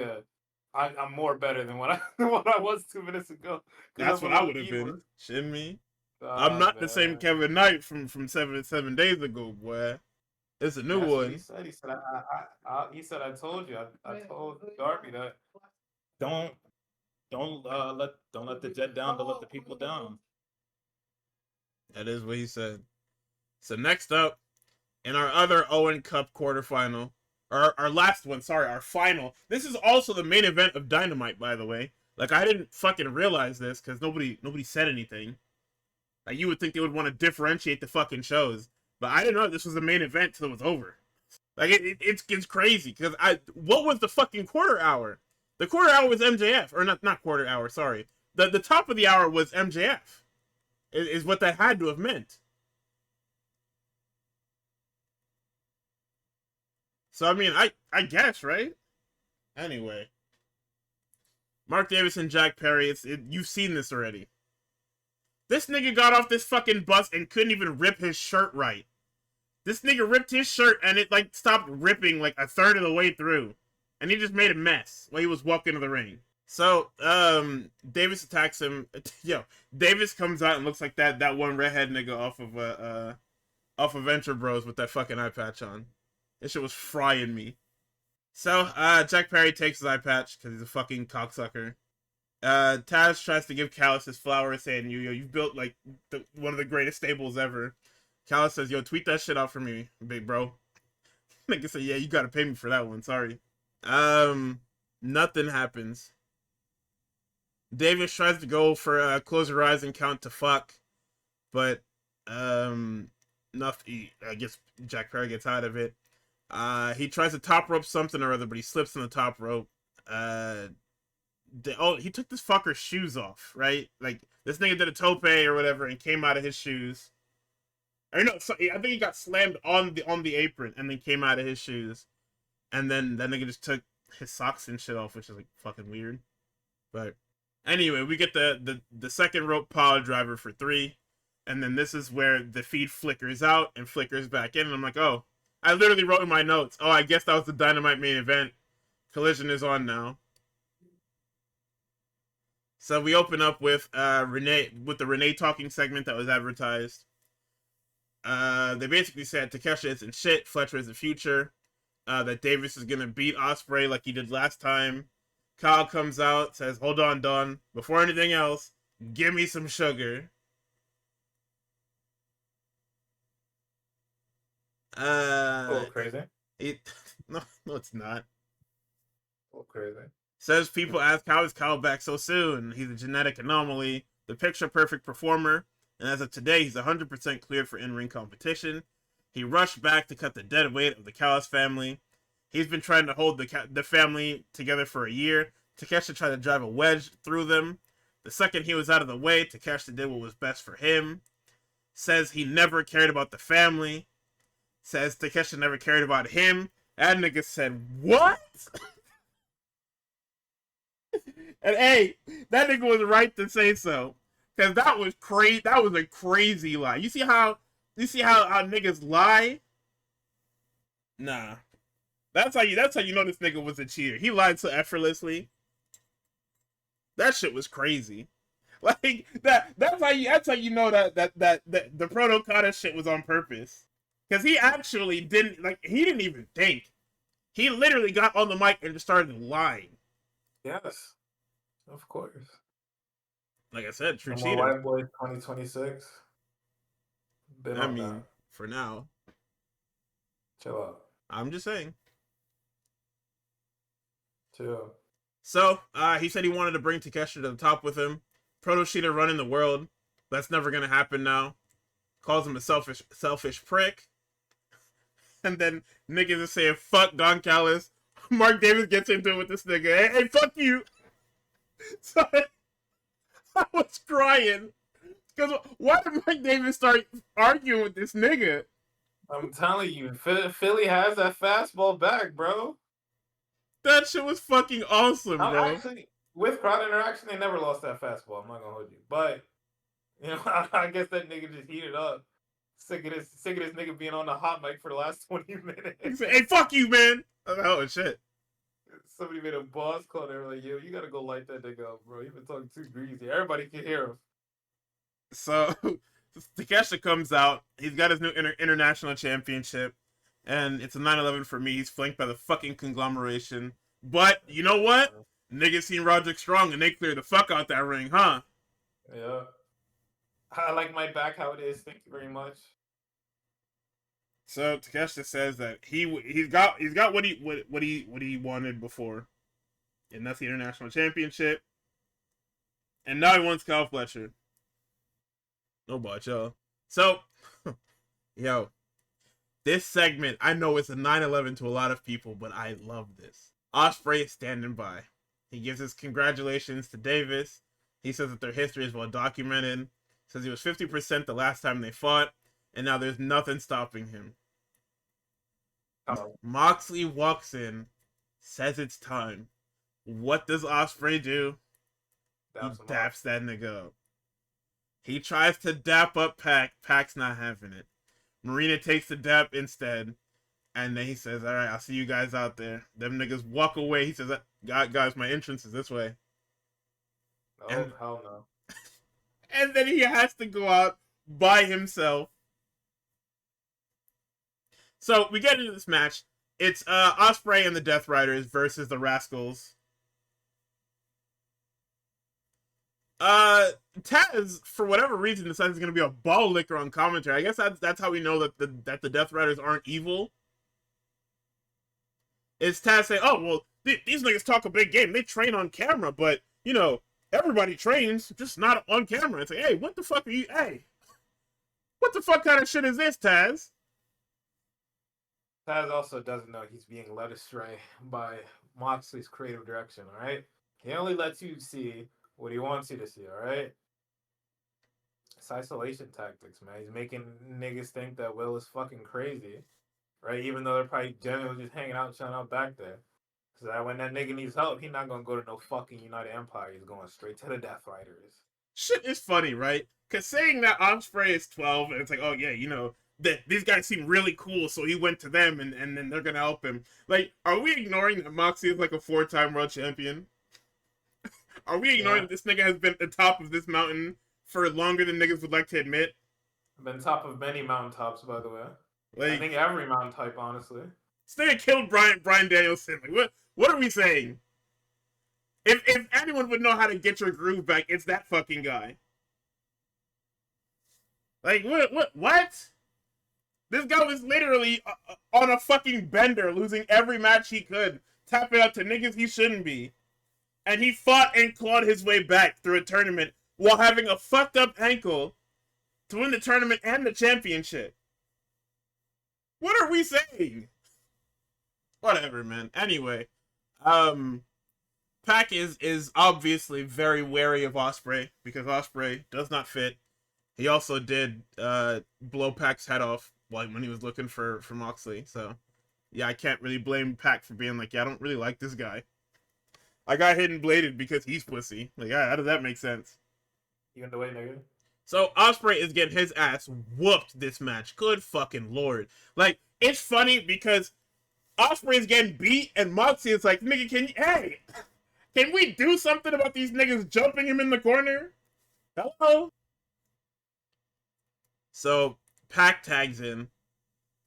I'm more better than what I was 2 minutes ago. That's what I would have been. Shit me. I'm not the same Kevin Knight from 7 days ago, boy. It's a new one. He said. He said I told you. I told Darby that don't let the jet down. Don't let the people down. That is what he said. So next up, in our other Owen Cup quarterfinal. Our last one, sorry, our final. This is also the main event of Dynamite, by the way. Like, I didn't fucking realize this because nobody said anything. Like, you would think they would want to differentiate the fucking shows, but I didn't know this was the main event till it was over. Like, it's crazy because what was the fucking quarter hour? The quarter hour was MJF, or not quarter hour. Sorry, the top of the hour was MJF. Is what that had to have meant. So, I mean, I guess, right? Anyway. Mark Davis and Jack Perry, you've seen this already. This nigga got off this fucking bus and couldn't even rip his shirt right. This nigga ripped his shirt and it, like, stopped ripping, like, a third of the way through. And he just made a mess while he was walking to the ring. So, Davis attacks him. Yo, Davis comes out and looks like that one redhead nigga off of Venture Bros with that fucking eye patch on. This shit was frying me. So, Jack Perry takes his eye patch because he's a fucking cocksucker. Taz tries to give Callis his flowers saying, you've built, like, one of the greatest stables ever. Callis says, yo, tweet that shit out for me, big bro. Nigga said, yeah, you gotta pay me for that one, sorry. Nothing happens. Davis tries to go for a close your eyes and count to fuck, but nothing. I guess Jack Perry gets out of it. He tries to top rope something or other, but he slips on the top rope. He took this fucker's shoes off, right? Like this nigga did a tope or whatever and came out of his shoes. Or no, so, I think he got slammed on the apron and then came out of his shoes, and then that nigga just took his socks and shit off, which is like fucking weird. But anyway, we get the second rope pile driver for 3, and then this is where the feed flickers out and flickers back in, and I'm like, oh, I literally wrote in my notes, oh, I guess that was the Dynamite main event. Collision is on now. So we open up with the Renee talking segment that was advertised. They basically said Takeshita isn't shit, Fletcher is the future, that Davis is gonna beat Ospreay like he did last time. Kyle comes out, says, hold on, Don, before anything else, give me some sugar. A little crazy. No, it's not. A little crazy. Says people ask, how is Kyle back so soon? He's a genetic anomaly, the picture-perfect performer, and as of today, he's 100% cleared for in-ring competition. He rushed back to cut the dead weight of the Callis family. He's been trying to hold the family together for a year. Takeshita tried to drive a wedge through them. The second he was out of the way, Takeshita did what was best for him. Says he never cared about the family. Says Takeshita never cared about him. That nigga said, what? And hey, that nigga was right to say so. Cause that was crazy. That was a crazy lie. You see how niggas lie? Nah. That's how you know this nigga was a cheater. He lied so effortlessly. That shit was crazy. Like that's how you know that the Proto Kata shit was on purpose. Cause he actually didn't even think. He literally got on the mic and just started lying. Yes. Of course. Like I said, true cheater. White boy 2026. I mean, that. For now. Chill out. I'm just saying. Chill. So, he said he wanted to bring Takeshita to the top with him. Proto Cheetah running the world. That's never gonna happen now. Calls him a selfish prick. And then niggas is saying, fuck Don Callis. Mark Davis gets into it with this nigga. Hey, fuck you! So, I was crying. Because why did Mike Davis start arguing with this nigga? I'm telling you, Philly has that fastball back, bro. That shit was fucking awesome, bro. Actually, with crowd interaction, they never lost that fastball. I'm not gonna hold you. But, you know, I guess that nigga just heated up. Sick of this nigga being on the hot mic for the last 20 minutes. He said, hey, fuck you, man. I'm like, oh, shit. Somebody made a boss call. They were like, yo, you gotta go light that nigga up, bro. You've been talking too greasy. Everybody can hear him. So, Takeshita comes out. He's got his new international championship. And it's a 9/11 for me. He's flanked by the fucking conglomeration. But, you know what? Niggas seen Roderick Strong and they cleared the fuck out that ring, huh? Yeah. I like my back how it is. Thank you very much. So Takeshita says that he's got what he wanted before, and that's the international championship. And now he wants Kyle Fletcher. No botch, y'all. So, yo, this segment, I know it's a 9/11 to a lot of people, but I love this. Ospreay is standing by. He gives his congratulations to Davis. He says that their history is well documented. Says he was 50% the last time they fought, and now there's nothing stopping him. Moxley walks in, says it's time. What does Ospreay do? He daps that nigga up. He tries to dap up Pac. Pac's not having it. Marina takes the dap instead. And then he says, all right, I'll see you guys out there. Them niggas walk away. He says, guys, my entrance is this way. Oh, hell no. And then he has to go out by himself. So we get into this match. It's Ospreay and the Death Riders versus the Rascals. Taz, for whatever reason, decides it's going to be a ball licker on commentary. I guess that's how we know that the Death Riders aren't evil. It's Taz saying, oh, well, These niggas talk a big game. They train on camera, but, you know, everybody trains, just not on camera. It's like, hey, what the fuck are you, hey, what the fuck kind of shit is this, Taz? Taz also doesn't know he's being led astray by Moxley's creative direction, alright? He only lets you see what he wants you to see, alright? It's isolation tactics, man. He's making niggas think that Will is fucking crazy, right? Even though they're probably genuinely just hanging out, chilling out back there. So that when that nigga needs help, he's not gonna go to no fucking United Empire. He's going straight to the Death Riders. Shit is funny, right? Because saying that Ospreay is 12, and it's like, oh yeah, you know, that these guys seem really cool, so he went to them, and then they're gonna help him. Like, are we ignoring that Moxley is like a 4-time world champion? Are we ignoring that this nigga has been at the top of this mountain for longer than niggas would like to admit? I've been top of many mountaintops, by the way. Like, I think every mountain type, honestly. This nigga killed Brian Danielson. Like, what are we saying? If anyone would know how to get your groove back, it's that fucking guy. Like, what? This guy was literally on a fucking bender, losing every match he could, tapping out to niggas he shouldn't be. And he fought and clawed his way back through a tournament while having a fucked up ankle to win the tournament and the championship. What are we saying? Whatever, man. Anyway, Pac is obviously very wary of Ospreay because Ospreay does not fit. He also did blow Pac's head off when he was looking for Moxley. So yeah, I can't really blame Pac for being like, yeah, I don't really like this guy. I got hidden bladed because he's pussy. Like, how does that make sense? You the way, nigga. So Ospreay is getting his ass whooped this match. Good fucking lord. Like, it's funny because Ospreay is getting beat and Moxley is like, nigga, can we do something about these niggas jumping him in the corner? Hello? So Pac tags in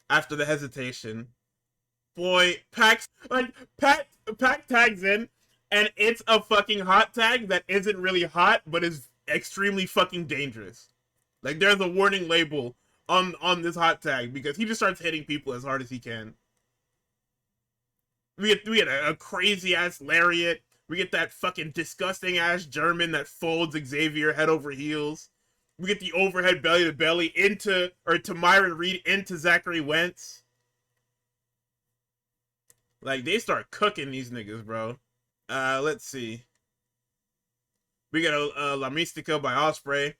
after the hesitation. Boy, Pac tags in, and it's a fucking hot tag that isn't really hot, but is extremely fucking dangerous. Like, there's a warning label on this hot tag because he just starts hitting people as hard as he can. We get a crazy ass lariat. We get that fucking disgusting ass German that folds Xavier head over heels. We get the overhead belly to belly to Myron Reed into Zachary Wentz. Like, they start cooking these niggas, bro. Let's see. We got a La Mystica by Ospreay.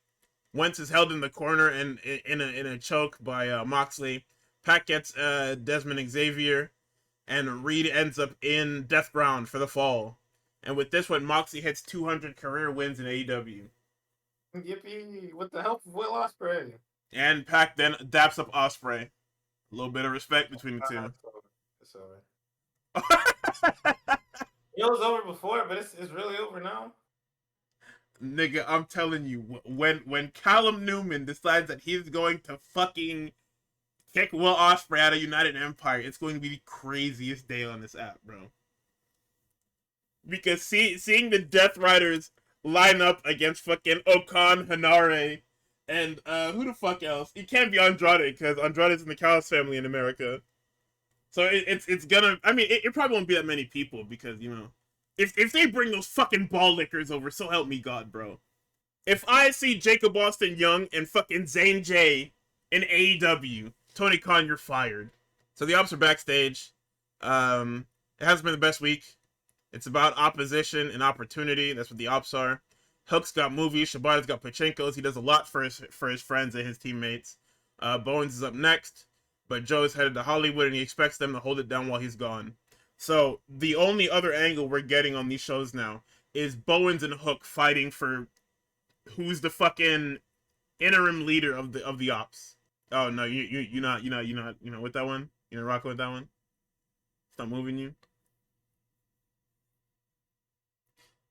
Wentz is held in the corner and in a choke by Moxley. Pac gets Desmond Xavier, and Reed ends up in Death Ground for the fall. And with this one, Moxley hits 200 career wins in AEW. Yippee! With the help of Will Ospreay. And Pac then daps up Ospreay. A little bit of respect between the two. It's over. It was over before, but it's really over now. Nigga, I'm telling you, when Callum Newman decides that he's going to fucking kick Will Ospreay out of United Empire, it's going to be the craziest day on this app, bro. Because seeing the Death Riders line up against fucking Okan, Hanare, and who the fuck else? It can't be Andrade, because Andrade's in the Callis family in America. So it's gonna, I mean, it probably won't be that many people, because, you know, if they bring those fucking ball lickers over, so help me God, bro. If I see Jacob Austin Young and fucking Zane J in AEW, Tony Khan, you're fired. So the Ops are backstage. It hasn't been the best week. It's about opposition and opportunity. That's what the Ops are. Hook's got movies. Shibata's got pachinkos. He does a lot for his friends and his teammates. Bowens is up next, but Joe's headed to Hollywood and he expects them to hold it down while he's gone. So the only other angle we're getting on these shows now is Bowens and Hook fighting for who's the fucking interim leader of the Ops. Oh no, you're not with that one. You're not rocking with that one. It's not moving you.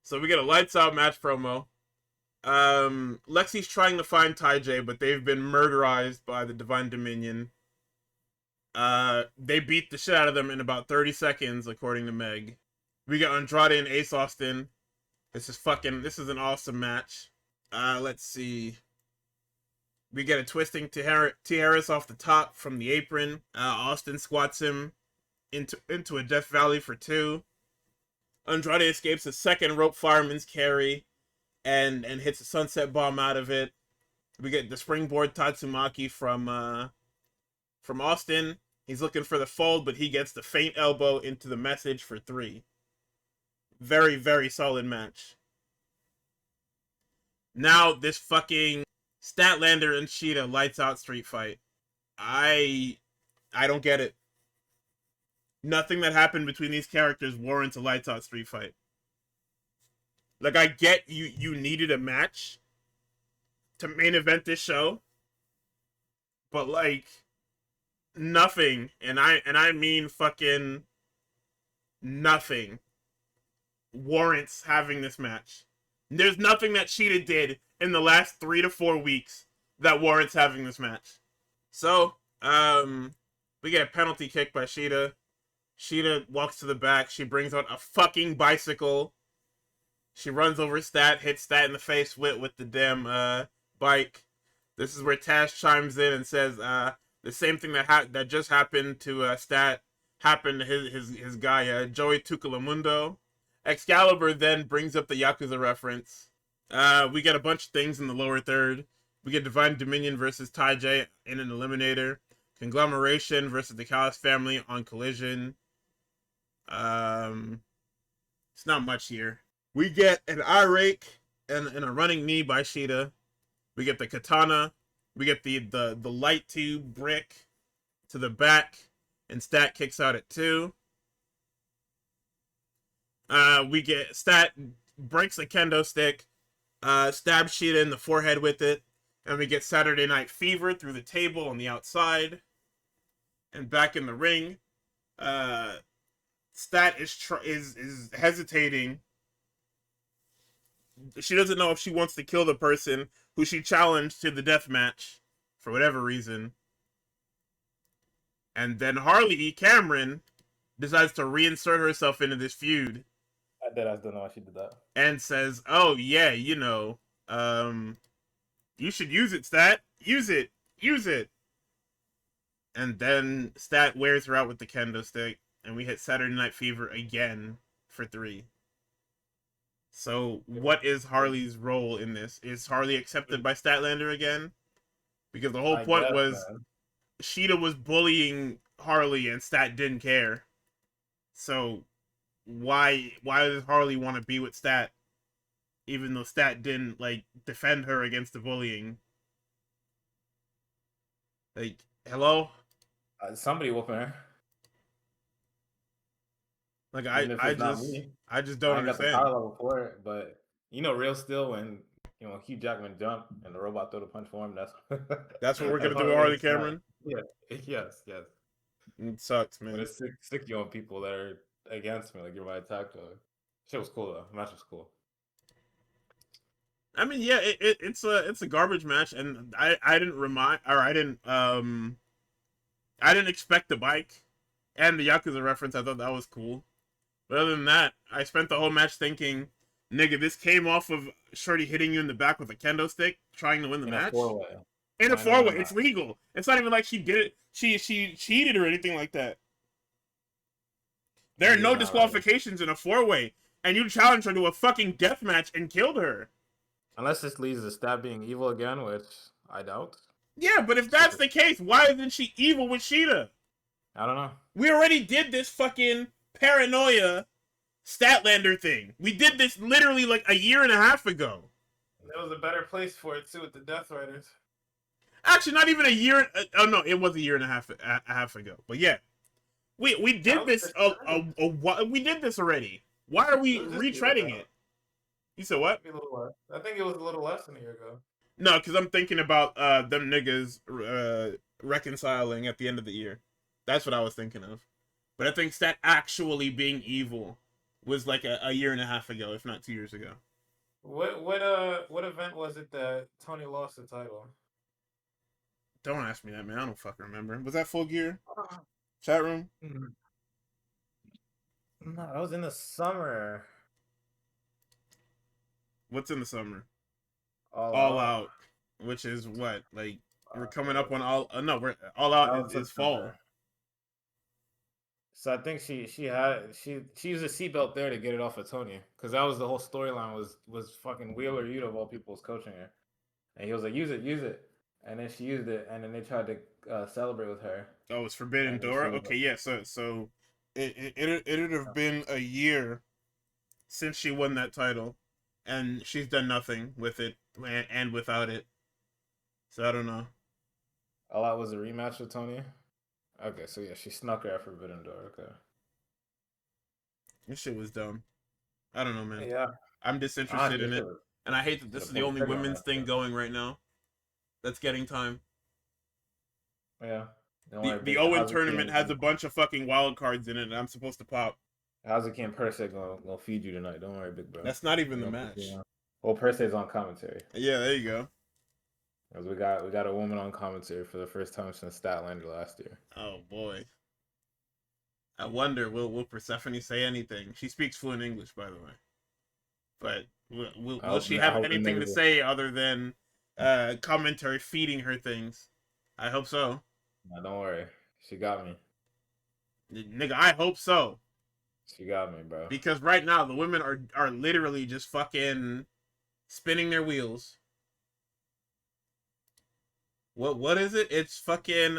So we get a lights out match promo. Lexi's trying to find Ty J, but they've been murderized by the Divine Dominion. They beat the shit out of them in about 30 seconds, according to Meg. We got Andrade and Ace Austin. This is an awesome match. Let's see. We get a twisting T. Harris off the top from the apron. Austin squats him into a Death Valley for 2. Andrade escapes a second rope fireman's carry and hits a sunset bomb out of it. We get the springboard Tatsumaki from Austin. He's looking for the fold, but he gets the feint elbow into the message for 3. Very, very solid match. Now this fucking Statlander and Shida lights out street fight. I don't get it. Nothing that happened between these characters warrants a lights out street fight. Like, I get you needed a match to main event this show, but like nothing, and I mean fucking nothing, warrants having this match. There's nothing that Shida did in the last 3 to 4 weeks that warrants having this match. So, we get a penalty kick by Shida. Shida walks to the back. She brings out a fucking bicycle. She runs over Stat, hits Stat in the face with the damn bike. This is where Taz chimes in and says the same thing that just happened to Stat happened to his guy Joey Tucalamundo. Excalibur then brings up the Yakuza reference. We get a bunch of things in the lower third. We get Divine Dominion versus Ty J in an eliminator. Conglomeration versus the Callis family on Collision. It's not much here. We get an eye rake and a running knee by Shida. We get the katana. We get the light tube brick to the back, and Stat kicks out at 2. We get Stat breaks a kendo stick, stabs Shida in the forehead with it, and we get Saturday Night Fever through the table on the outside. And back in the ring, Stat is hesitating. She doesn't know if she wants to kill the person who she challenged to the death match for whatever reason. And then Harley Cameron decides to reinsert herself into this feud. I don't know why she did that. And says, "Oh yeah, you should use it, Stat. Use it. And then Stat wears her out with the kendo stick, and we hit Saturday Night Fever again for 3. So, what is Harley's role in this? Is Harley accepted by Statlander again? Because the whole point was Shida was bullying Harley and Stat didn't care. So, why does Harley want to be with Stat, even though Stat didn't defend her against the bullying? Hello? Somebody whooping her. I just don't understand. I got the power level for it, but real still when Hugh Jackman jumped and the robot threw the punch for him. That's what we're gonna do with Harley Cameron. Yeah, yes. It sucks, man. But it's sick on people that are against me, like you're my attack dog. Shit was cool though. The match was cool. I mean, yeah, it's a garbage match, and I didn't expect the bike and the Yakuza reference. I thought that was cool. But other than that, I spent the whole match thinking, nigga, this came off of Shorty hitting you in the back with a kendo stick, trying to win the match. In a 4-way. It's legal. It's not even like she did it. She cheated or anything like that. There are no disqualifications in a 4-way, and you challenged her to a fucking death match and killed her. Unless this leads to Stat being evil again, which I doubt. Yeah, but if that's the case, why isn't she evil with Shida? I don't know. We already did this fucking paranoia Statlander thing. We did this literally like a year and a half ago. There was a better place for it too with the Death Riders. Actually, not even a year. Oh no, it was a year and a half ago. But yeah, we did this. We did this already. Why are we retreading it? You said what? I think it was a little less than a year ago. No, because I'm thinking about them niggas reconciling at the end of the year. That's what I was thinking of. But I think Stat actually being evil was like a year and a half ago, if not 2 years ago. What event was it that Tony lost the title? Don't ask me that, man. I don't fucking remember. Was that Full Gear? Chat room? No, that was in the summer. What's in the summer? All Out. Which is what? Like, we're coming up on All... no, we're All Out is fall. So I think she used a seatbelt there to get it off of Tony, because that was the whole storyline, was fucking Wheeler Yuta of all people was coaching her, and he was like, use it, and then she used it, and then they tried to celebrate with her, Oh, it's Forbidden and then she Door. was Okay, like, yeah. So it'd have been a year since she won that title, and she's done nothing with it and without it. So I don't know. oh, that was a rematch with Tony. Okay, so yeah, she snuck her at Forbidden Door. Okay, This shit was dumb. I don't know, man. yeah, I'm disinterested honestly, in it, and I hate that should this have is the pulled the only trigger on women's that thing shit. going right now. That's getting time. Yeah, don't The worry, the big Owen Hazuki tournament has a bunch of fucking wild cards in it, and I'm supposed to pop. And Persei gonna feed you tonight. Don't worry, big bro. That's not even They're the gonna put you match. on. Well, Persei's on commentary. Yeah, there you go. Because we got a woman on commentary for the first time since Statlander last year. Oh boy. I wonder, will Persephone say anything? She speaks fluent English, by the way. But will she I have hope the anything to niggas. say other than commentary feeding her things? I hope so. Nah, don't worry, she got me. Nigga, I hope so. She got me, bro. Because right now the women are literally just fucking spinning their wheels. What is it? It's fucking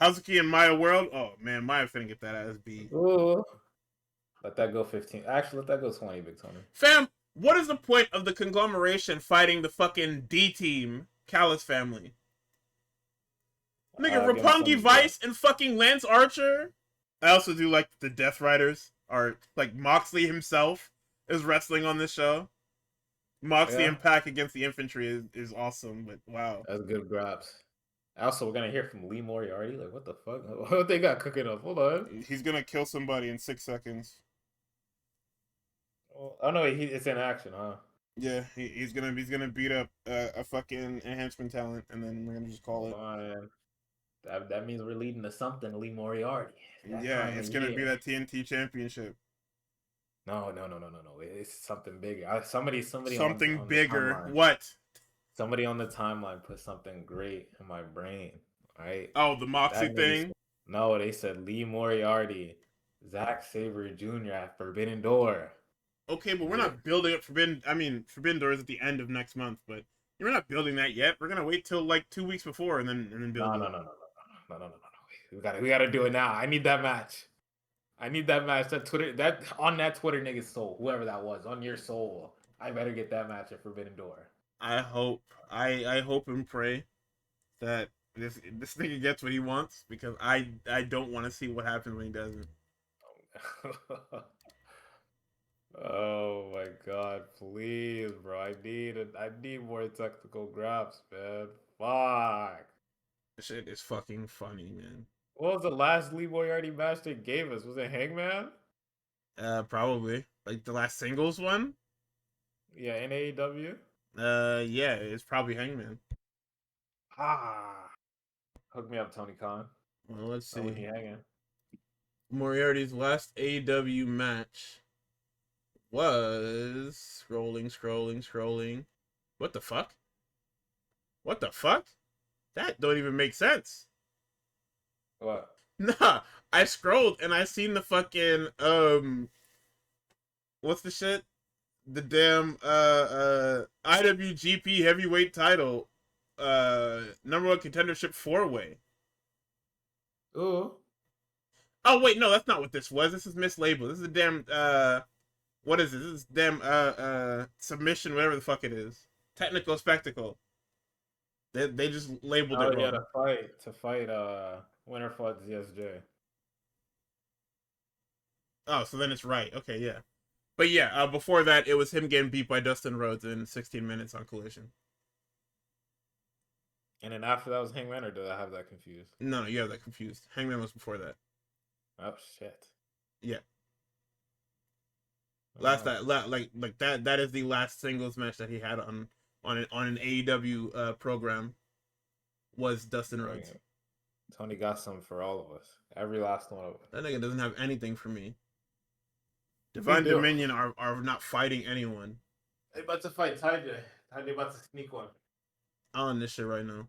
Hazuki and Maya World. Oh man, Maya finna get that ass beat. Ooh. Let that go 15. Actually, let that go 20, Big Tony. Fam, what is the point of the conglomeration fighting the fucking D team Callis family? Nigga, Give me Roppongi some. Yeah. Vice and fucking Lance Archer. I also do like the Death Riders are like Moxley himself is wrestling on this show. Moxley Yeah, and Pac against the infantry is awesome, but wow. that's good Graps. Also, we're gonna hear from Lee Moriarty. Like, what the fuck? What they got cooking up? Hold on. He's gonna kill somebody in 6 seconds. Oh no, it's in action, huh? Yeah, he's gonna beat up a fucking enhancement talent, and then we're gonna just call Hold it. on. That means we're leading to something, Lee Moriarty. That Yeah, time of it's gonna be year. that TNT championship. No. It's something bigger. Somebody Something on the bigger. timeline. What? Somebody on the timeline put something great in my brain. Right? Oh, the Moxley That nigga thing. no, they said Lee Moriarty, Zack Sabre Jr. at Forbidden Door. Okay, but we're Yeah. not building up Forbidden. I mean, Forbidden Door is at the end of next month, but we're not building that yet. We're gonna wait till like 2 weeks before and then build No, it. no, no, no, no, no, no, no, no, no. We gotta do it now. I need that match. I need that match. That on that Twitter nigga's soul, whoever that was, on your soul. I better get that match at Forbidden Door. I hope. I hope and pray that this nigga gets what he wants because I don't want to see what happens when he doesn't. Oh my god, please, bro. I need more technical graphs, man. Fuck. This shit is fucking funny, man. What was the last Lee Moriarty match they gave us? Was it Hangman? Probably like the last singles one. Yeah, in AEW. Yeah, it's probably Hangman. Ah, hook me up, Tony Khan. Well, let's Oh, when see. you hanging. Moriarty's last AEW match was scrolling. What the fuck? What the fuck? That don't even make sense. What? Nah, I scrolled and I seen the fucking what's the shit? The damn IWGP heavyweight title number one contendership 4-way. Ooh. Oh wait, no, that's not what this was. This is mislabeled. This is a damn what is this? This is damn submission, whatever the fuck it is. Technical spectacle. They just labeled Oh it yeah, wrong. to fight winner fought ZSJ. Oh, so then it's right. Okay, yeah. But yeah, before that, it was him getting beat by Dustin Rhodes in 16 minutes on Collision. And then after that was Hangman, or did I have that confused? No, you have that confused. Hangman was before that. Oh shit. Yeah, last Oh. that like that is the last singles match that he had on an AEW program was Dustin Rhodes. Tony got some for all of us. Every last one of us. That nigga doesn't have anything for me. Big Divine deal. Dominion are not fighting anyone. They about to fight Taija. Taija about to sneak one. I'm on this shit right now.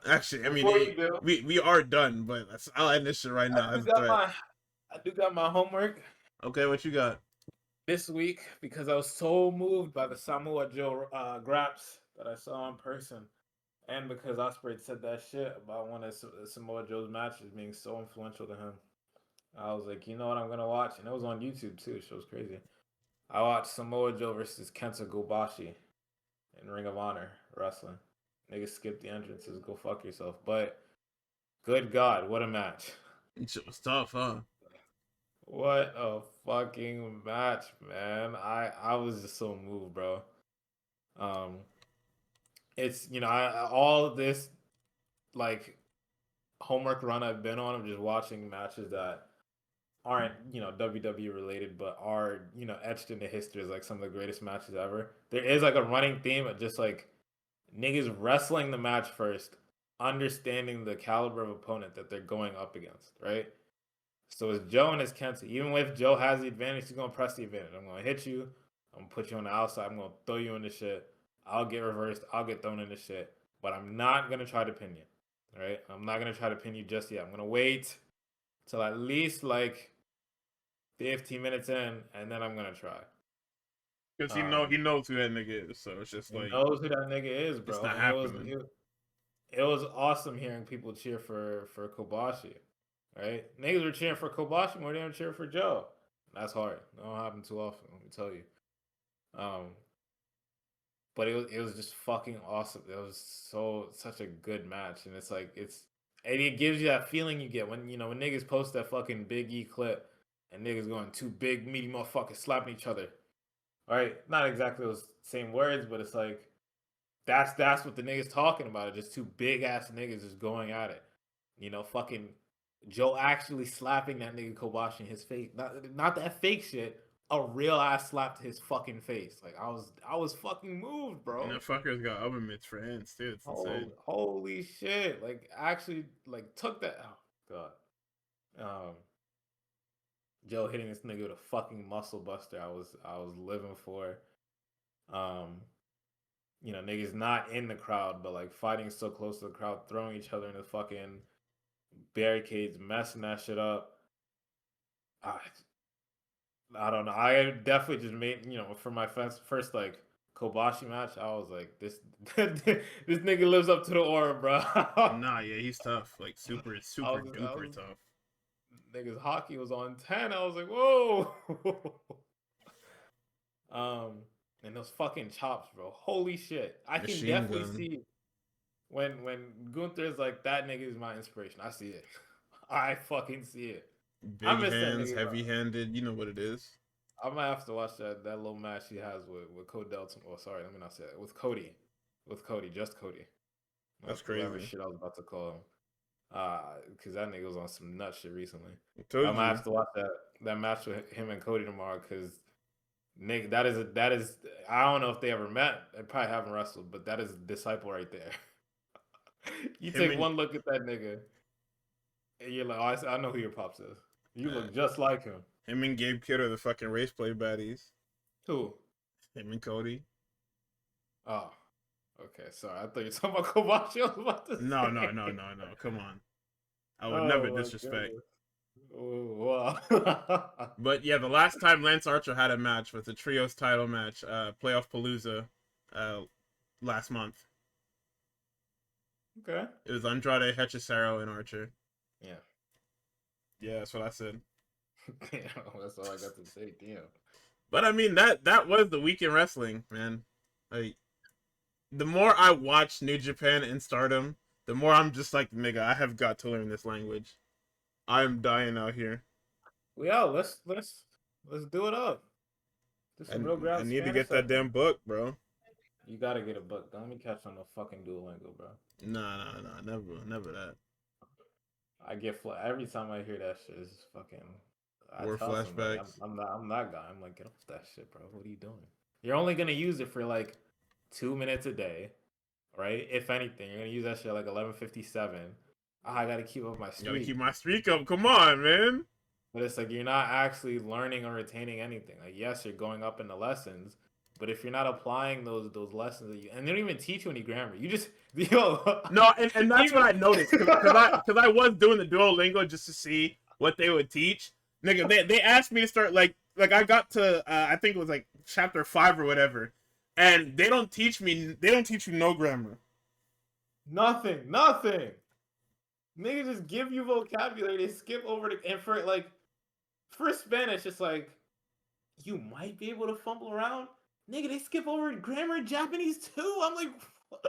Actually, I mean, Before you do, we are done, but I'll end this shit right now I do as a got threat. my I do got my homework Okay, what you got? this week because I was so moved by the Samoa Joe Graps that I saw in person, and because Ospreay said that shit about one of Samoa Joe's matches being so influential to him. I was like, you know what, I'm gonna watch, and it was on YouTube too. It was crazy. I watched Samoa Joe versus Kenta Kobashi in Ring of Honor wrestling. Niggas skip the entrances, go fuck yourself. But good God, what a match! It was tough, huh? What a fucking match, man! I was just so moved, bro. Um, it's all of this like homework run I've been on of just watching matches that aren't WWE related but are etched into history as like some of the greatest matches ever. There is like a running theme of just like niggas wrestling the match first, understanding the caliber of opponent that they're going up against, right? So it's Joe and it's Kenta. Even if Joe has the advantage, he's gonna press the advantage. I'm gonna hit you. I'm gonna put you on the outside. I'm gonna throw you into shit. I'll get reversed. I'll get thrown into shit. But I'm not gonna try to pin you. All right? I'm not gonna try to pin you just yet. I'm gonna wait till at least like 15 minutes in, and then I'm gonna try. Because he Um, knows who that nigga is, so it's just he like knows who that nigga is, it's bro, not and happening. it was awesome hearing people cheer for Kobashi. Right? Niggas were cheering for Kobashi more than they were cheering for Joe. That's hard. That don't happen too often, let me tell you. Um, but it was just fucking awesome. It was such a good match, and it gives you that feeling you get when when niggas post that fucking Big E clip and niggas going two big meaty motherfuckers slapping each other. Right? Not exactly those same words, but it's like that's what the niggas talking about. It just two big ass niggas just going at it. Fucking Joe actually slapping that nigga Kobashi in his face. Not that fake shit. A real ass slap to his fucking face. Like I was fucking moved, And bro. that fucker's got oven mitts for hands too. It's insane. Holy shit. Like actually like took that oh god. Joe hitting this nigga with a fucking muscle buster. I was living for. Um niggas not in the crowd, but like fighting so close to the crowd, throwing each other in the fucking barricades, messing that shit up. I, I don't know. I definitely just made for my first like Kobashi match. I was like, this this nigga lives up to the aura, bro. Nah, yeah, he's tough. Like super, super I duper was tough. niggas hockey was on 10. I was like, whoa. um, and those fucking chops, bro. Holy shit! I can Machine definitely gun. see when Gunther's like that nigga is my inspiration. I see it. I fucking see it. I Big miss that hands, nigga, bro. heavy handed. You know what it is. I might have to watch that little match he has with Codell. Oh, sorry, let me not say that. With Cody, just Cody. That's Whatever crazy. shit I was about to call him. Because that nigga was on some nut shit recently. I I told might you. have to watch that match with him and Cody tomorrow. Because Nick, that is. I don't know if they ever met. They probably haven't wrestled, but that is disciple right there. You Him take and one look at that nigga, and you're like, oh, I know who your pops is. You uh, look just like him. him and Gabe Kidd are the fucking race play baddies. Who? Him and Cody. Oh, okay. Sorry, I thought you were talking about Kobashi. I was about to No, no, say. no, no, no. Come on. I would never Oh my disrespect. goodness. Oh, wow. But yeah, the last time Lance Archer had a match was a trios title match, playoff Palooza, uh, last month. Okay. It was Andrade, Hechicero, and Archer. Yeah. Yeah, that's what I said. Damn, that's all I got to say. Damn. But I mean that was the week in wrestling, man. Like the more I watch New Japan and Stardom, the more I'm just like, nigga, I have got to learn this language. I'm dying out here. Well, let's do it up. Do some real I ground need to Spanish get that session. damn book, bro. You gotta get a book. Don't let me catch on no fucking Duolingo, bro. Nah, nah, nah, never that. I get every time I hear that shit. It's just fucking. I War tell somebody flashbacks. I'm that guy. I'm like, get off that shit, bro. What are you doing? You're only gonna use it for like 2 minutes a day, right? If anything, you're gonna use that shit like 11:57. I gotta keep up my Gotta keep streak. my streak up. Come on, man. But it's like you're not actually learning or retaining anything. Like, yes, you're going up in the lessons, But if you're not applying those lessons that and they don't even teach you any grammar, you just yo. No, and that's what I noticed because I was doing the Duolingo just to see what they would teach. Nigga, they asked me to start like I got to I think it was like chapter 5 or whatever, and they don't teach you no grammar. Nothing. Niggas just give you vocabulary. They skip over and for Spanish, it's like you might be able to fumble around. Nigga, they skip over grammar in Japanese too. I'm like, what?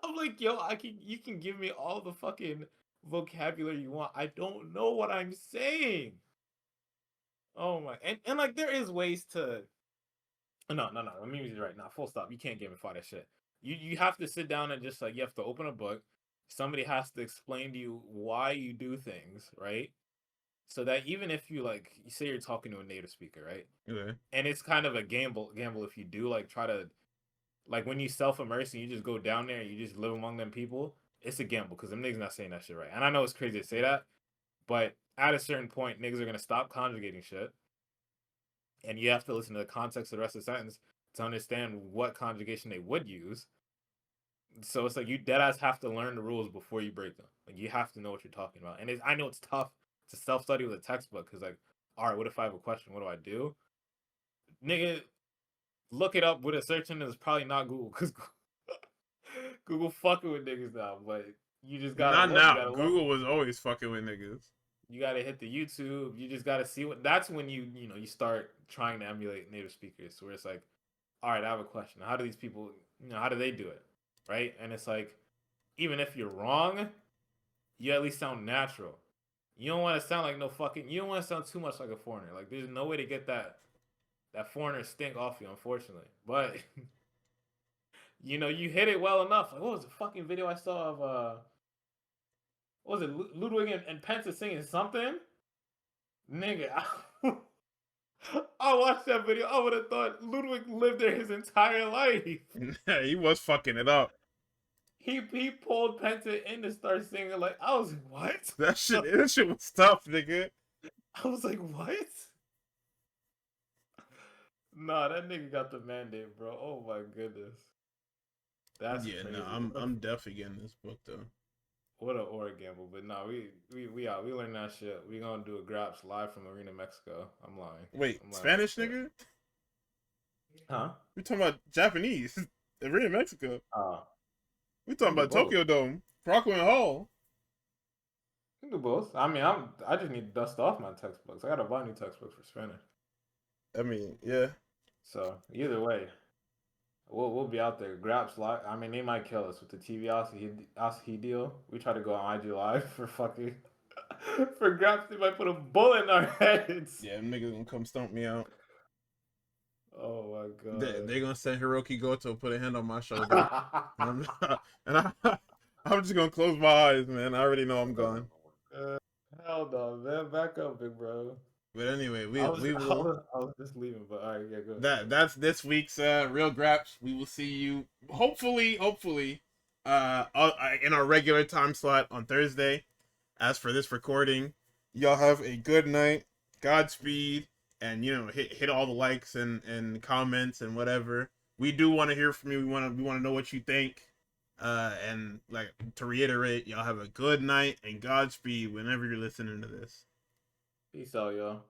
I'm like, yo, you can give me all the fucking vocabulary you want. I don't know what I'm saying. Oh my, and like there is ways to. No. Let me use it right now. Full stop. You can't gamify that shit. You have to sit down and just like you have to open a book. Somebody has to explain to you why you do things, right? So that even if you you say you're talking to a native speaker, right? Okay. And it's kind of a gamble if you do try to when you self-immerse and you just go down there and you just live among them people, it's a gamble because them niggas not saying that shit right. And I know it's crazy to say that, but at a certain point, niggas are gonna stop conjugating shit. And you have to listen to the context of the rest of the sentence to understand what conjugation they would use. So it's like you deadass have to learn the rules before you break them. Like you have to know what you're talking about. And I know it's tough to self-study with a textbook because all right, what if I have a question? What do I do? Nigga, look it up with a search engine. It's probably not Google because Google fucking with niggas now. But you just gotta Not look. You now. gotta Google look. was always fucking with niggas. You gotta hit the YouTube. You just gotta see what. That's when you start trying to emulate native speakers. Where it's like, all right, I have a question. How do these people? How do they do it? Right? And it's like, even if you're wrong, you at least sound natural. You don't want to sound like no fucking. You don't want to sound too much like a foreigner. Like there's no way to get that foreigner stink off you, unfortunately. But you hit it well enough. Like what was the fucking video I saw of what was it Ludwig and Penta singing something? Nigga, I watched that video. I would have thought Ludwig lived there his entire life. He was fucking it up. He pulled Penta in to start singing. Like I was like, what? That shit was tough, nigga. I was like, what? Nah, that nigga got the mandate, bro. Oh my goodness. That's crazy. No, I'm definitely getting this book though. What an aura gamble, but no, we out. We learned that shit. We gonna do a Graps live from Arena, Mexico. I'm lying. Wait, I'm lying. Spanish nigga? Huh? We talking about Japanese. Arena, Mexico. We talking about both. Tokyo Dome, Rockland Hall. We can do both. I mean, I just need to dust off my textbooks. I gotta buy new textbooks for Spanish. I mean, yeah. So either way, we'll be out there. Graps live. I mean, they might kill us with the TV Asahi deal. We try to go on IG Live for fucking for Graps. They might put a bullet in our heads. Yeah, niggas gonna come stomp me out. Oh my god. They gonna send Hiroki Goto, put a hand on my shoulder, I'm just gonna close my eyes, man. I already know I'm gone. Hell no, man. Back up, big bro. But anyway, I was just leaving, but all right, yeah, go. That's this week's Real Graps. We will see you hopefully in our regular time slot on Thursday. As for this recording, y'all have a good night. Godspeed, and hit all the likes and comments and whatever. We do want to hear from you. We want to know what you think. And to reiterate, y'all have a good night and Godspeed whenever you're listening to this. Peace out, y'all.